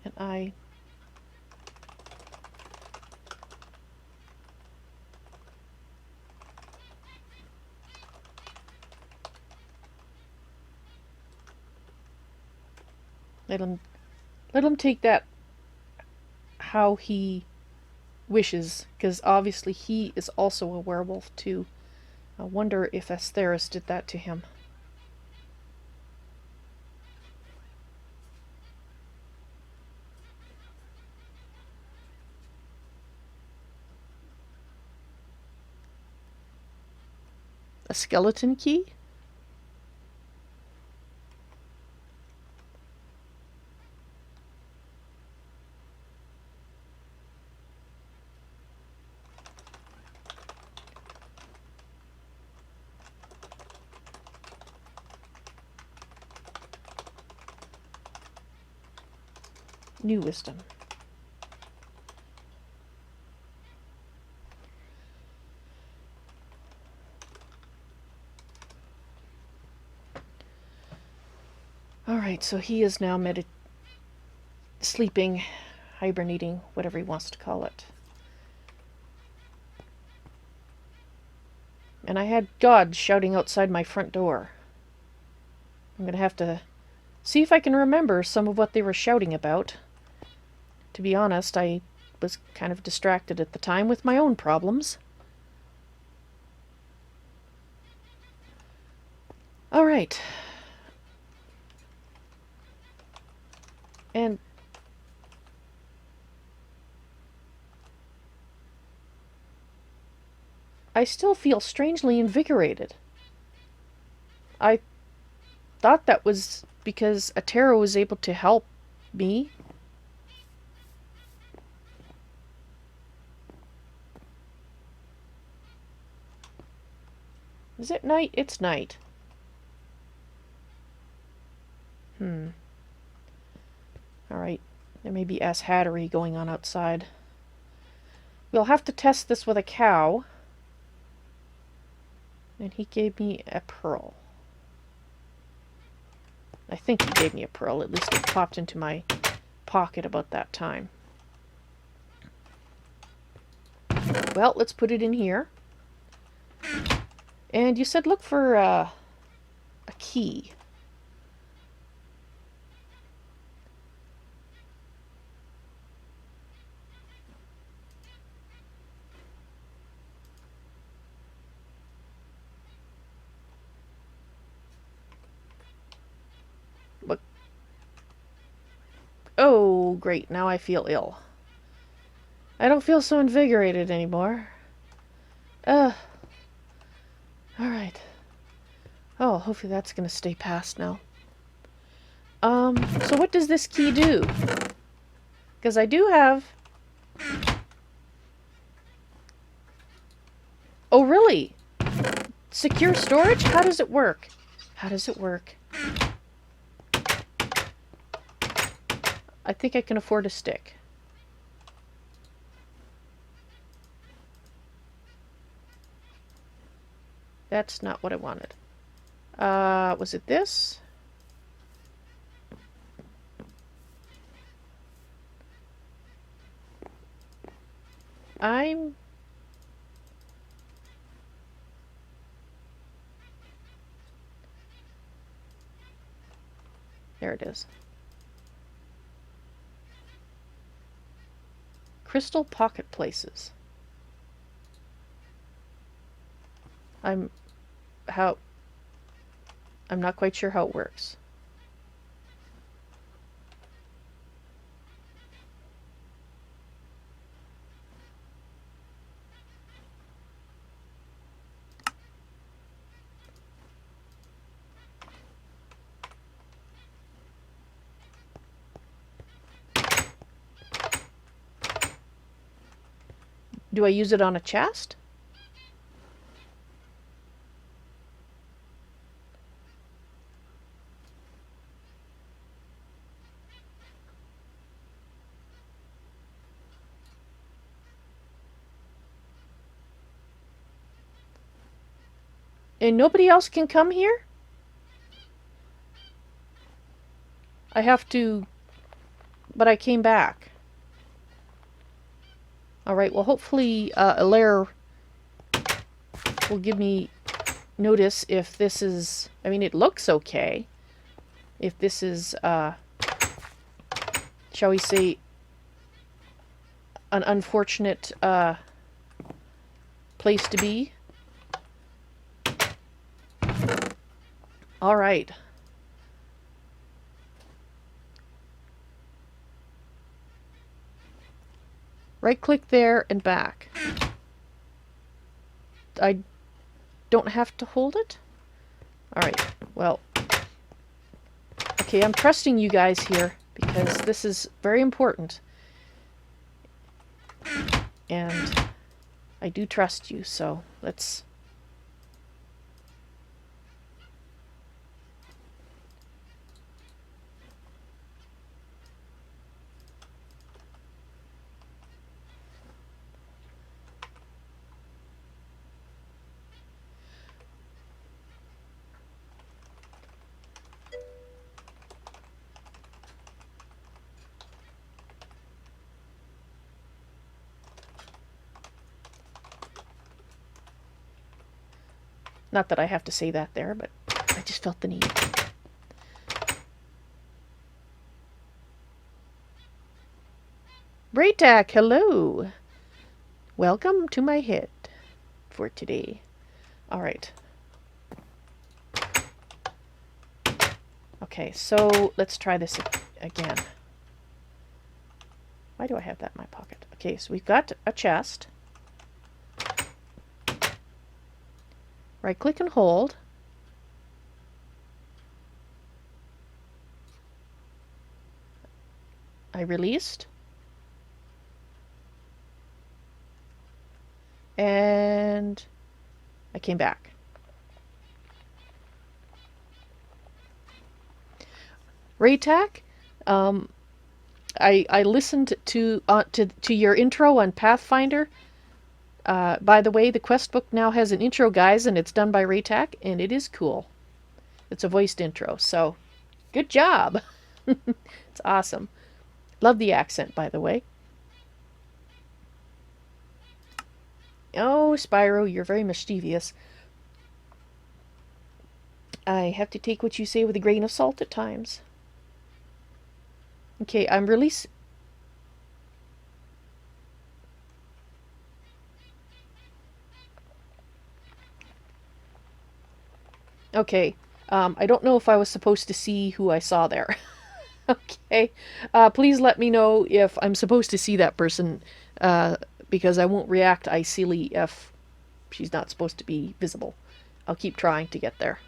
Can I... let him take that how he wishes, because obviously he is also a werewolf too. I wonder if Asteris did that to him. A skeleton key? New wisdom. Alright, so he is now sleeping, hibernating, whatever he wants to call it. And I had gods shouting outside my front door. I'm gonna have to see if I can remember some of what they were shouting about. To be honest, I was kind of distracted at the time with my own problems. Alright. And I still feel strangely invigorated. I thought that was because Atero was able to help me. Is it night? It's night. Alright. There may be ass-hattery going on outside. We'll have to test this with a cow. And he gave me a pearl. I think he gave me a pearl. At least it popped into my pocket about that time. Well, let's put it in here. And you said look for a key. Look. Oh, great. Now I feel ill. I don't feel so invigorated anymore. Alright. Oh, hopefully that's gonna stay past now. So what does this key do? Because I do have... Oh, really? Secure storage? How does it work? How does it work? I think I can afford a stick. That's not what I wanted. Was it this? There it is. Crystal pocket places. I'm not quite sure how it works. Do I use it on a chest? And nobody else can come here? I have to but I came back. Alright, well hopefully a layer will give me notice if this is... I mean, it looks okay. If this is, shall we say, an unfortunate place to be. Alright. Right click there and back. I don't have to hold it? Alright, well. Okay, I'm trusting you guys here because this is very important. And I do trust you, so let's... Not that I have to say that there, but I just felt the need. Braytac, hello! Welcome to my head for today. Alright. Okay, so let's try this again. Why do I have that in my pocket? Okay, so we've got a chest. Right click and hold. I released. And I came back. Raytac, I listened to your intro on Pathfinder. By the way, the quest book now has an intro, guys, and it's done by Raytac, and it is cool. It's a voiced intro, so good job. It's awesome. Love the accent, by the way. Oh, Spyro, you're very mischievous. I have to take what you say with a grain of salt at times. Okay, I'm releasing... Okay, I don't know if I was supposed to see who I saw there. Okay, please let me know if I'm supposed to see that person, because I won't react icily if she's not supposed to be visible. I'll keep trying to get there.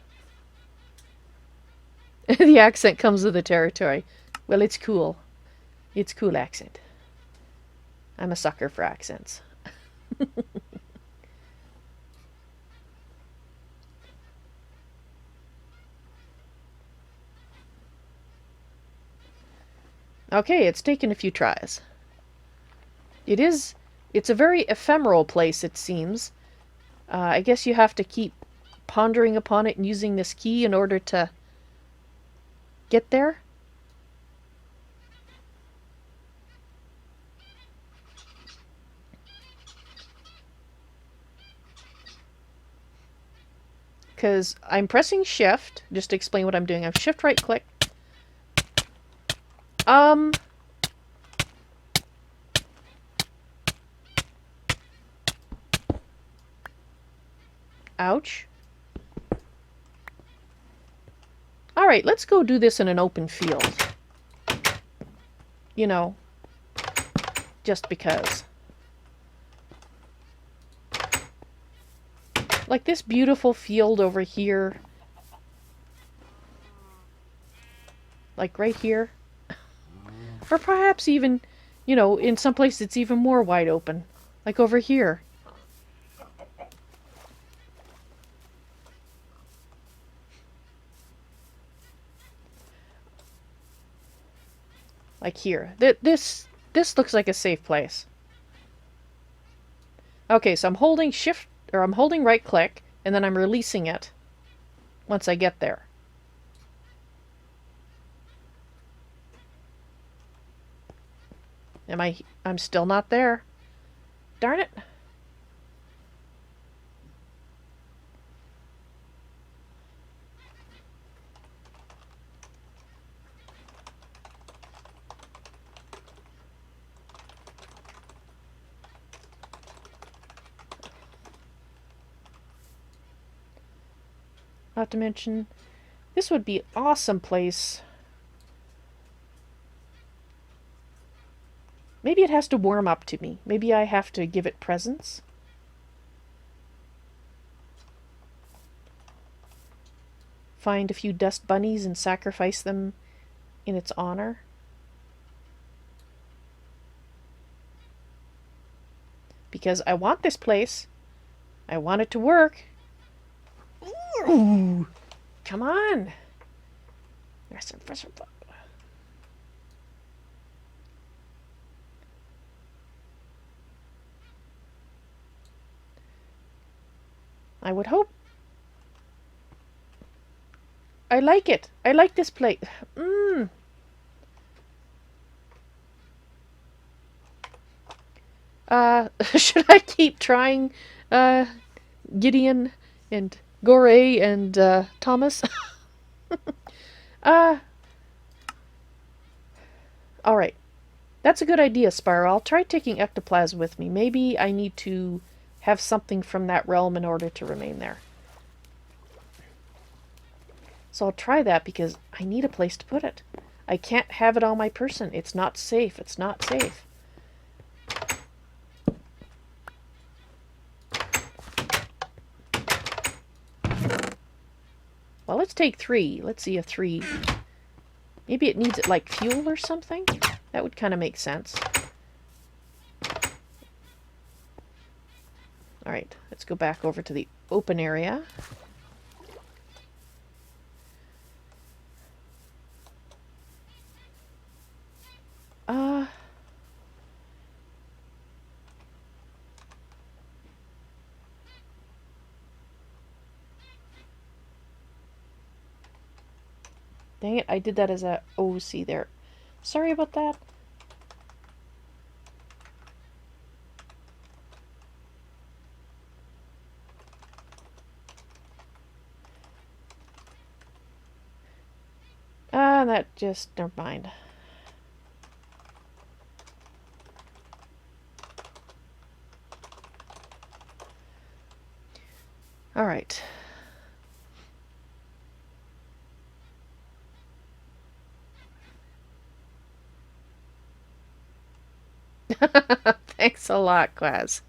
The accent comes with the territory. Well, it's cool. It's cool accent. I'm a sucker for accents. Okay, it's taken a few tries. It's a very ephemeral place, it seems. I guess you have to keep pondering upon it and using this key in order to get there. Because I'm pressing shift, just to explain what I'm doing. I'm shift right click. Ouch. Alright, let's go do this in an open field. You know, just because. Like this beautiful field over here. Like right here. Or perhaps even, you know, in some place it's even more wide open. Like over here. Like here. This looks like a safe place. Okay, so I'm holding shift, or I'm holding right click, and then I'm releasing it once I get there. I'm still not there. Darn it. Not to mention, this would be an awesome place. Maybe it has to warm up to me. Maybe I have to give it presents. Find a few dust bunnies and sacrifice them in its honor. Because I want this place. I want it to work. Ooh, come on. I would hope. I like it. I like this place. Should I keep trying Gideon and Gore and Thomas? Alright. That's a good idea, Spyro. I'll try taking ectoplasm with me. Maybe I need to have something from that realm in order to remain there. So I'll try that because I need a place to put it. I can't have it on my person. It's not safe. It's not safe. Well, let's take 3. Let's see if 3... Maybe it needs it like fuel or something? That would kind of make sense. Alright, let's go back over to the open area. Dang it, I did that as a OC there. Sorry about that. That just... never mind. Alright. Thanks a lot, Quaz.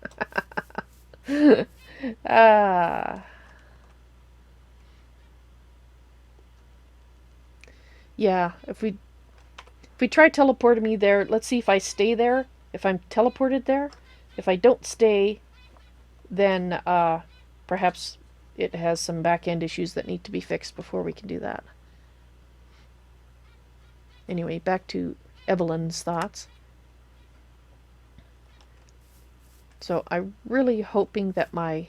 Yeah, if we try teleporting me there, let's see if I stay there. If I'm teleported there. If I don't stay, then perhaps it has some back-end issues that need to be fixed before we can do that. Anyway, back to Evalyn's thoughts. So I'm really hoping that my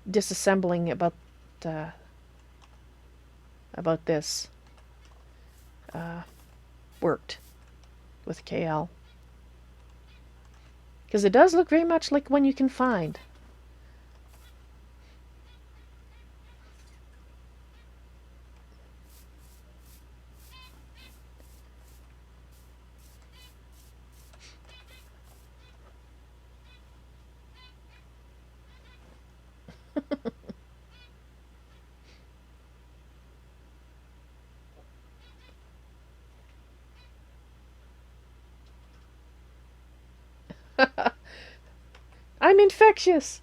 disassembling about this worked with KL. Because it does look very much like one you can find. I'm infectious!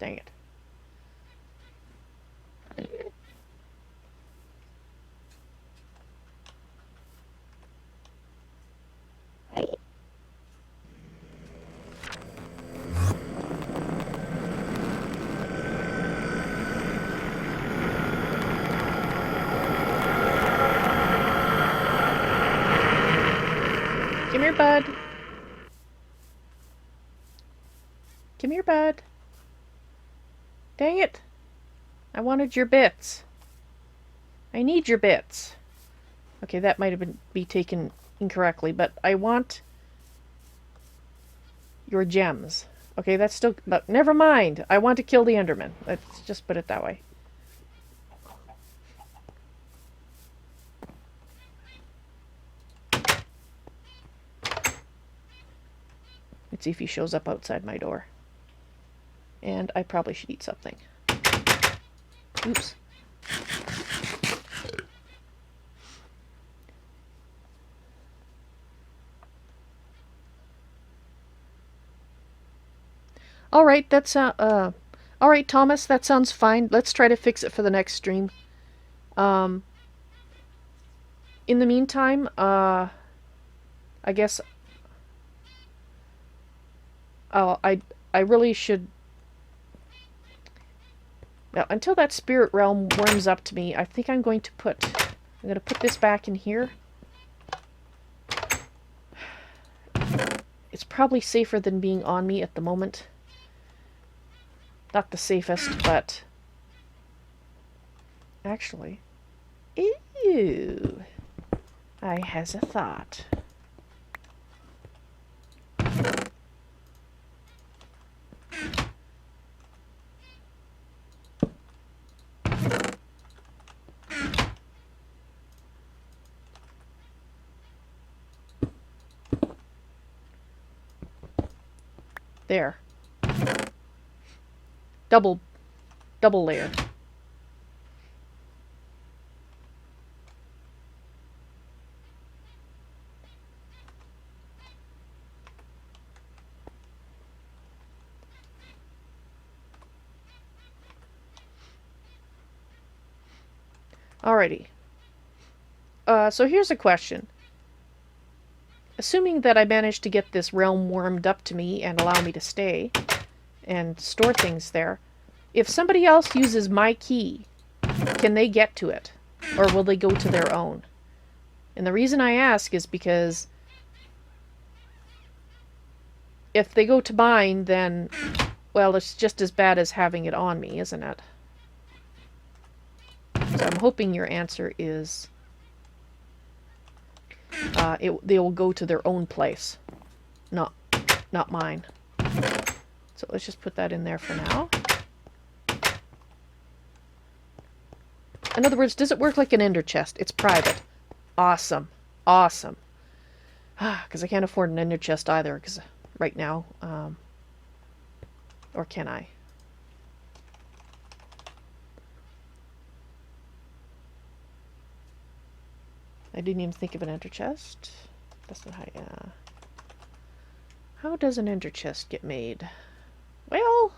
Dang it. bud. Come here, bud. Dang it. I wanted your bits. I need your bits. Okay, that might have be taken incorrectly, but I want your gems. Okay, that's still... But never mind. I want to kill the Enderman. Let's just put it that way. Let's see if he shows up outside my door. And I probably should eat something. Oops. All right, that's all right, Thomas, that sounds fine. Let's try to fix it for the next stream. In the meantime, I guess I really should... Well, until that spirit realm warms up to me, I think I'm going to put this back in here. It's probably safer than being on me at the moment. Not the safest, but... Actually... Ew. I has a thought. There. Double layer. Alrighty. So here's a question. Assuming that I manage to get this realm warmed up to me and allow me to stay and store things there, if somebody else uses my key, can they get to it? Or will they go to their own? And the reason I ask is because if they go to mine, then, well, it's just as bad as having it on me, isn't it? So I'm hoping your answer is they will go to their own place, not mine. So let's just put that in there for now. In other words, does it work like an ender chest? It's private. Awesome. Awesome. Because I can't afford an ender chest either, because right now, or can I? I didn't even think of an ender chest. That's not how does an ender chest get made? Well...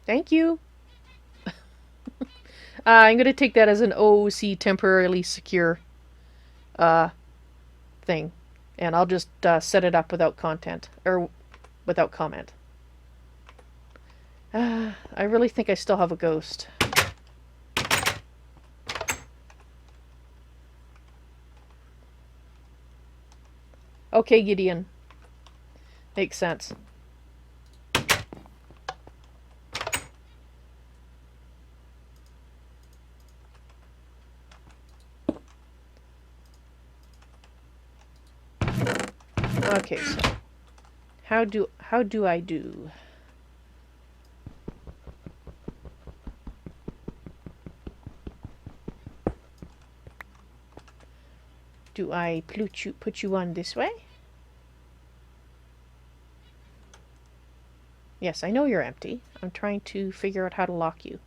Thank you. I'm going to take that as an OOC temporarily secure thing. And I'll just set it up without content. Or without comment. I really think I still have a ghost. Okay, Gideon. Makes sense. Okay, so how do I do? Do I put you on this way? Yes, I know you're empty. I'm trying to figure out how to lock you.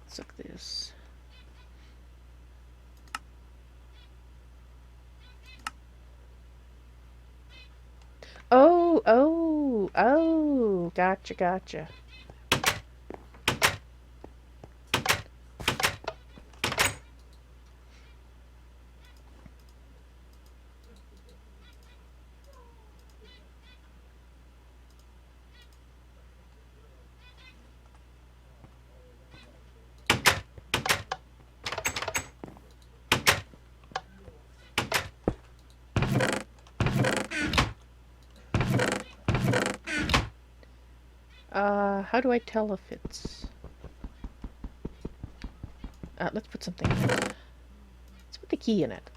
Let's look at this. Oh, gotcha, gotcha. How do I tell if it's... let's put something in it. Let's put the key in it.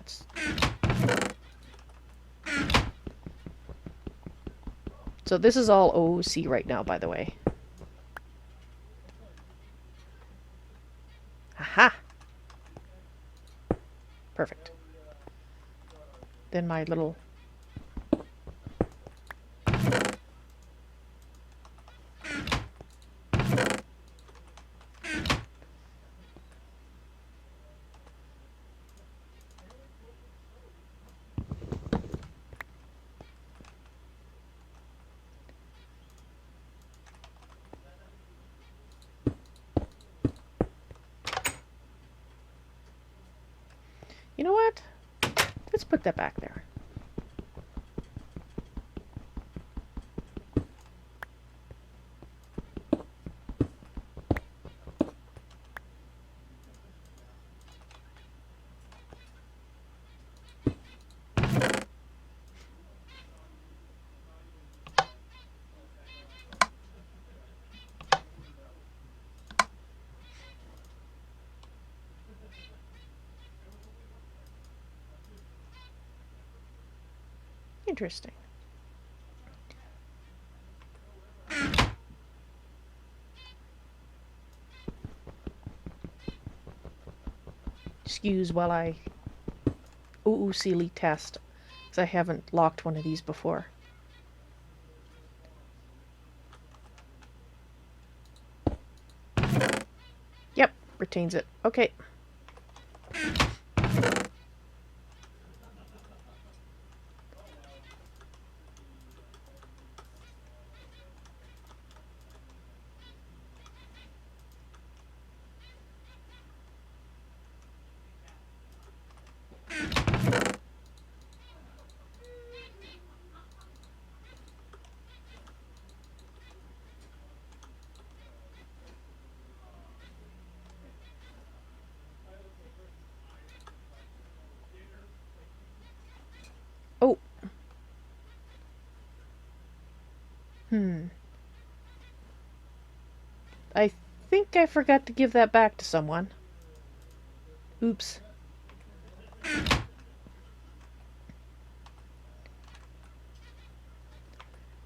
So this is all OOC right now, by the way. Aha! Perfect. Then my little... You know what? Let's put that back there. Interesting. Excuse while I OOC test, because I haven't locked one of these before. Yep, retains it. Okay. Oh. I think I forgot to give that back to someone. Oops.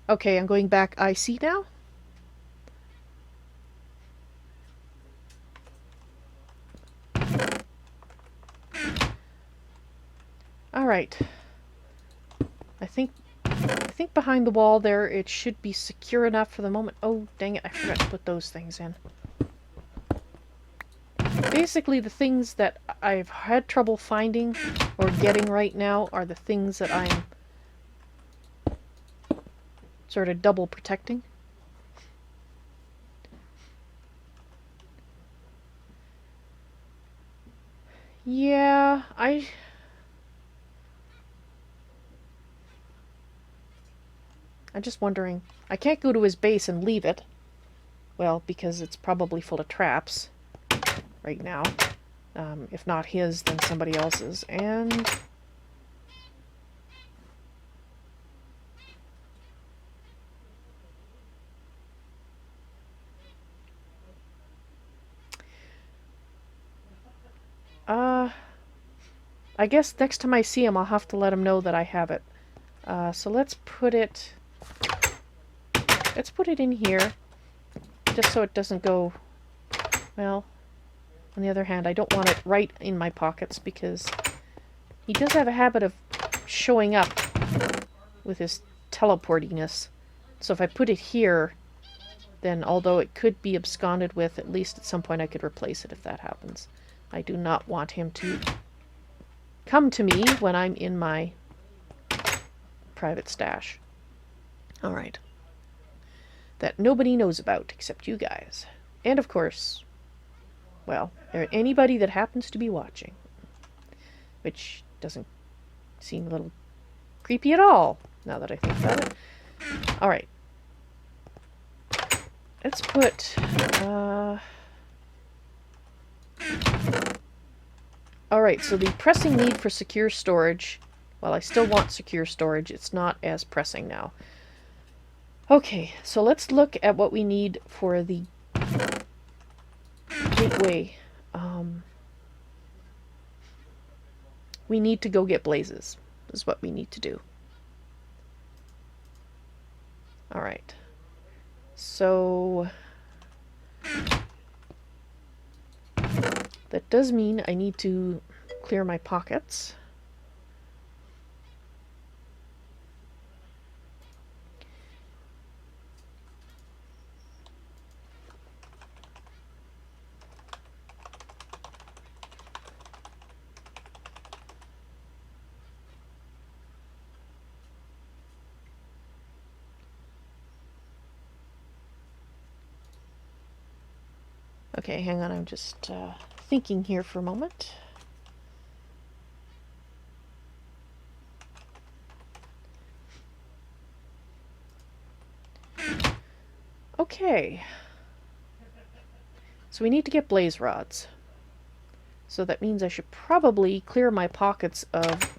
Okay, I'm going back IC now. Alright. I think behind the wall there it should be secure enough for the moment. Oh, dang it, I forgot to put those things in. Basically, the things that I've had trouble finding or getting right now are the things that I'm sort of double protecting. Yeah, I'm just wondering. I can't go to his base and leave it. Well, because it's probably full of traps right now. If not his, then somebody else's. And... I guess next time I see him, I'll have to let him know that I have it. So let's put it in here, just so it doesn't go, well, on the other hand, I don't want it right in my pockets, because he does have a habit of showing up with his teleportiness. So if I put it here, then although it could be absconded with, at least at some point I could replace it if that happens. I do not want him to come to me when I'm in my private stash. Alright. That nobody knows about except you guys. And of course, well, anybody that happens to be watching. Which doesn't seem a little creepy at all, now that I think about it. Alright. Let's put, Alright, so the pressing need for secure storage, well, I still want secure storage, it's not as pressing now. Okay, so let's look at what we need for the gateway. We need to go get blazes, is what we need to do. Alright. So that does mean I need to clear my pockets. Okay, hang on, I'm just thinking here for a moment. Okay. So we need to get blaze rods. So that means I should probably clear my pockets of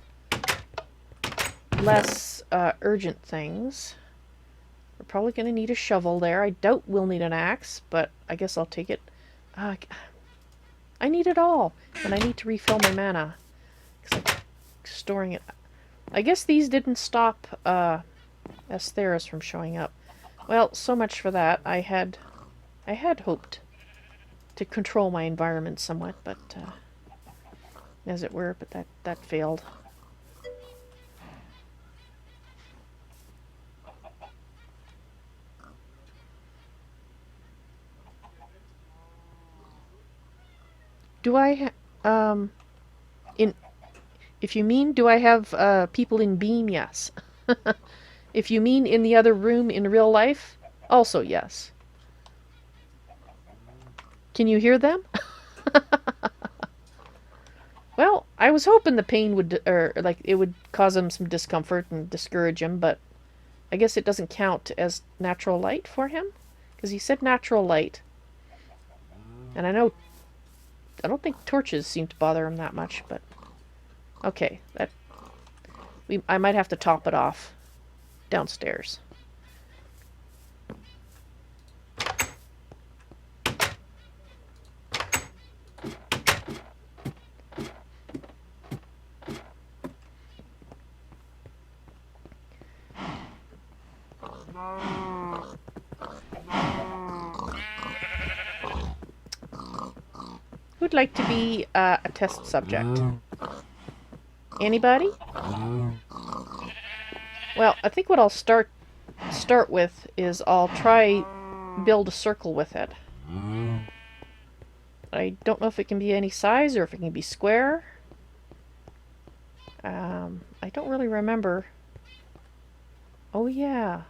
less urgent things. We're probably going to need a shovel there. I doubt we'll need an axe, but I guess I'll take it. I need it all, and I need to refill my mana. Because I'm storing it. I guess these didn't stop Astheris from showing up. Well, so much for that. I had hoped to control my environment somewhat, but as it were, but that failed. Do I if you mean do I have people in Beam, yes. If you mean in the other room in real life, also yes. Can you hear them? Well, I was hoping the pain would, or like it would cause him some discomfort and discourage him, but I guess it doesn't count as natural light for him, because he said natural light, and I don't think torches seem to bother him that much, but okay, I might have to top it off downstairs. Who'd like to be a test subject? Anybody? Well, I think what I'll start with is I'll try build a circle with it. I don't know if it can be any size or if it can be square. I don't really remember. Oh yeah.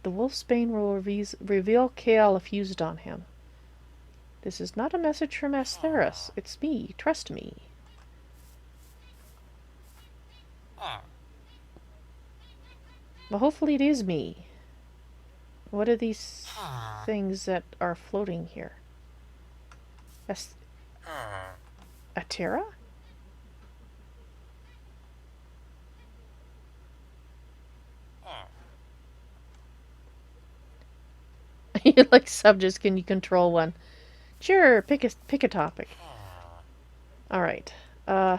The wolfsbane will reveal Kale if used on him. This is not a message from Astheris. It's me. Trust me. Well, hopefully it is me. What are these things that are floating here? Atera? You like subjects, can you control one? Sure, pick a topic. Alright. Ooh,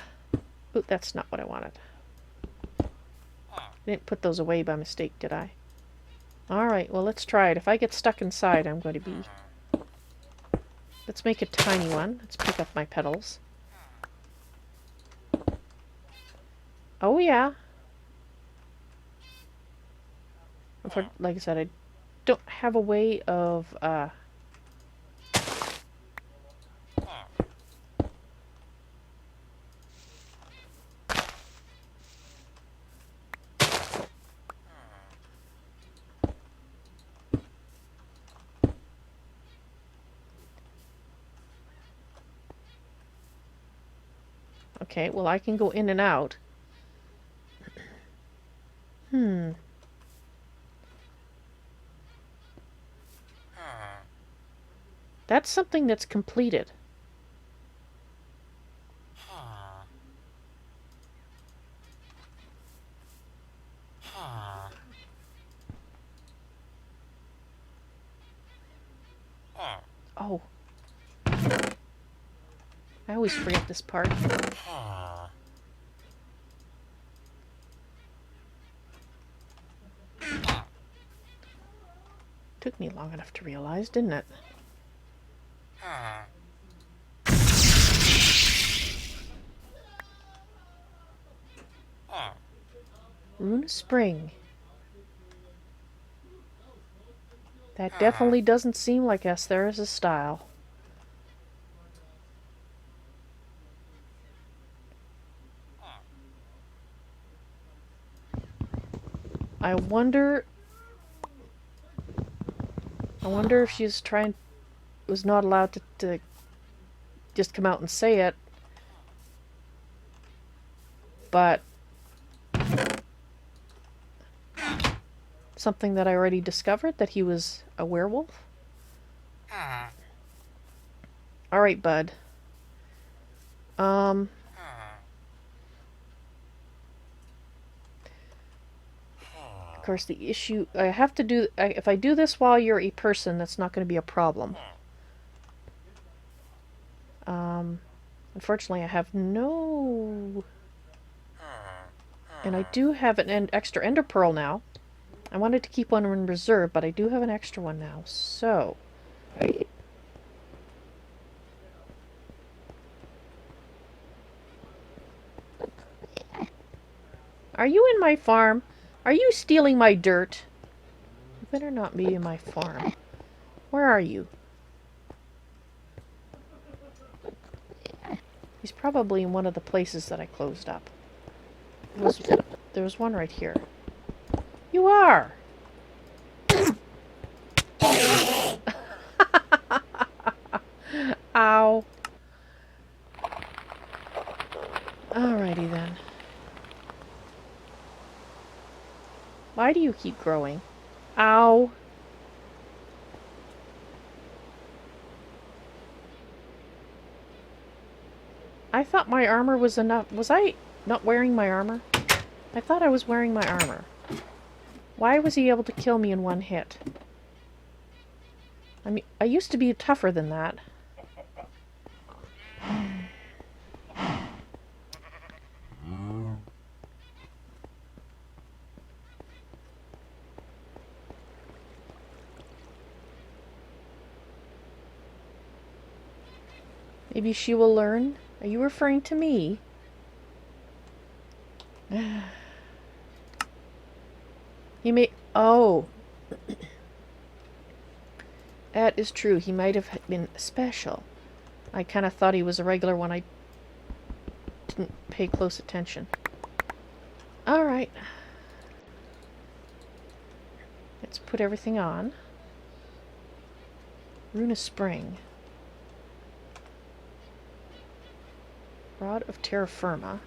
that's not what I wanted. I didn't put those away by mistake, did I? Alright, well let's try it. If I get stuck inside, I'm going to be... Let's make a tiny one. Let's pick up my petals. Oh yeah. Like I said, I don't have a way of... Okay, well, I can go in and out. That's something that's completed. Oh. I always forget this part. Took me long enough to realize, didn't it? Rune Spring. That definitely doesn't seem like Astheris' style. I wonder if she's was not allowed to just come out and say it, but something that I already discovered, that he was a werewolf. Alright, bud. Of course, the issue... I have to do... if I do this while you're a person, that's not going to be a problem. Unfortunately, I have no... And I do have an extra ender pearl now. I wanted to keep one in reserve, but I do have an extra one now, so... Are you in my farm? Are you stealing my dirt? You better not be in my farm. Where are you? He's probably in one of the places that I closed up. There was one right here. You are! Ow. Alrighty then. Why do you keep growing? Ow. I thought my armor was enough. Was I not wearing my armor? I thought I was wearing my armor. Why was he able to kill me in one hit? I mean, I used to be tougher than that. Maybe she will learn. Are you referring to me? He may... Oh. That is true. He might have been special. I kind of thought he was a regular one. I didn't pay close attention. Alright. Let's put everything on. Runa Spring. Rod of Terra Firma.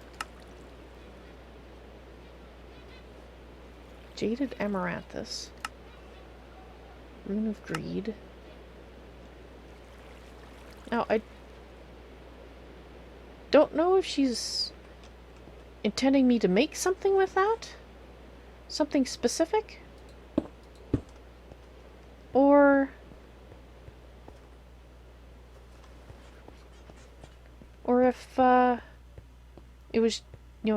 Jaded Amaranthus. Rune of Greed. Now, I don't know if she's intending me to make something with that. Something specific. Or if it was,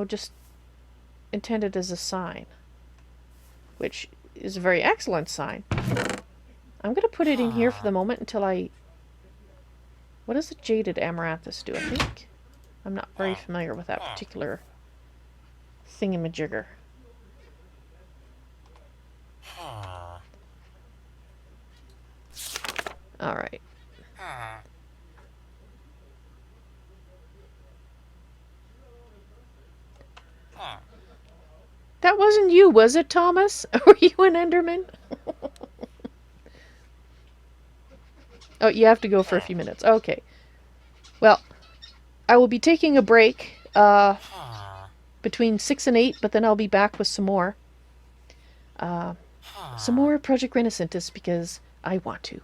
just intended as a sign. Which is a very excellent sign. I'm going to put it in here for the moment until I... What does the Jaded Amaranthus do, I think? I'm not very familiar with that particular thingamajigger. Alright. That wasn't you, was it, Thomas? Were you an Enderman? Oh, you have to go for a few minutes. Okay. Well, I will be taking a break between 6 and 8, but then I'll be back with some more. Some more Project Renascintis because I want to.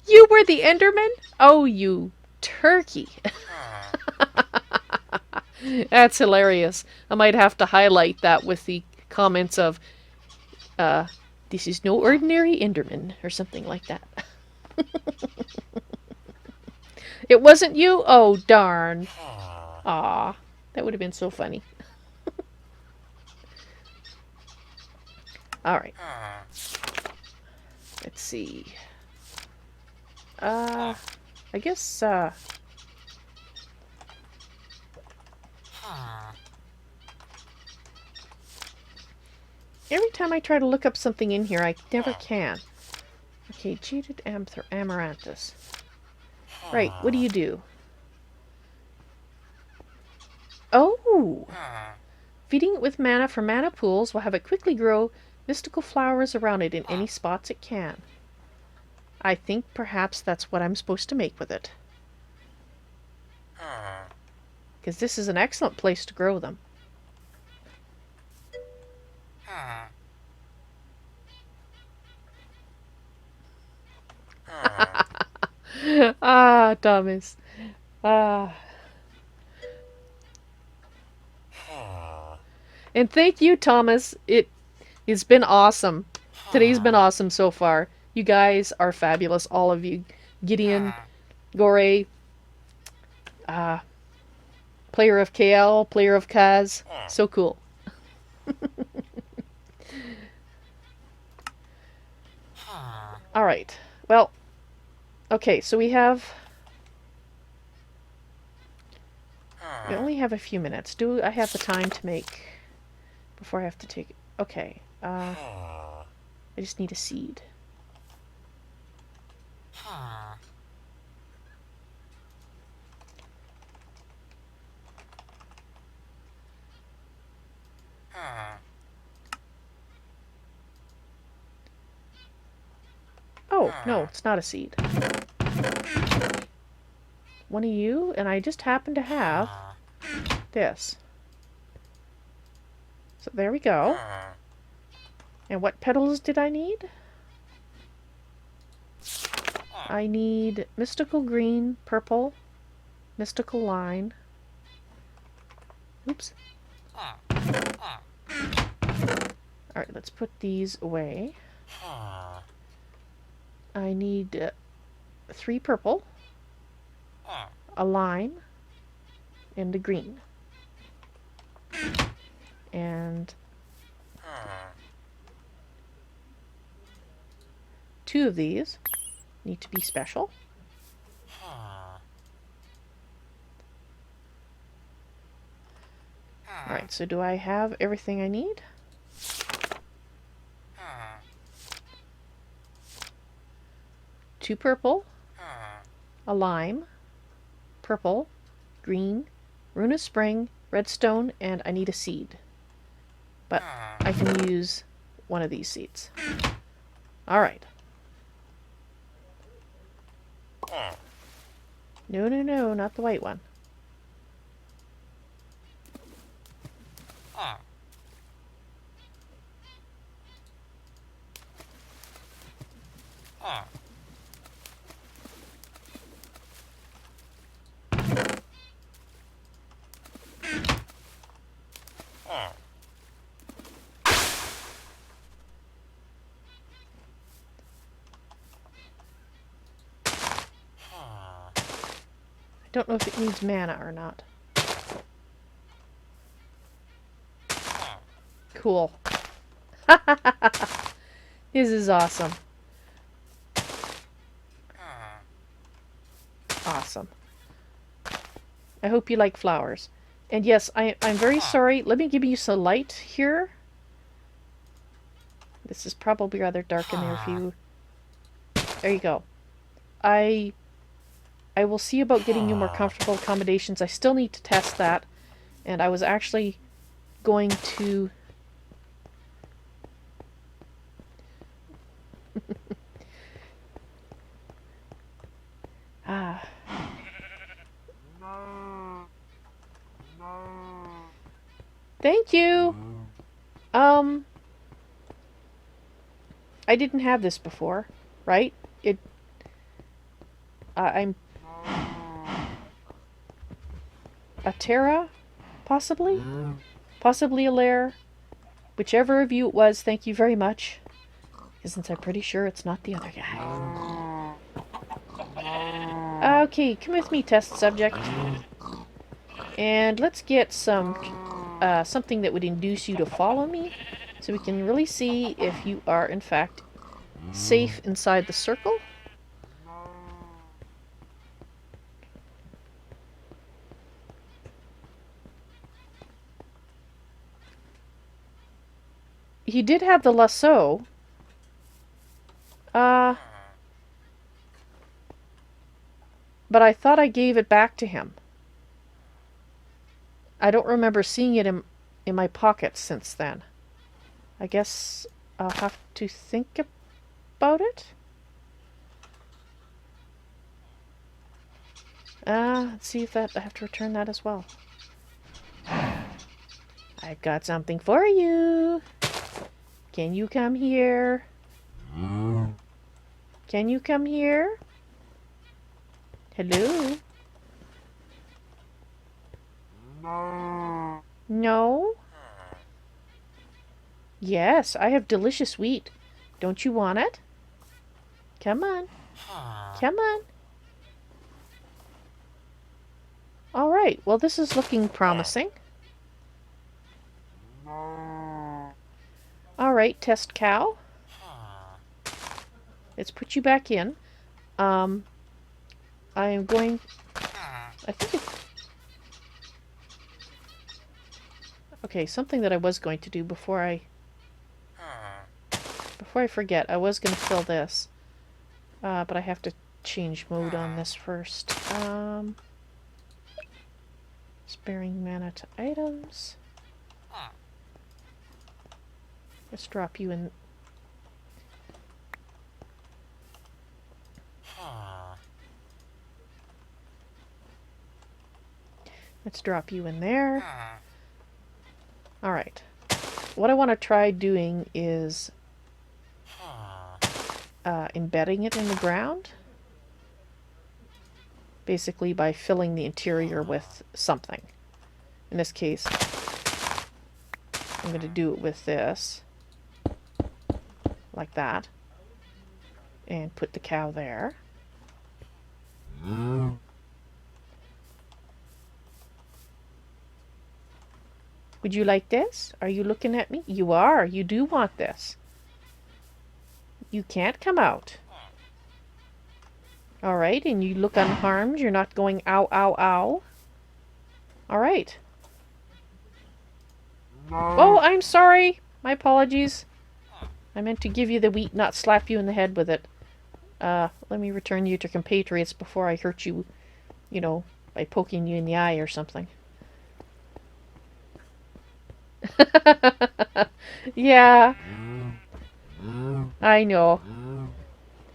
You were the Enderman? Oh, you turkey. That's hilarious. I might have to highlight that with the comments of, this is no ordinary Enderman, or something like that. It wasn't you? Oh, darn. Aw, that would have been so funny. Alright. Let's see. I guess, every time I try to look up something in here, I never can. Okay, jaded amaranthus. Right, what do you do? Oh! Feeding it with mana from mana pools will have it quickly grow mystical flowers around it in any spots it can. I think perhaps that's what I'm supposed to make with it. Because this is an excellent place to grow them. Ah, Thomas. Ah. And thank you, Thomas. It's been awesome. Today's been awesome so far. You guys are fabulous, all of you. Gideon, Gore, player of KL, player of Kaz. So cool. Alright. Well, okay, so we only have a few minutes. Do I have the time to make... Before I have to take... Okay. I just need a seed. Oh, no, it's not a seed. One of you, and I just happen to have this. So there we go. And what petals did I need? I need mystical green, purple, mystical line. Oops. Alright, let's put these away. I need 3 purple, a lime, and a green. And 2 of these need to be special. Alright, so do I have everything I need? Two purple, a lime, purple, green, rune of spring, redstone, and I need a seed. But I can use one of these seeds. Alright. No, no, no, not the white one. I don't know if it needs mana or not. Cool. This is awesome. Awesome. I hope you like flowers. And yes, I'm very sorry. Let me give you some light here. This is probably rather dark in there for you. There you go. I will see about getting you more comfortable accommodations. I still need to test that. And I was actually going to... I Thank you! I didn't have this before, right? I'm a Terra, possibly? Possibly a lair. Whichever of you it was, thank you very much. Since I'm pretty sure it's not the other guy. Okay, come with me, test subject. And let's get some something that would induce you to follow me, so we can really see if you are in fact safe inside the circle. He did have the lasso. But I thought I gave it back to him. I don't remember seeing it in my pocket since then. I guess I'll have to think about it. Let's see if that I have to return that as well. I've got something for you. Can you come here? Can you come here? Hello? No? Yes, I have delicious wheat. Don't you want it? Come on. Come on. Alright, well this is looking promising. Alright, test cow. Let's put you back in. I am going... I think it's... Okay, something that I was going to do before I forget, I was going to fill this. But I have to change mode on this first. Sparing mana to items. Let's drop you in... Let's drop you in there. Alright. What I want to try doing is embedding it in the ground. Basically by filling the interior with something. In this case, I'm going to do it with this. Like that. And put the cow there. Would you like this? Are you looking at me? You are. You do want this. You can't come out. Alright, and you look unharmed. You're not going ow, ow, ow. Alright. Oh, I'm sorry. My apologies. I meant to give you the wheat, not slap you in the head with it. Let me return you to compatriots before I hurt you, you know, by poking you in the eye or something. Yeah. I know.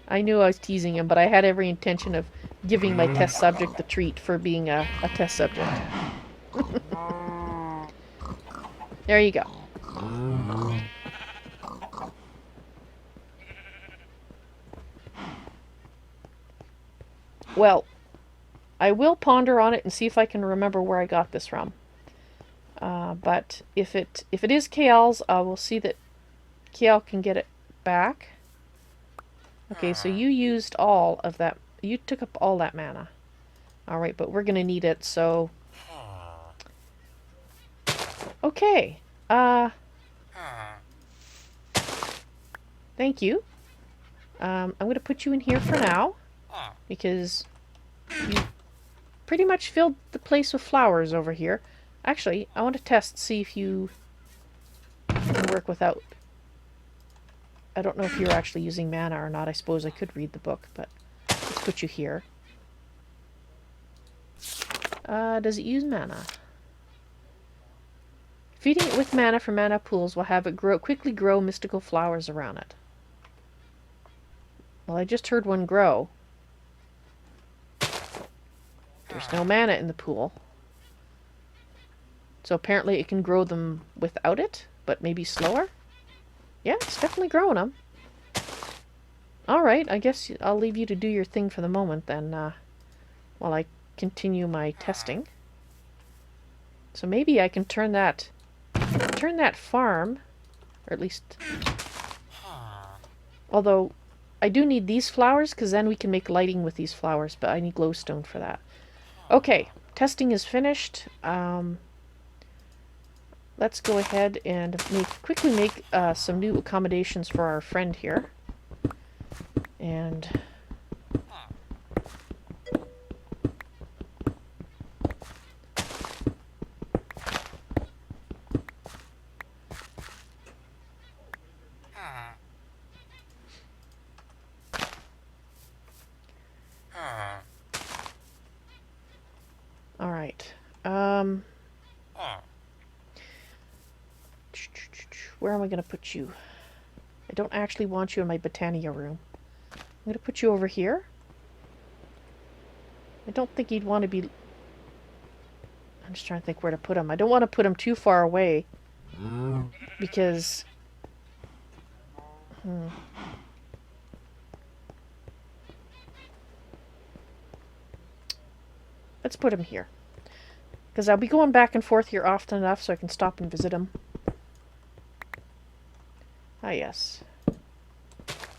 I knew I was teasing him, but I had every intention of giving my test subject the treat for being a test subject. There you go. Well, I will ponder on it and see if I can remember where I got this from. But if it is Kael's, I will see that Kael can get it back. Okay, so you used all of that. You took up all that mana. Alright, but we're going to need it, so... Okay. Thank you. I'm going to put you in here for now. Because you pretty much filled the place with flowers over here. Actually, I want to test, see if you can work without... I don't know if you're actually using mana or not. I suppose I could read the book, but let's put you here. Does it use mana? Feeding it with mana from mana pools will have it quickly grow mystical flowers around it. Well, I just heard one grow. There's no mana in the pool. So apparently it can grow them without it, but maybe slower. Yeah, it's definitely growing them. Alright, I guess I'll leave you to do your thing for the moment then, while I continue my testing. So maybe I can turn that farm, or at least... Although, I do need these flowers, because then we can make lighting with these flowers, but I need glowstone for that. Okay, testing is finished. Let's go ahead and quickly make some new accommodations for our friend here. And... Alright. Where am I going to put you? I don't actually want you in my Botania room. I'm going to put you over here. I don't think he'd want to be... I'm just trying to think where to put him. I don't want to put him too far away. Because... Let's put him here. Because I'll be going back and forth here often enough so I can stop and visit him. Ah, yes.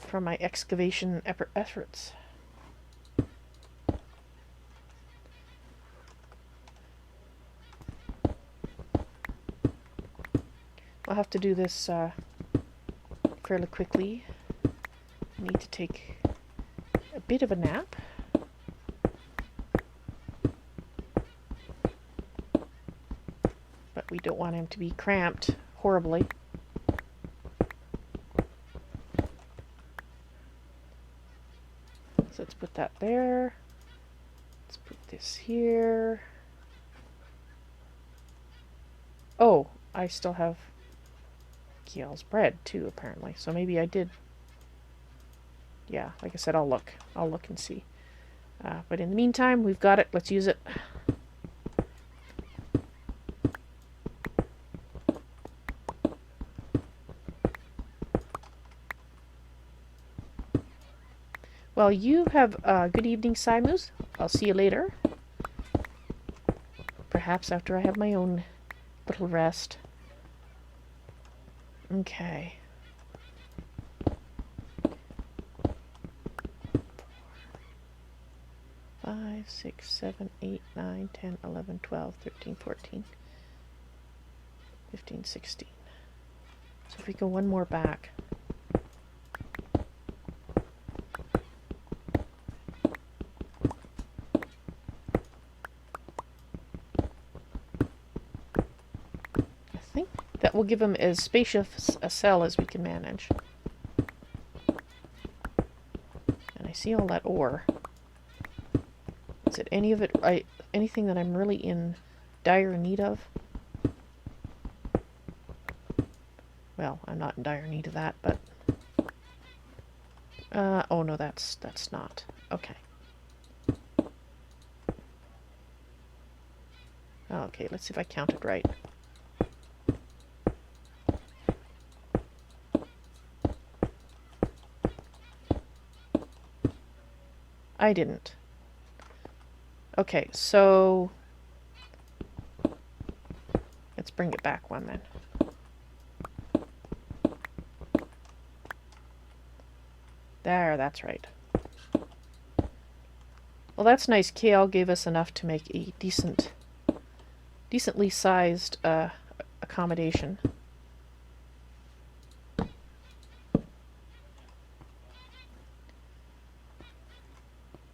From my excavation efforts. I'll have to do this fairly quickly. I need to take a bit of a nap. But we don't want him to be cramped horribly. So let's put that there. Let's put this here. Oh, I still have Kiel's bread too, apparently. So maybe I did. Yeah, like I said, I'll look. I'll look and see. But in the meantime, we've got it. Let's use it. Well, you have a good evening, Simus. I'll see you later. Perhaps after I have my own little rest. Okay. 5, 6, 7, 8, 9, 10, 11, 12, 13, 14, 15, 16. So if we go one more back. I think that will give him as spacious a cell as we can manage. And I see all that ore. Is it any of it, anything that I'm really in dire need of? Well, I'm not in dire need of that, but... oh no, that's not. Okay. Okay, let's see if I counted right. I didn't. Okay, so... let's bring it back one then. There, that's right. Well, that's nice. KL gave us enough to make a decently sized accommodation.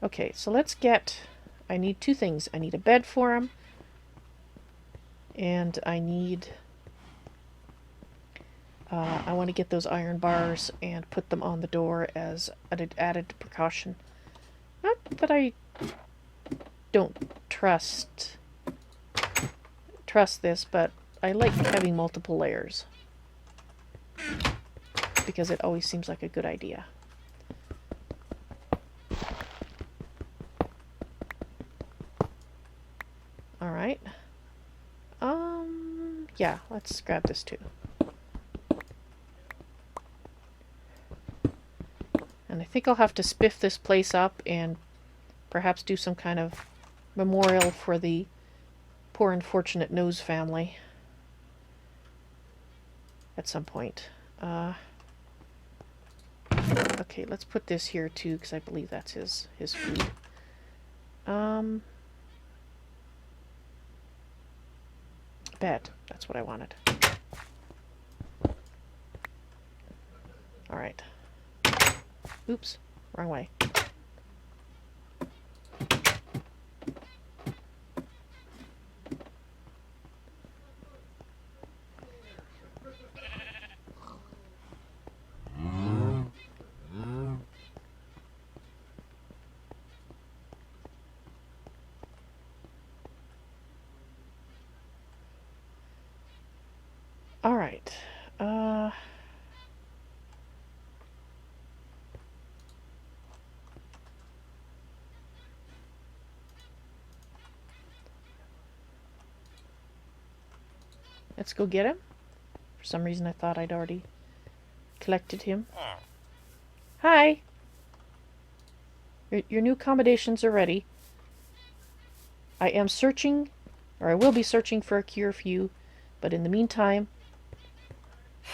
Okay, so let's get... I need two things. I need a bed for him, and I need... I want to get those iron bars and put them on the door as an added precaution. Not that I don't trust this, but I like having multiple layers because it always seems like a good idea. All right. Yeah, let's grab this too. And I think I'll have to spiff this place up and perhaps do some kind of memorial for the poor unfortunate Nose family at some point. Okay, let's put this here too, because I believe that's his food. Bed. That's what I wanted. Alright. Oops. Wrong way. Alright. Let's go get him. For some reason I thought I'd already collected him. Hi! Your new accommodations are ready. I am searching, or I will be searching for a cure for you, but in the meantime,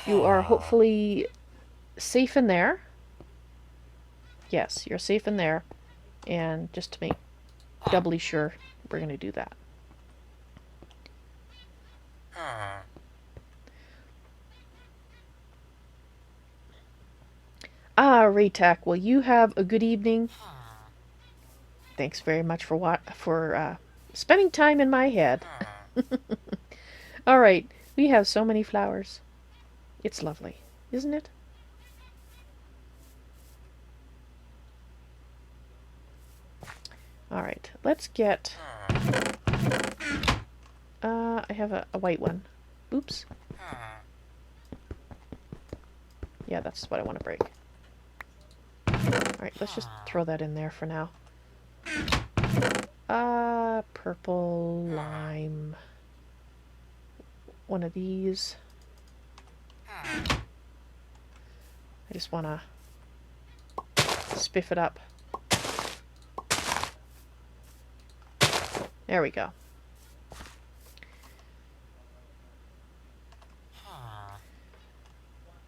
you are hopefully safe in there. Yes, you're safe in there. And just to make doubly sure, we're going to do that. Ah, Raytak, well, you have a good evening. Thanks very much for spending time in my head. All right, we have so many flowers. It's lovely, isn't it? All right, let's get... I have a white one. Oops. Yeah, that's what I want to break. Alright, let's just throw that in there for now. Purple lime. One of these. I just want to spiff it up. There we go.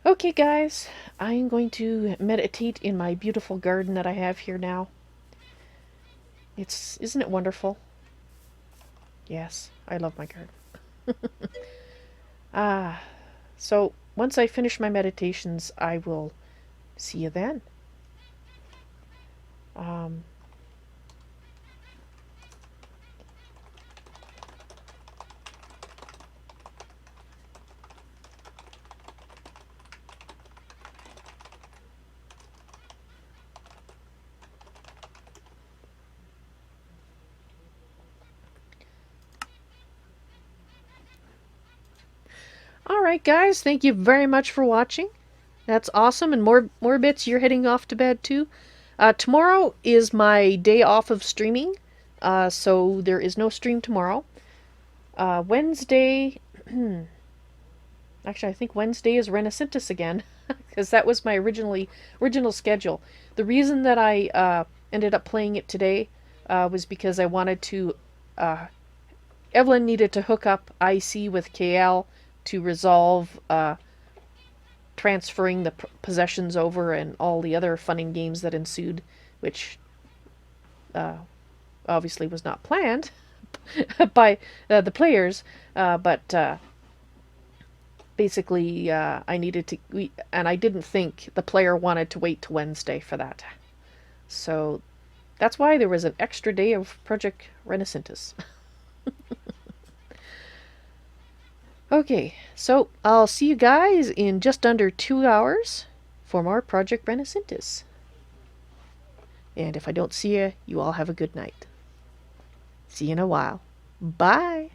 Okay, guys, I'm going to meditate in my beautiful garden that I have here now. Isn't it wonderful? Yes, I love my garden. So once I finish my meditations, I will see you then. Alright guys, thank you very much for watching. That's awesome, and more bits, you're heading off to bed too. Tomorrow is my day off of streaming, so there is no stream tomorrow. Wednesday... Actually, I think Wednesday is Renascintis again, because that was my original schedule. The reason that I ended up playing it today was because I wanted to... Evalyn needed to hook up IC with KL to resolve transferring the possessions over and all the other fun and games that ensued, which obviously was not planned by the players, but basically I needed to, and I didn't think the player wanted to wait till Wednesday for that. So that's why there was an extra day of Project Renascintis. Okay, so I'll see you guys in just under 2 hours for more Project Renascintis. And if I don't see you, you all have a good night. See you in a while. Bye!